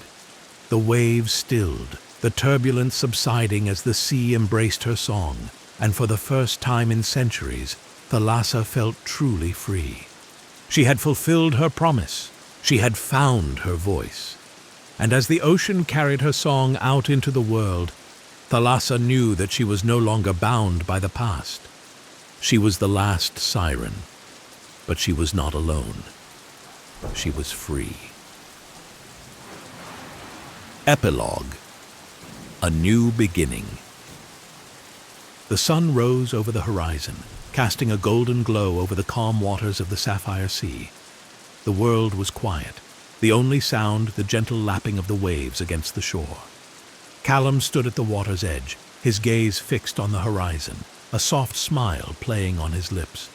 The waves stilled, the turbulence subsiding as the sea embraced her song, and for the first time in centuries, Thalassa felt truly free. She had fulfilled her promise. She had found her voice. And as the ocean carried her song out into the world, Thalassa knew that she was no longer bound by the past. She was the last siren, but she was not alone. She was free. Epilogue. A New Beginning. The sun rose over the horizon, casting a golden glow over the calm waters of the sapphire sea. The world was quiet, the only sound the gentle lapping of the waves against the shore. Callum stood at the water's edge, his gaze fixed on the horizon, a soft smile playing on his lips.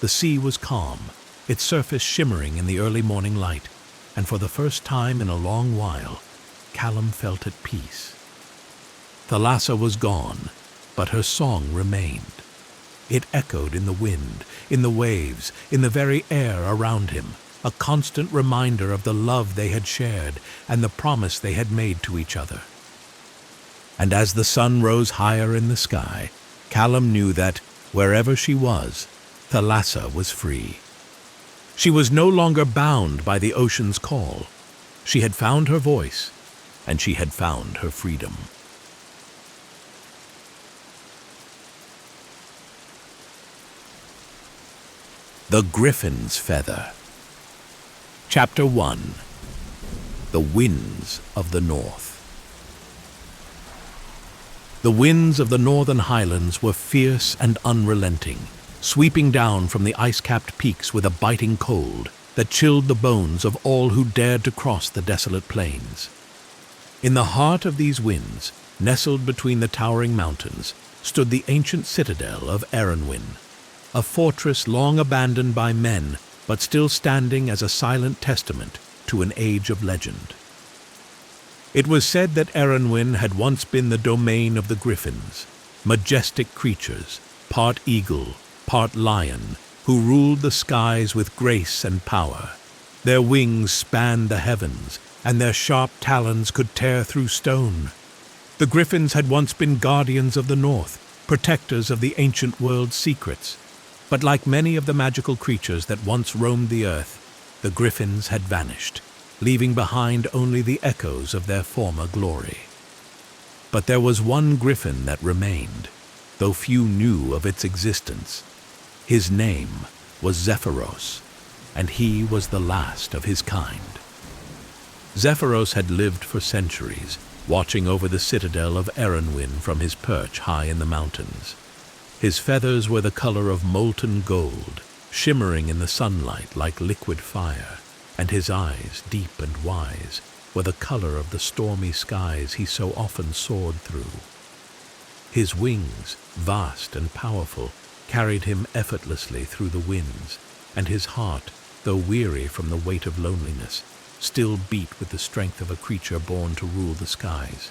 The sea was calm, its surface shimmering in the early morning light, and for the first time in a long while, Callum felt at peace. Thalassa was gone, but her song remained. It echoed in the wind, in the waves, in the very air around him, a constant reminder of the love they had shared and the promise they had made to each other. And as the sun rose higher in the sky, Callum knew that, wherever she was, Thalassa was free. She was no longer bound by the ocean's call. She had found her voice, and she had found her freedom. The Griffin's Feather. Chapter 1. The Winds of the North. The winds of the northern highlands were fierce and unrelenting, sweeping down from the ice-capped peaks with a biting cold that chilled the bones of all who dared to cross the desolate plains. In the heart of these winds, nestled between the towering mountains, stood the ancient citadel of Erenwyn, a fortress long abandoned by men, but still standing as a silent testament to an age of legend. It was said that Erenwyn had once been the domain of the Griffins, majestic creatures, part eagle, part lion, who ruled the skies with grace and power. Their wings spanned the heavens, and their sharp talons could tear through stone. The Griffins had once been guardians of the north, protectors of the ancient world's secrets. But like many of the magical creatures that once roamed the earth, the Griffins had vanished, leaving behind only the echoes of their former glory. But there was one Griffin that remained, though few knew of its existence. His name was Zephyros, and he was the last of his kind. Zephyros had lived for centuries, watching over the citadel of Erenwyn from his perch high in the mountains. His feathers were the color of molten gold, shimmering in the sunlight like liquid fire, and his eyes, deep and wise, were the color of the stormy skies he so often soared through. His wings, vast and powerful, carried him effortlessly through the winds, and his heart, though weary from the weight of loneliness, still beat with the strength of a creature born to rule the skies.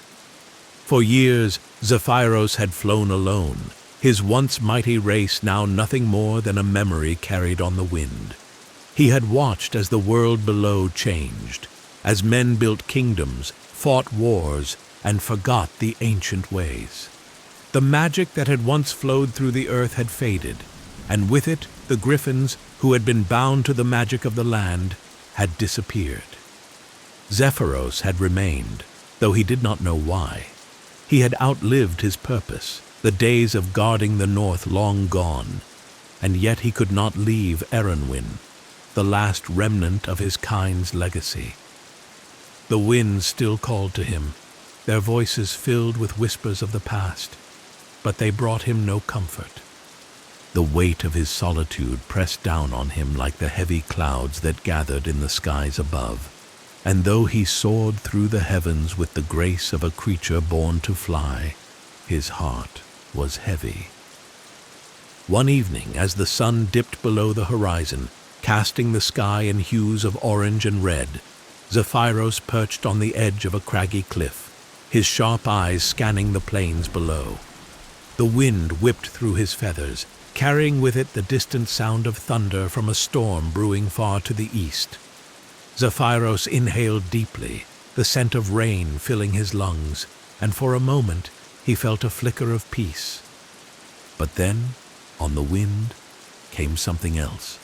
For years, Zephyros had flown alone, his once mighty race now nothing more than a memory carried on the wind. He had watched as the world below changed, as men built kingdoms, fought wars, and forgot the ancient ways. The magic that had once flowed through the earth had faded, and with it the Griffins, who had been bound to the magic of the land, had disappeared. Zephyros had remained, though he did not know why. He had outlived his purpose, the days of guarding the north long gone, and yet he could not leave Erenwyn, the last remnant of his kind's legacy. The winds still called to him, their voices filled with whispers of the past, but they brought him no comfort. The weight of his solitude pressed down on him like the heavy clouds that gathered in the skies above, and though he soared through the heavens with the grace of a creature born to fly, his heart was heavy. One evening, as the sun dipped below the horizon, casting the sky in hues of orange and red, Zephyros perched on the edge of a craggy cliff, his sharp eyes scanning the plains below. The wind whipped through his feathers, carrying with it the distant sound of thunder from a storm brewing far to the east. Zephyros inhaled deeply, the scent of rain filling his lungs, and for a moment he felt a flicker of peace. But then, on the wind, came something else,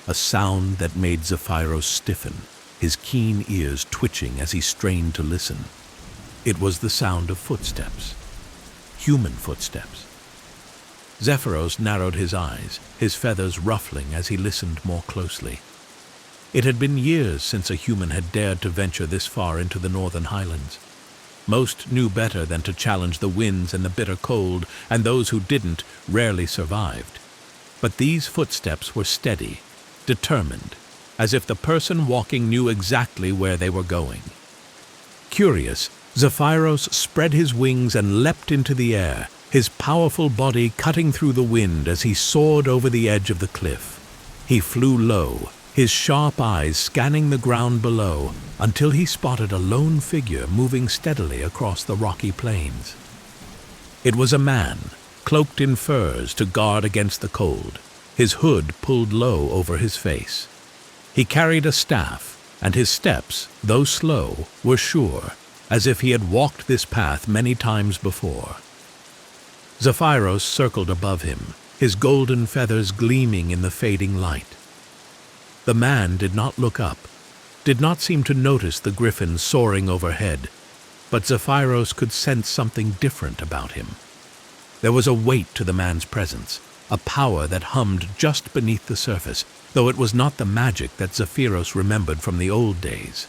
a sound that made Zephyros stiffen, his keen ears twitching as he strained to listen. It was the sound of footsteps, human footsteps. Zephyros narrowed his eyes, his feathers ruffling as he listened more closely. It had been years since a human had dared to venture this far into the northern highlands. Most knew better than to challenge the winds and the bitter cold, and those who didn't rarely survived. But these footsteps were steady, determined, as if the person walking knew exactly where they were going. Curious, Zephyros spread his wings and leapt into the air, his powerful body cutting through the wind as he soared over the edge of the cliff. He flew low, his sharp eyes scanning the ground below, until he spotted a lone figure moving steadily across the rocky plains. It was a man, cloaked in furs to guard against the cold, his hood pulled low over his face. He carried a staff, and his steps, though slow, were sure, as if he had walked this path many times before. Zephyros circled above him, his golden feathers gleaming in the fading light. The man did not look up, did not seem to notice the griffin soaring overhead, but Zephyros could sense something different about him. There was a weight to the man's presence, a power that hummed just beneath the surface, though it was not the magic that Zephyros remembered from the old days.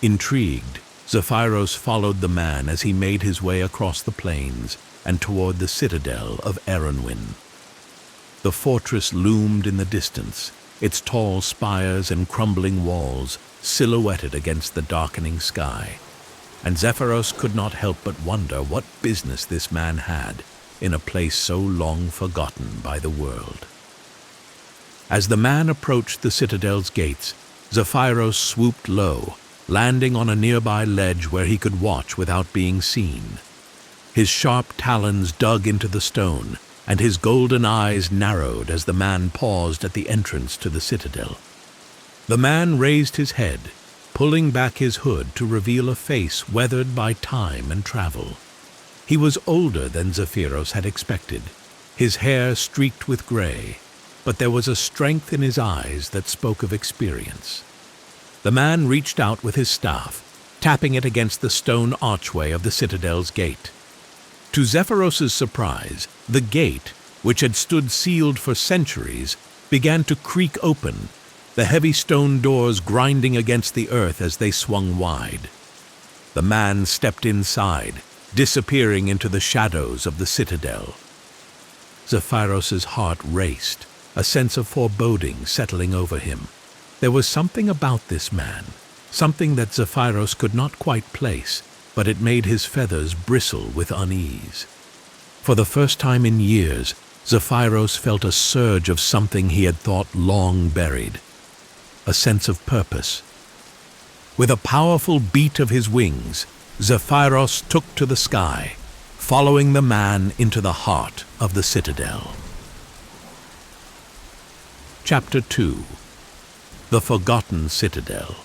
Intrigued, Zephyros followed the man as he made his way across the plains and toward the citadel of Erenwyn. The fortress loomed in the distance, its tall spires and crumbling walls silhouetted against the darkening sky, and Zephyros could not help but wonder what business this man had in a place so long forgotten by the world. As the man approached the citadel's gates, Zephyros swooped low, landing on a nearby ledge where he could watch without being seen. His sharp talons dug into the stone, and his golden eyes narrowed as the man paused at the entrance to the citadel. The man raised his head, pulling back his hood to reveal a face weathered by time and travel. He was older than Zephyros had expected, his hair streaked with gray, but there was a strength in his eyes that spoke of experience. The man reached out with his staff, tapping it against the stone archway of the citadel's gate. To Zephyros's surprise, the gate, which had stood sealed for centuries, began to creak open, the heavy stone doors grinding against the earth as they swung wide. The man stepped inside, disappearing into the shadows of the citadel. Zephyros's heart raced, a sense of foreboding settling over him. There was something about this man, something that Zephyros could not quite place, but it made his feathers bristle with unease. For the first time in years, Zephyros felt a surge of something he had thought long buried, a sense of purpose. With a powerful beat of his wings, Zephyros took to the sky, following the man into the heart of the citadel. Chapter 2. The Forgotten Citadel.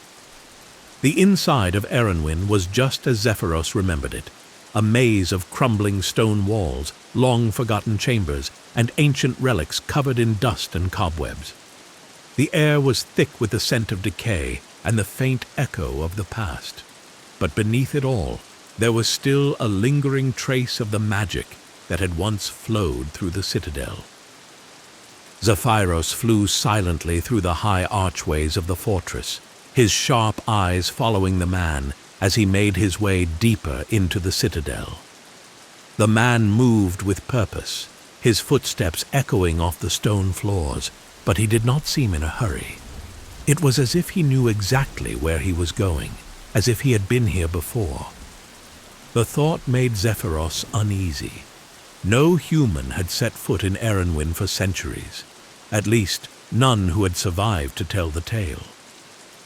The inside of Erynwen was just as Zephyros remembered it, a maze of crumbling stone walls, long-forgotten chambers, and ancient relics covered in dust and cobwebs. The air was thick with the scent of decay and the faint echo of the past. But beneath it all, there was still a lingering trace of the magic that had once flowed through the citadel. Zephyros flew silently through the high archways of the fortress, his sharp eyes following the man as he made his way deeper into the citadel. The man moved with purpose, his footsteps echoing off the stone floors, but he did not seem in a hurry. It was as if he knew exactly where he was going, as if he had been here before. The thought made Zephyros uneasy. No human had set foot in Erynwen for centuries, at least none who had survived to tell the tale.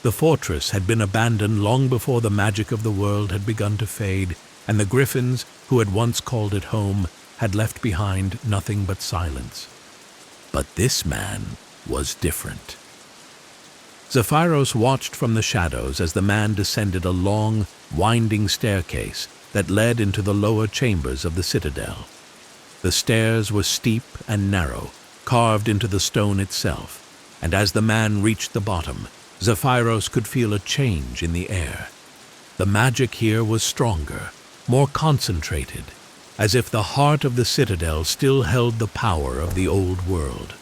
The fortress had been abandoned long before the magic of the world had begun to fade, and the Griffins, who had once called it home, had left behind nothing but silence. But this man was different. Zephyros watched from the shadows as the man descended a long, winding staircase that led into the lower chambers of the citadel. The stairs were steep and narrow, carved into the stone itself, and as the man reached the bottom, Zephyros could feel a change in the air. The magic here was stronger, more concentrated, as if the heart of the citadel still held the power of the old world.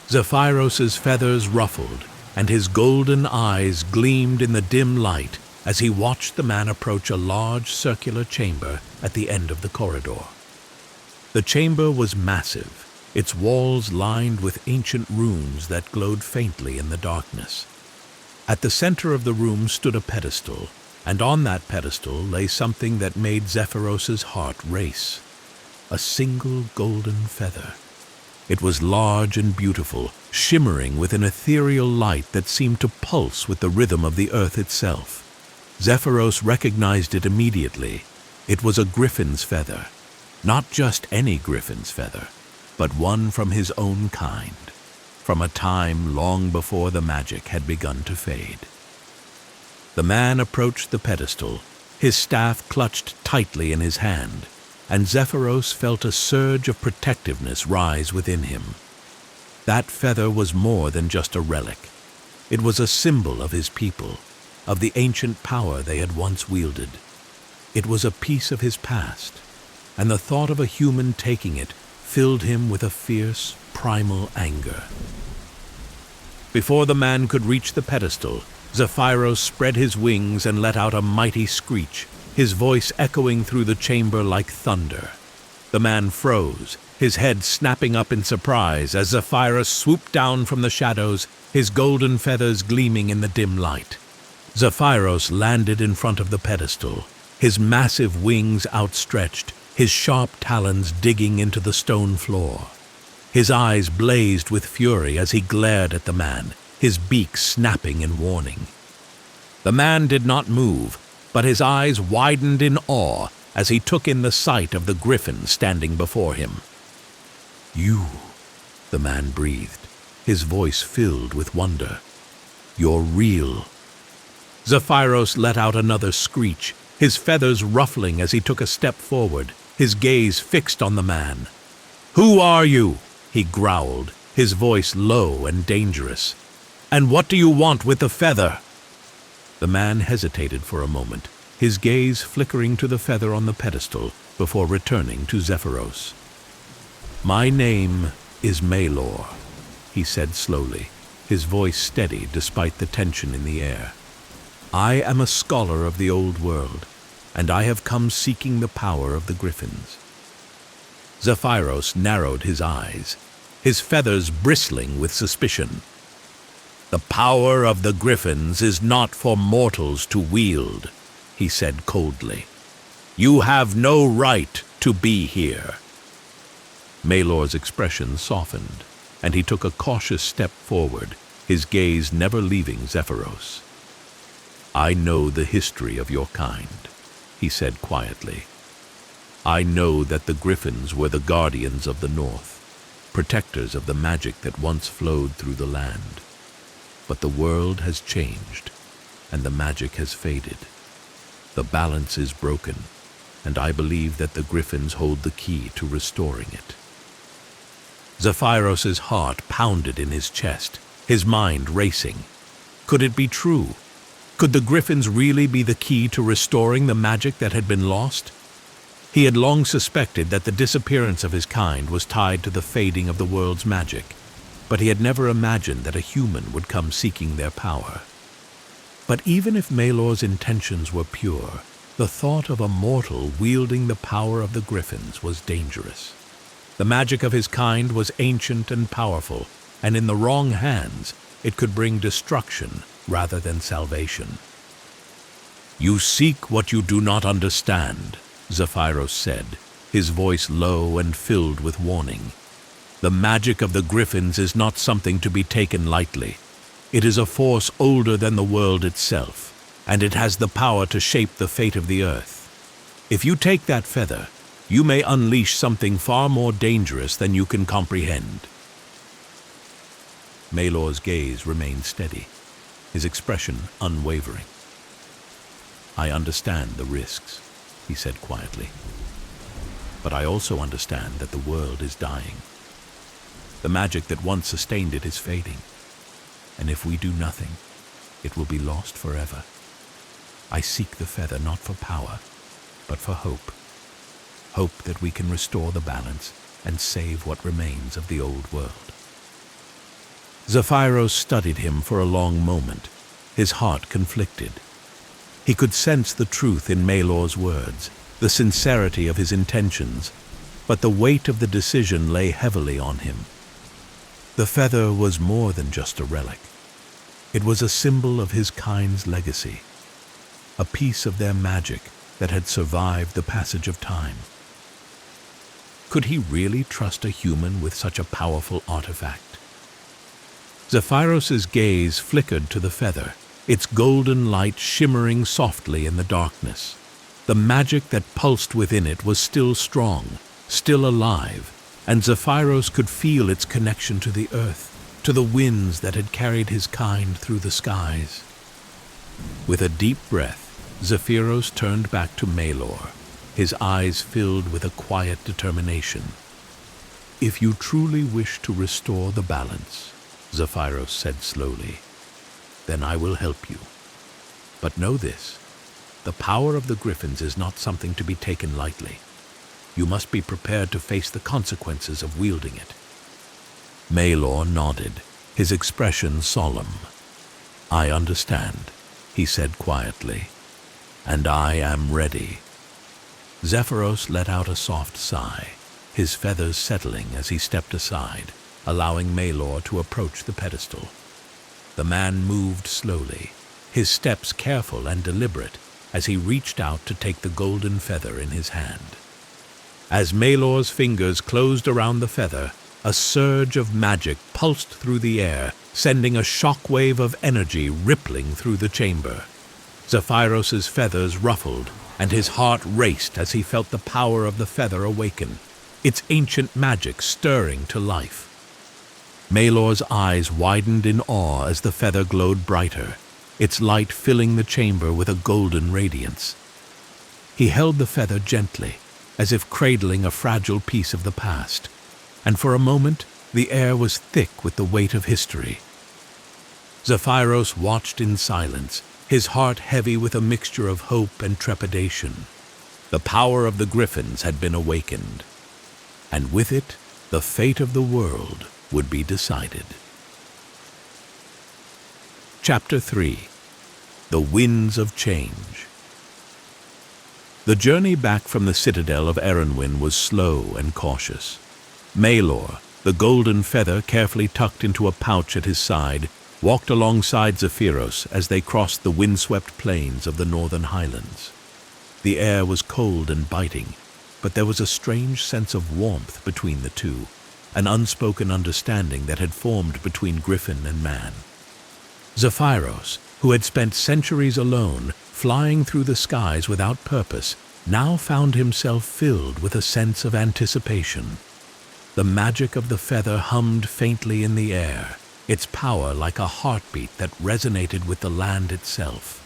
Zephyros's feathers ruffled, and his golden eyes gleamed in the dim light as he watched the man approach a large circular chamber at the end of the corridor. The chamber was massive, its walls lined with ancient runes that glowed faintly in the darkness. At the center of the room stood a pedestal, and on that pedestal lay something that made Zephyros's heart race. A single golden feather. It was large and beautiful, shimmering with an ethereal light that seemed to pulse with the rhythm of the earth itself. Zephyros recognized it immediately. It was a griffin's feather. Not just any griffin's feather, but one from his own kind, from a time long before the magic had begun to fade. The man approached the pedestal, his staff clutched tightly in his hand, and Zephyros felt a surge of protectiveness rise within him. That feather was more than just a relic. It was a symbol of his people, of the ancient power they had once wielded. It was a piece of his past, and the thought of a human taking it filled him with a fierce, primal anger. Before the man could reach the pedestal, Zephyros spread his wings and let out a mighty screech, his voice echoing through the chamber like thunder. The man froze, his head snapping up in surprise as Zephyros swooped down from the shadows, his golden feathers gleaming in the dim light. Zephyros landed in front of the pedestal, his massive wings outstretched, his sharp talons digging into the stone floor. His eyes blazed with fury as he glared at the man, his beak snapping in warning. The man did not move, but his eyes widened in awe as he took in the sight of the griffin standing before him. "You," the man breathed, his voice filled with wonder. "You're real." Zephyros let out another screech, his feathers ruffling as he took a step forward, his gaze fixed on the man. "Who are you?" he growled, his voice low and dangerous. "And what do you want with the feather?" The man hesitated for a moment, his gaze flickering to the feather on the pedestal before returning to Zephyros. "My name is Maelor," he said slowly, his voice steady despite the tension in the air. "I am a scholar of the old world, and I have come seeking the power of the griffins." Zephyros narrowed his eyes, his feathers bristling with suspicion. "The power of the griffins is not for mortals to wield," he said coldly. "You have no right to be here." Maelor's expression softened, and he took a cautious step forward, his gaze never leaving Zephyros. I know the history of your kind, he said quietly. I know that the Griffins were the guardians of the North, protectors of the magic that once flowed through the land. But the world has changed, and the magic has faded. The balance is broken, and I believe that the Griffins hold the key to restoring it. Zephyros's heart pounded in his chest, his mind racing. Could it be true? Could the Griffins really be the key to restoring the magic that had been lost? He had long suspected that the disappearance of his kind was tied to the fading of the world's magic, but he had never imagined that a human would come seeking their power. But even if Maelor's intentions were pure, the thought of a mortal wielding the power of the Griffins was dangerous. The magic of his kind was ancient and powerful, and in the wrong hands, it could bring destruction rather than salvation. You seek what you do not understand, Zephyros said, his voice low and filled with warning. The magic of the Griffins is not something to be taken lightly. It is a force older than the world itself, and it has the power to shape the fate of the earth. If you take that feather, you may unleash something far more dangerous than you can comprehend. Maelor's gaze remained steady, his expression unwavering. I understand the risks, he said quietly. But I also understand that the world is dying. The magic that once sustained it is fading, and if we do nothing, it will be lost forever. I seek the feather not for power, but for hope. Hope that we can restore the balance and save what remains of the old world. Zephyros studied him for a long moment, his heart conflicted. He could sense the truth in Maelor's words, the sincerity of his intentions, but the weight of the decision lay heavily on him. The feather was more than just a relic. It was a symbol of his kind's legacy, a piece of their magic that had survived the passage of time. Could he really trust a human with such a powerful artifact? Zephyros's gaze flickered to the feather, its golden light shimmering softly in the darkness. The magic that pulsed within it was still strong, still alive, and Zephyros could feel its connection to the earth, to the winds that had carried his kind through the skies. With a deep breath, Zephyros turned back to Maelor, his eyes filled with a quiet determination. If you truly wish to restore the balance, Zephyros said slowly, then I will help you. But know this, the power of the Griffins is not something to be taken lightly. You must be prepared to face the consequences of wielding it. Maelor nodded, his expression solemn. I understand, he said quietly, and I am ready. Zephyros let out a soft sigh, his feathers settling as he stepped aside, allowing Maelor to approach the pedestal. The man moved slowly, his steps careful and deliberate, as he reached out to take the golden feather in his hand. As Maelor's fingers closed around the feather, a surge of magic pulsed through the air, sending a shockwave of energy rippling through the chamber. Zephyros's feathers ruffled, and his heart raced as he felt the power of the feather awaken, its ancient magic stirring to life. Maelor's eyes widened in awe as the feather glowed brighter, its light filling the chamber with a golden radiance. He held the feather gently, as if cradling a fragile piece of the past, and for a moment the air was thick with the weight of history. Zephyros watched in silence, his heart heavy with a mixture of hope and trepidation. The power of the Griffins had been awakened, and with it, the fate of the world would be decided. Chapter 3. The Winds of Change. The journey back from the citadel of Erenwyn was slow and cautious. Maelor, the golden feather carefully tucked into a pouch at his side, walked alongside Zephyros as they crossed the windswept plains of the northern highlands. The air was cold and biting, but there was a strange sense of warmth between the two, an unspoken understanding that had formed between Griffin and man. Zephyros, who had spent centuries alone, flying through the skies without purpose, now found himself filled with a sense of anticipation. The magic of the feather hummed faintly in the air, its power like a heartbeat that resonated with the land itself.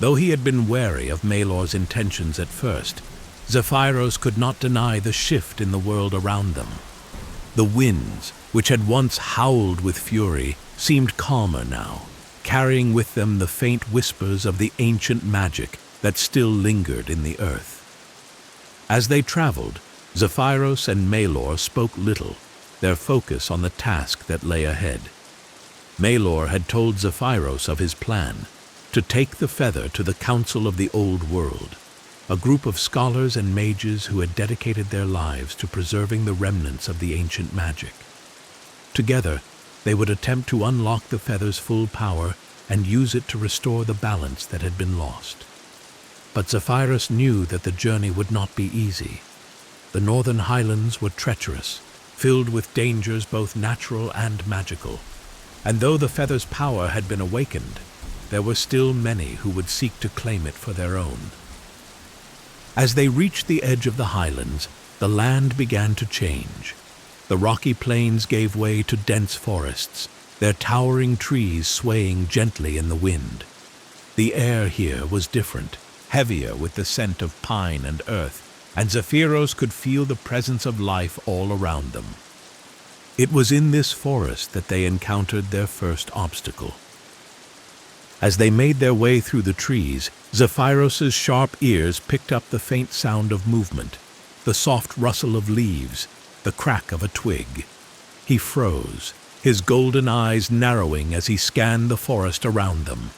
Though he had been wary of Maelor's intentions at first, Zephyros could not deny the shift in the world around them. The winds, which had once howled with fury, seemed calmer now, carrying with them the faint whispers of the ancient magic that still lingered in the earth. As they traveled, Zephyros and Maelor spoke little, their focus on the task that lay ahead. Maelor had told Zephyros of his plan, to take the feather to the Council of the Old World, a group of scholars and mages who had dedicated their lives to preserving the remnants of the ancient magic. Together, they would attempt to unlock the feather's full power and use it to restore the balance that had been lost. But Zephyros knew that the journey would not be easy. The northern highlands were treacherous, filled with dangers both natural and magical, and though the feather's power had been awakened, there were still many who would seek to claim it for their own. As they reached the edge of the highlands, the land began to change. The rocky plains gave way to dense forests, their towering trees swaying gently in the wind. The air here was different, heavier with the scent of pine and earth, and Zephyros could feel the presence of life all around them. It was in this forest that they encountered their first obstacle. As they made their way through the trees, Zephyros's sharp ears picked up the faint sound of movement, the soft rustle of leaves, the crack of a twig. He froze, his golden eyes narrowing as he scanned the forest around them.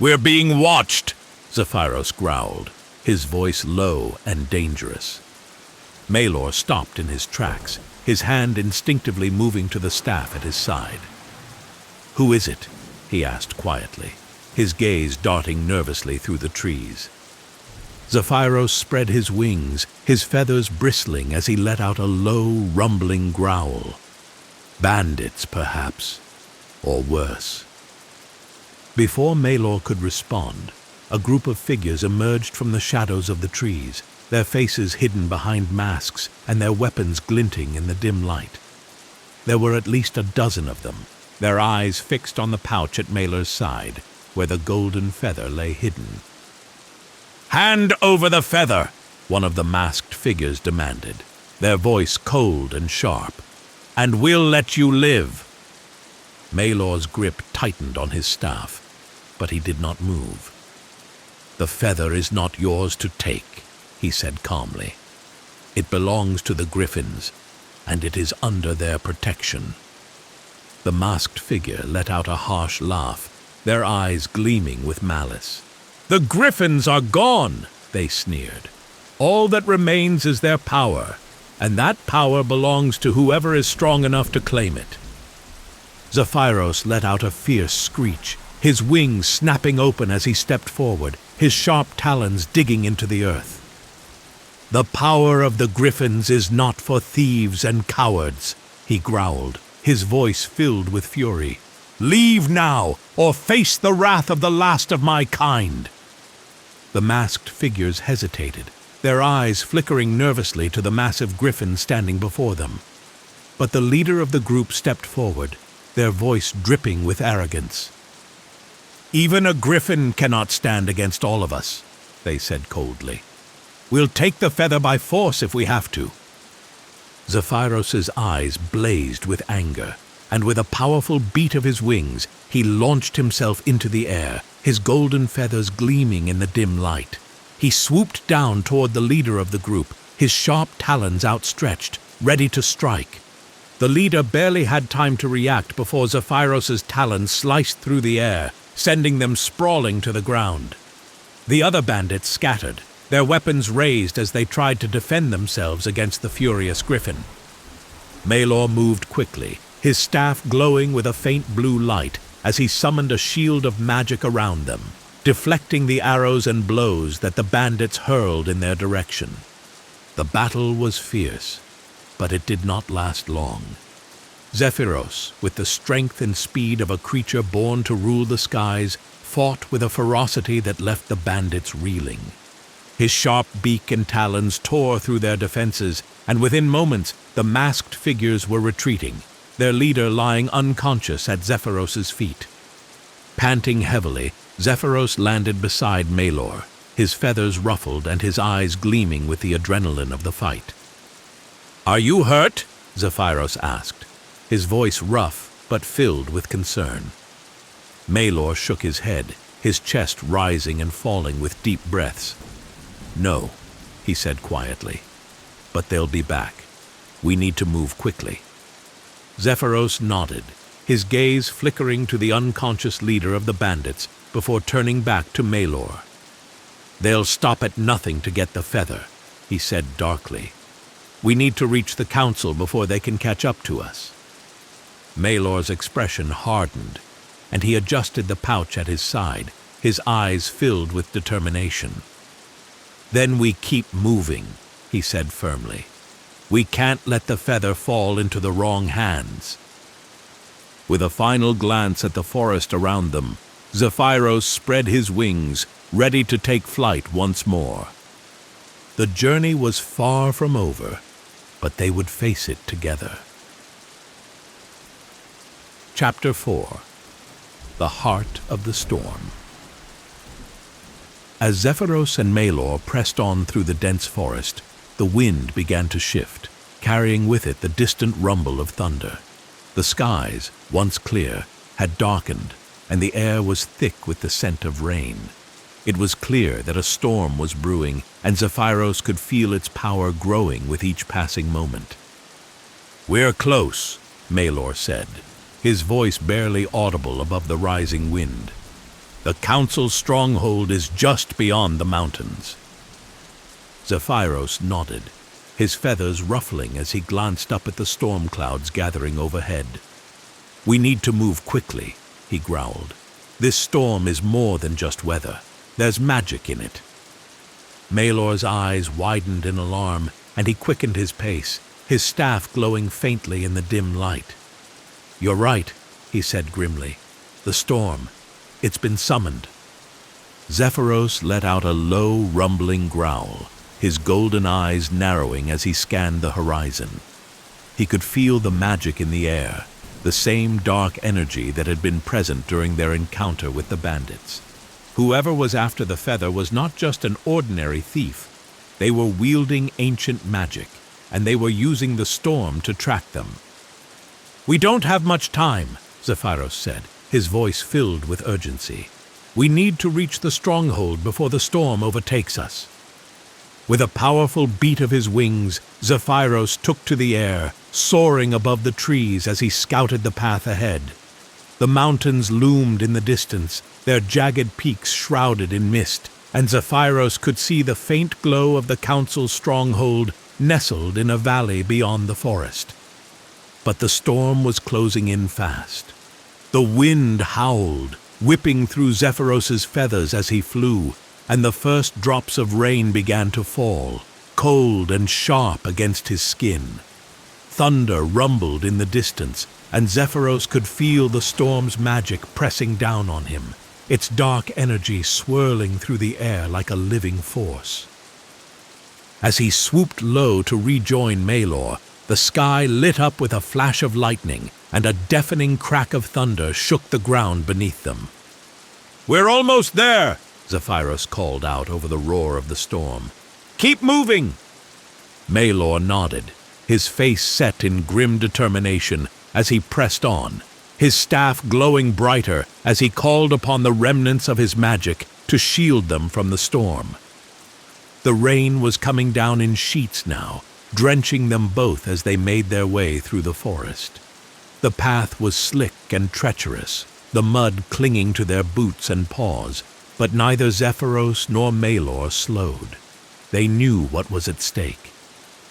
"We're being watched," Zephyros growled, his voice low and dangerous. Maelor stopped in his tracks, his hand instinctively moving to the staff at his side. "Who is it?" he asked quietly, his gaze darting nervously through the trees. Zephyros spread his wings, his feathers bristling as he let out a low, rumbling growl. Bandits, perhaps, or worse. Before Maelor could respond, a group of figures emerged from the shadows of the trees, their faces hidden behind masks and their weapons glinting in the dim light. There were at least a dozen of them, their eyes fixed on the pouch at Maelor's side, where the golden feather lay hidden. "Hand over the feather!" one of the masked figures demanded, their voice cold and sharp. "And we'll let you live!" Maelor's grip tightened on his staff, but he did not move. "The feather is not yours to take," he said calmly. "It belongs to the Griffins, and it is under their protection." The masked figure let out a harsh laugh, their eyes gleaming with malice. "The Griffins are gone," they sneered. "All that remains is their power, and that power belongs to whoever is strong enough to claim it." Zephyros let out a fierce screech, his wings snapping open as he stepped forward, his sharp talons digging into the earth. "The power of the Griffins is not for thieves and cowards," he growled, his voice filled with fury. "Leave now, or face the wrath of the last of my kind." The masked figures hesitated, their eyes flickering nervously to the massive griffin standing before them. But the leader of the group stepped forward, their voice dripping with arrogance. "Even a griffin cannot stand against all of us," they said coldly. "We'll take the feather by force if we have to." Zephyros's eyes blazed with anger, and with a powerful beat of his wings, he launched himself into the air, his golden feathers gleaming in the dim light. He swooped down toward the leader of the group, his sharp talons outstretched, ready to strike. The leader barely had time to react before Zephyros's talons sliced through the air, sending them sprawling to the ground. The other bandits scattered, their weapons raised as they tried to defend themselves against the furious griffin. Maelor moved quickly, his staff glowing with a faint blue light as he summoned a shield of magic around them, deflecting the arrows and blows that the bandits hurled in their direction. The battle was fierce, but it did not last long. Zephyros, with the strength and speed of a creature born to rule the skies, fought with a ferocity that left the bandits reeling. His sharp beak and talons tore through their defenses, and within moments the masked figures were retreating, their leader lying unconscious at Zephyros's feet. Panting heavily, Zephyros landed beside Maelor, his feathers ruffled and his eyes gleaming with the adrenaline of the fight. "Are you hurt?" Zephyros asked, his voice rough but filled with concern. Maelor shook his head, his chest rising and falling with deep breaths. "No," he said quietly, "but they'll be back. We need to move quickly." Zephyros nodded, his gaze flickering to the unconscious leader of the bandits before turning back to Maelor. "They'll stop at nothing to get the feather," he said darkly. "We need to reach the council before they can catch up to us." Maelor's expression hardened, and he adjusted the pouch at his side, his eyes filled with determination. "Then we keep moving," he said firmly. "We can't let the feather fall into the wrong hands." With a final glance at the forest around them, Zephyros spread his wings, ready to take flight once more. The journey was far from over, but they would face it together. Chapter 4. The Heart of the Storm. As Zephyros and Maelor pressed on through the dense forest, the wind began to shift, carrying with it the distant rumble of thunder. The skies, once clear, had darkened, and the air was thick with the scent of rain. It was clear that a storm was brewing, and Zephyros could feel its power growing with each passing moment. "We're close," Maelor said, his voice barely audible above the rising wind. "The council's stronghold is just beyond the mountains." Zephyros nodded, his feathers ruffling as he glanced up at the storm clouds gathering overhead. "We need to move quickly," he growled. "This storm is more than just weather. There's magic in it." Maelor's eyes widened in alarm, and he quickened his pace, his staff glowing faintly in the dim light. "You're right," he said grimly. "The storm. It's been summoned." Zephyros let out a low, rumbling growl, his golden eyes narrowing as he scanned the horizon. He could feel the magic in the air, the same dark energy that had been present during their encounter with the bandits. Whoever was after the feather was not just an ordinary thief. They were wielding ancient magic, and they were using the storm to track them. "We don't have much time," Zephyros said, his voice filled with urgency. "We need to reach the stronghold before the storm overtakes us." With a powerful beat of his wings, Zephyros took to the air, soaring above the trees as he scouted the path ahead. The mountains loomed in the distance, their jagged peaks shrouded in mist, and Zephyros could see the faint glow of the council's stronghold nestled in a valley beyond the forest. But the storm was closing in fast. The wind howled, whipping through Zephyros's feathers as he flew, and the first drops of rain began to fall, cold and sharp against his skin. Thunder rumbled in the distance, and Zephyros could feel the storm's magic pressing down on him, its dark energy swirling through the air like a living force. As he swooped low to rejoin Maelor, the sky lit up with a flash of lightning, and a deafening crack of thunder shook the ground beneath them. "We're almost there!" Zephyros called out over the roar of the storm. "Keep moving!" Maelor nodded, his face set in grim determination as he pressed on, his staff glowing brighter as he called upon the remnants of his magic to shield them from the storm. The rain was coming down in sheets now, drenching them both as they made their way through the forest. The path was slick and treacherous, the mud clinging to their boots and paws, but neither Zephyros nor Maelor slowed. They knew what was at stake.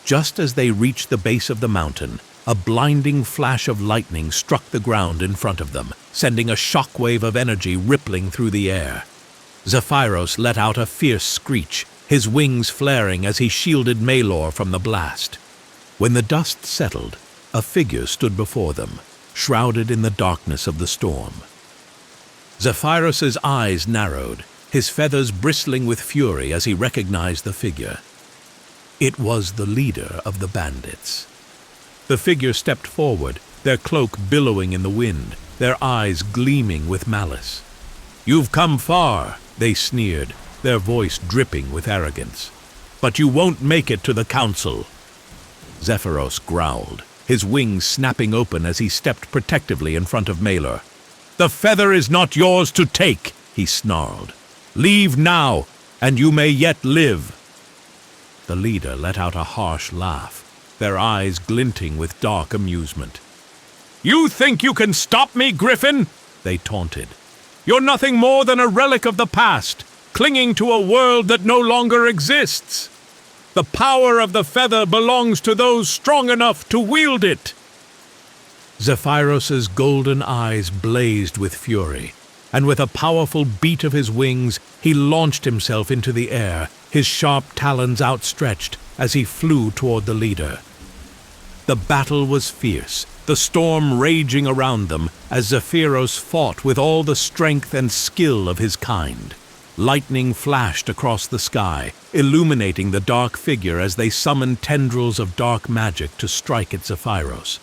Just as they reached the base of the mountain, a blinding flash of lightning struck the ground in front of them, sending a shockwave of energy rippling through the air. Zephyros let out a fierce screech, his wings flaring as he shielded Maelor from the blast. When the dust settled, a figure stood before them, shrouded in the darkness of the storm. Zephyros's eyes narrowed, his feathers bristling with fury as he recognized the figure. It was the leader of the bandits. The figure stepped forward, their cloak billowing in the wind, their eyes gleaming with malice. "You've come far," they sneered, their voice dripping with arrogance. "But you won't make it to the council." Zephyros growled, his wings snapping open as he stepped protectively in front of Malor. "The feather is not yours to take," he snarled. "Leave now, and you may yet live." The leader let out a harsh laugh, their eyes glinting with dark amusement. "You think you can stop me, Griffin?" they taunted. "You're nothing more than a relic of the past, clinging to a world that no longer exists. The power of the feather belongs to those strong enough to wield it." Zephyros's golden eyes blazed with fury, and with a powerful beat of his wings, he launched himself into the air, his sharp talons outstretched as he flew toward the leader. The battle was fierce, the storm raging around them as Zephyros fought with all the strength and skill of his kind. Lightning flashed across the sky, illuminating the dark figure as they summoned tendrils of dark magic to strike at Zephyros.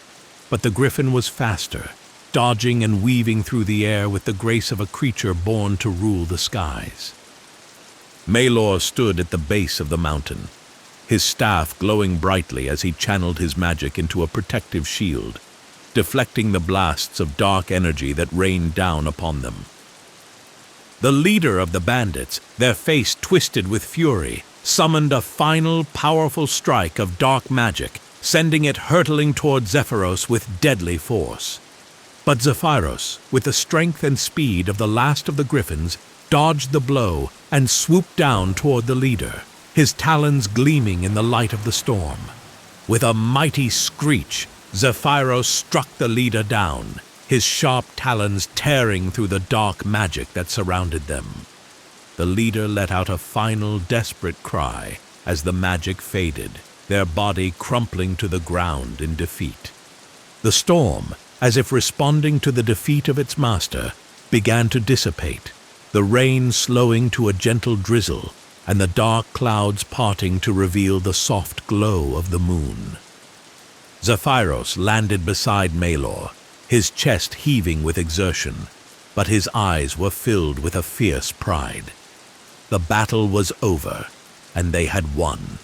But the Griffin was faster, dodging and weaving through the air with the grace of a creature born to rule the skies. Malor stood at the base of the mountain, his staff glowing brightly as he channeled his magic into a protective shield, deflecting the blasts of dark energy that rained down upon them. The leader of the bandits, their face twisted with fury, summoned a final, powerful strike of dark magic, sending it hurtling toward Zephyros with deadly force. But Zephyros, with the strength and speed of the last of the Griffins, dodged the blow and swooped down toward the leader, his talons gleaming in the light of the storm. With a mighty screech, Zephyros struck the leader down, his sharp talons tearing through the dark magic that surrounded them. The leader let out a final desperate cry as the magic faded, their body crumpling to the ground in defeat. The storm, as if responding to the defeat of its master, began to dissipate, the rain slowing to a gentle drizzle, and the dark clouds parting to reveal the soft glow of the moon. Zephyros landed beside Malor, his chest heaving with exertion, but his eyes were filled with a fierce pride. The battle was over, and they had won.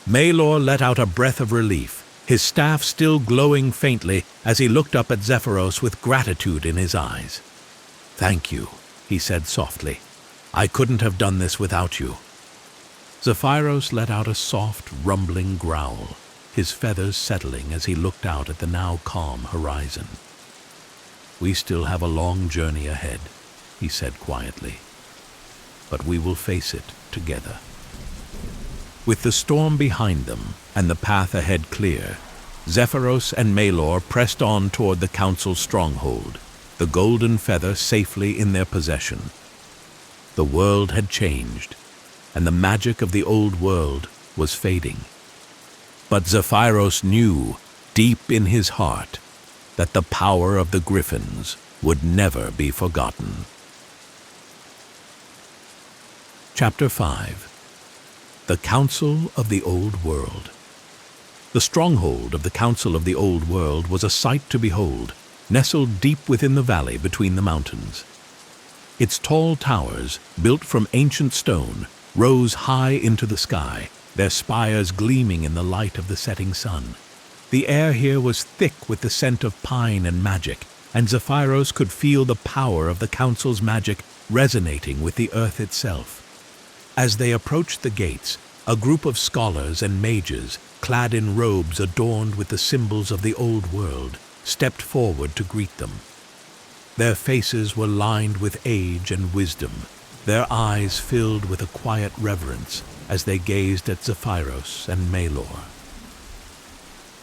Malor let out a breath of relief, his staff still glowing faintly as he looked up at Zephyros with gratitude in his eyes. "Thank you," he said softly. "I couldn't have done this without you." Zephyros let out a soft, rumbling growl, his feathers settling as he looked out at the now calm horizon. "We still have a long journey ahead," he said quietly, "but we will face it together." With the storm behind them and the path ahead clear, Zephyros and Malor pressed on toward the council's stronghold, the golden feather safely in their possession. The world had changed, and the magic of the old world was fading. But Zephyros knew, deep in his heart, that the power of the Griffins would never be forgotten. Chapter 5. The Council of the Old World. The stronghold of the Council of the Old World was a sight to behold, nestled deep within the valley between the mountains. Its tall towers, built from ancient stone, rose high into the sky, their spires gleaming in the light of the setting sun. The air here was thick with the scent of pine and magic, and Zephyros could feel the power of the council's magic resonating with the earth itself. As they approached the gates, a group of scholars and mages, clad in robes adorned with the symbols of the old world, stepped forward to greet them. Their faces were lined with age and wisdom, their eyes filled with a quiet reverence as they gazed at Zephyros and Malor.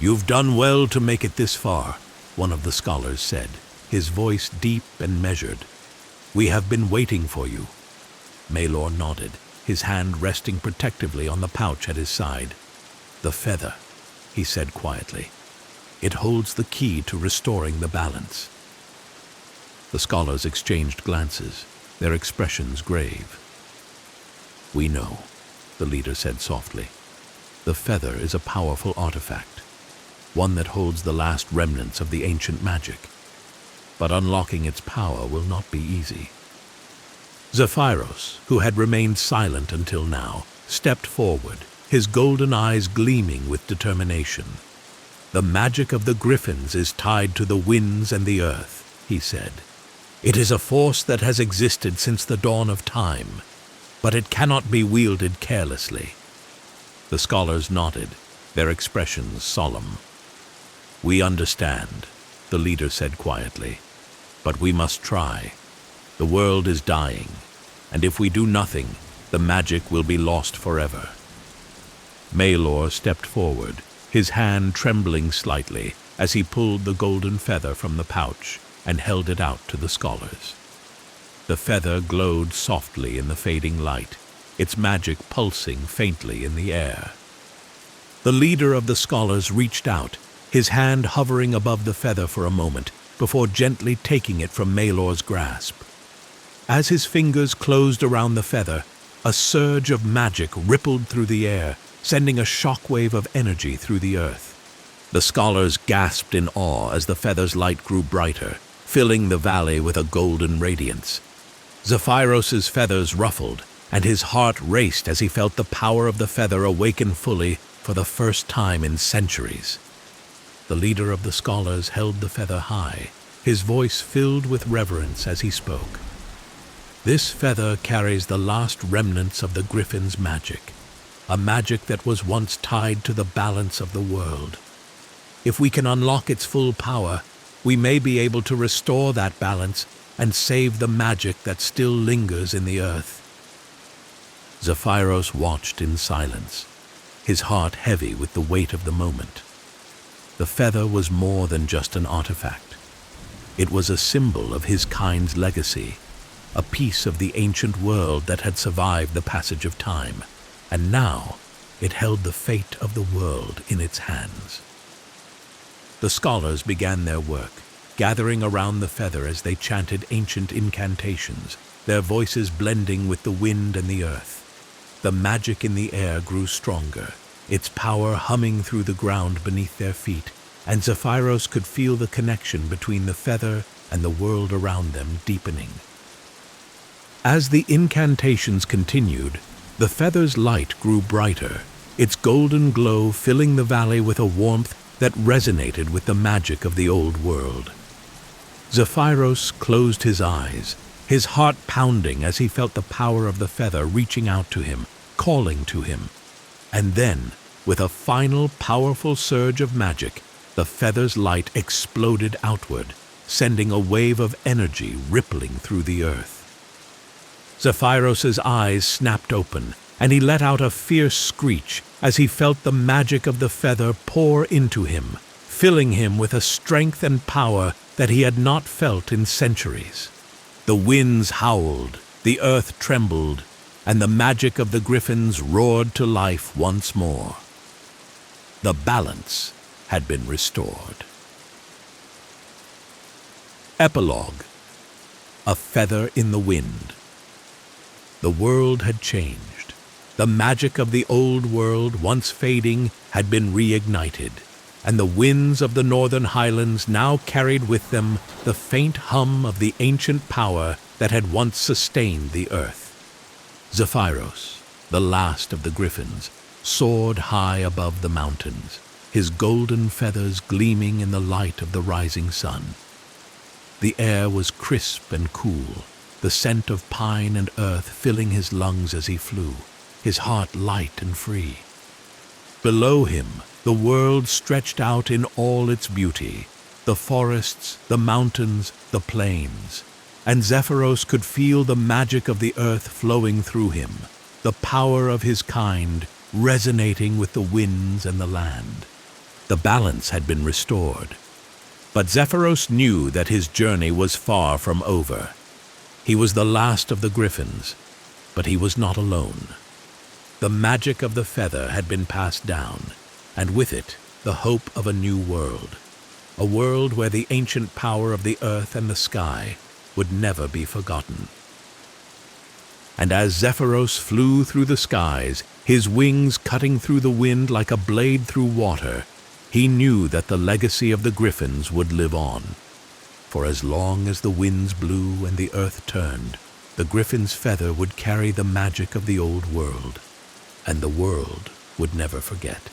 "You've done well to make it this far," one of the scholars said, his voice deep and measured. "We have been waiting for you." Malor nodded, his hand resting protectively on the pouch at his side. "The feather," he said quietly. It holds the key to restoring the balance." The scholars exchanged glances, their expressions grave. "We know," the leader said softly. "The feather is a powerful artifact, one that holds the last remnants of the ancient magic. But unlocking its power will not be easy." Zephyros, who had remained silent until now, stepped forward, his golden eyes gleaming with determination. "The magic of the Griffins is tied to the winds and the earth," he said. "It is a force that has existed since the dawn of time, but it cannot be wielded carelessly." The scholars nodded, their expressions solemn. "We understand," the leader said quietly, "but we must try. The world is dying, and if we do nothing, the magic will be lost forever." Maelor stepped forward, his hand trembling slightly as he pulled the golden feather from the pouch and held it out to the scholars. The feather glowed softly in the fading light, its magic pulsing faintly in the air. The leader of the scholars reached out, his hand hovering above the feather for a moment before gently taking it from Maelor's grasp. As his fingers closed around the feather, a surge of magic rippled through the air, sending a shockwave of energy through the earth. The scholars gasped in awe as the feather's light grew brighter, filling the valley with a golden radiance. Zephyros's feathers ruffled, and his heart raced as he felt the power of the feather awaken fully for the first time in centuries. The leader of the scholars held the feather high, his voice filled with reverence as he spoke. "This feather carries the last remnants of the Griffin's magic, a magic that was once tied to the balance of the world. If we can unlock its full power, we may be able to restore that balance and save the magic that still lingers in the earth." Zephyros watched in silence, his heart heavy with the weight of the moment. The feather was more than just an artifact. It was a symbol of his kind's legacy, a piece of the ancient world that had survived the passage of time, and now it held the fate of the world in its hands. The scholars began their work, gathering around the feather as they chanted ancient incantations, their voices blending with the wind and the earth. The magic in the air grew stronger, its power humming through the ground beneath their feet, and Zephyros could feel the connection between the feather and the world around them deepening. As the incantations continued, the feather's light grew brighter, its golden glow filling the valley with a warmth that resonated with the magic of the old world. Zephyros closed his eyes, his heart pounding as he felt the power of the feather reaching out to him, calling to him. And then, with a final powerful surge of magic, the feather's light exploded outward, sending a wave of energy rippling through the earth. Zephyros's eyes snapped open, and he let out a fierce screech as he felt the magic of the feather pour into him, filling him with a strength and power that he had not felt in centuries. The winds howled, the earth trembled, and the magic of the Griffins roared to life once more. The balance had been restored. Epilogue: A Feather in the Wind. The world had changed. The magic of the old world, once fading, had been reignited, and the winds of the northern highlands now carried with them the faint hum of the ancient power that had once sustained the earth. Zephyros, the last of the Griffins, soared high above the mountains, his golden feathers gleaming in the light of the rising sun. The air was crisp and cool, the scent of pine and earth filling his lungs as he flew, his heart light and free. Below him, the world stretched out in all its beauty, the forests, the mountains, the plains, and Zephyros could feel the magic of the earth flowing through him, the power of his kind resonating with the winds and the land. The balance had been restored. But Zephyros knew that his journey was far from over. He was the last of the Griffins, but he was not alone. The magic of the feather had been passed down, and with it, the hope of a new world, a world where the ancient power of the earth and the sky would never be forgotten. And as Zephyros flew through the skies, his wings cutting through the wind like a blade through water, he knew that the legacy of the Griffins would live on. For as long as the winds blew and the earth turned, the Griffin's feather would carry the magic of the old world, and the world would never forget.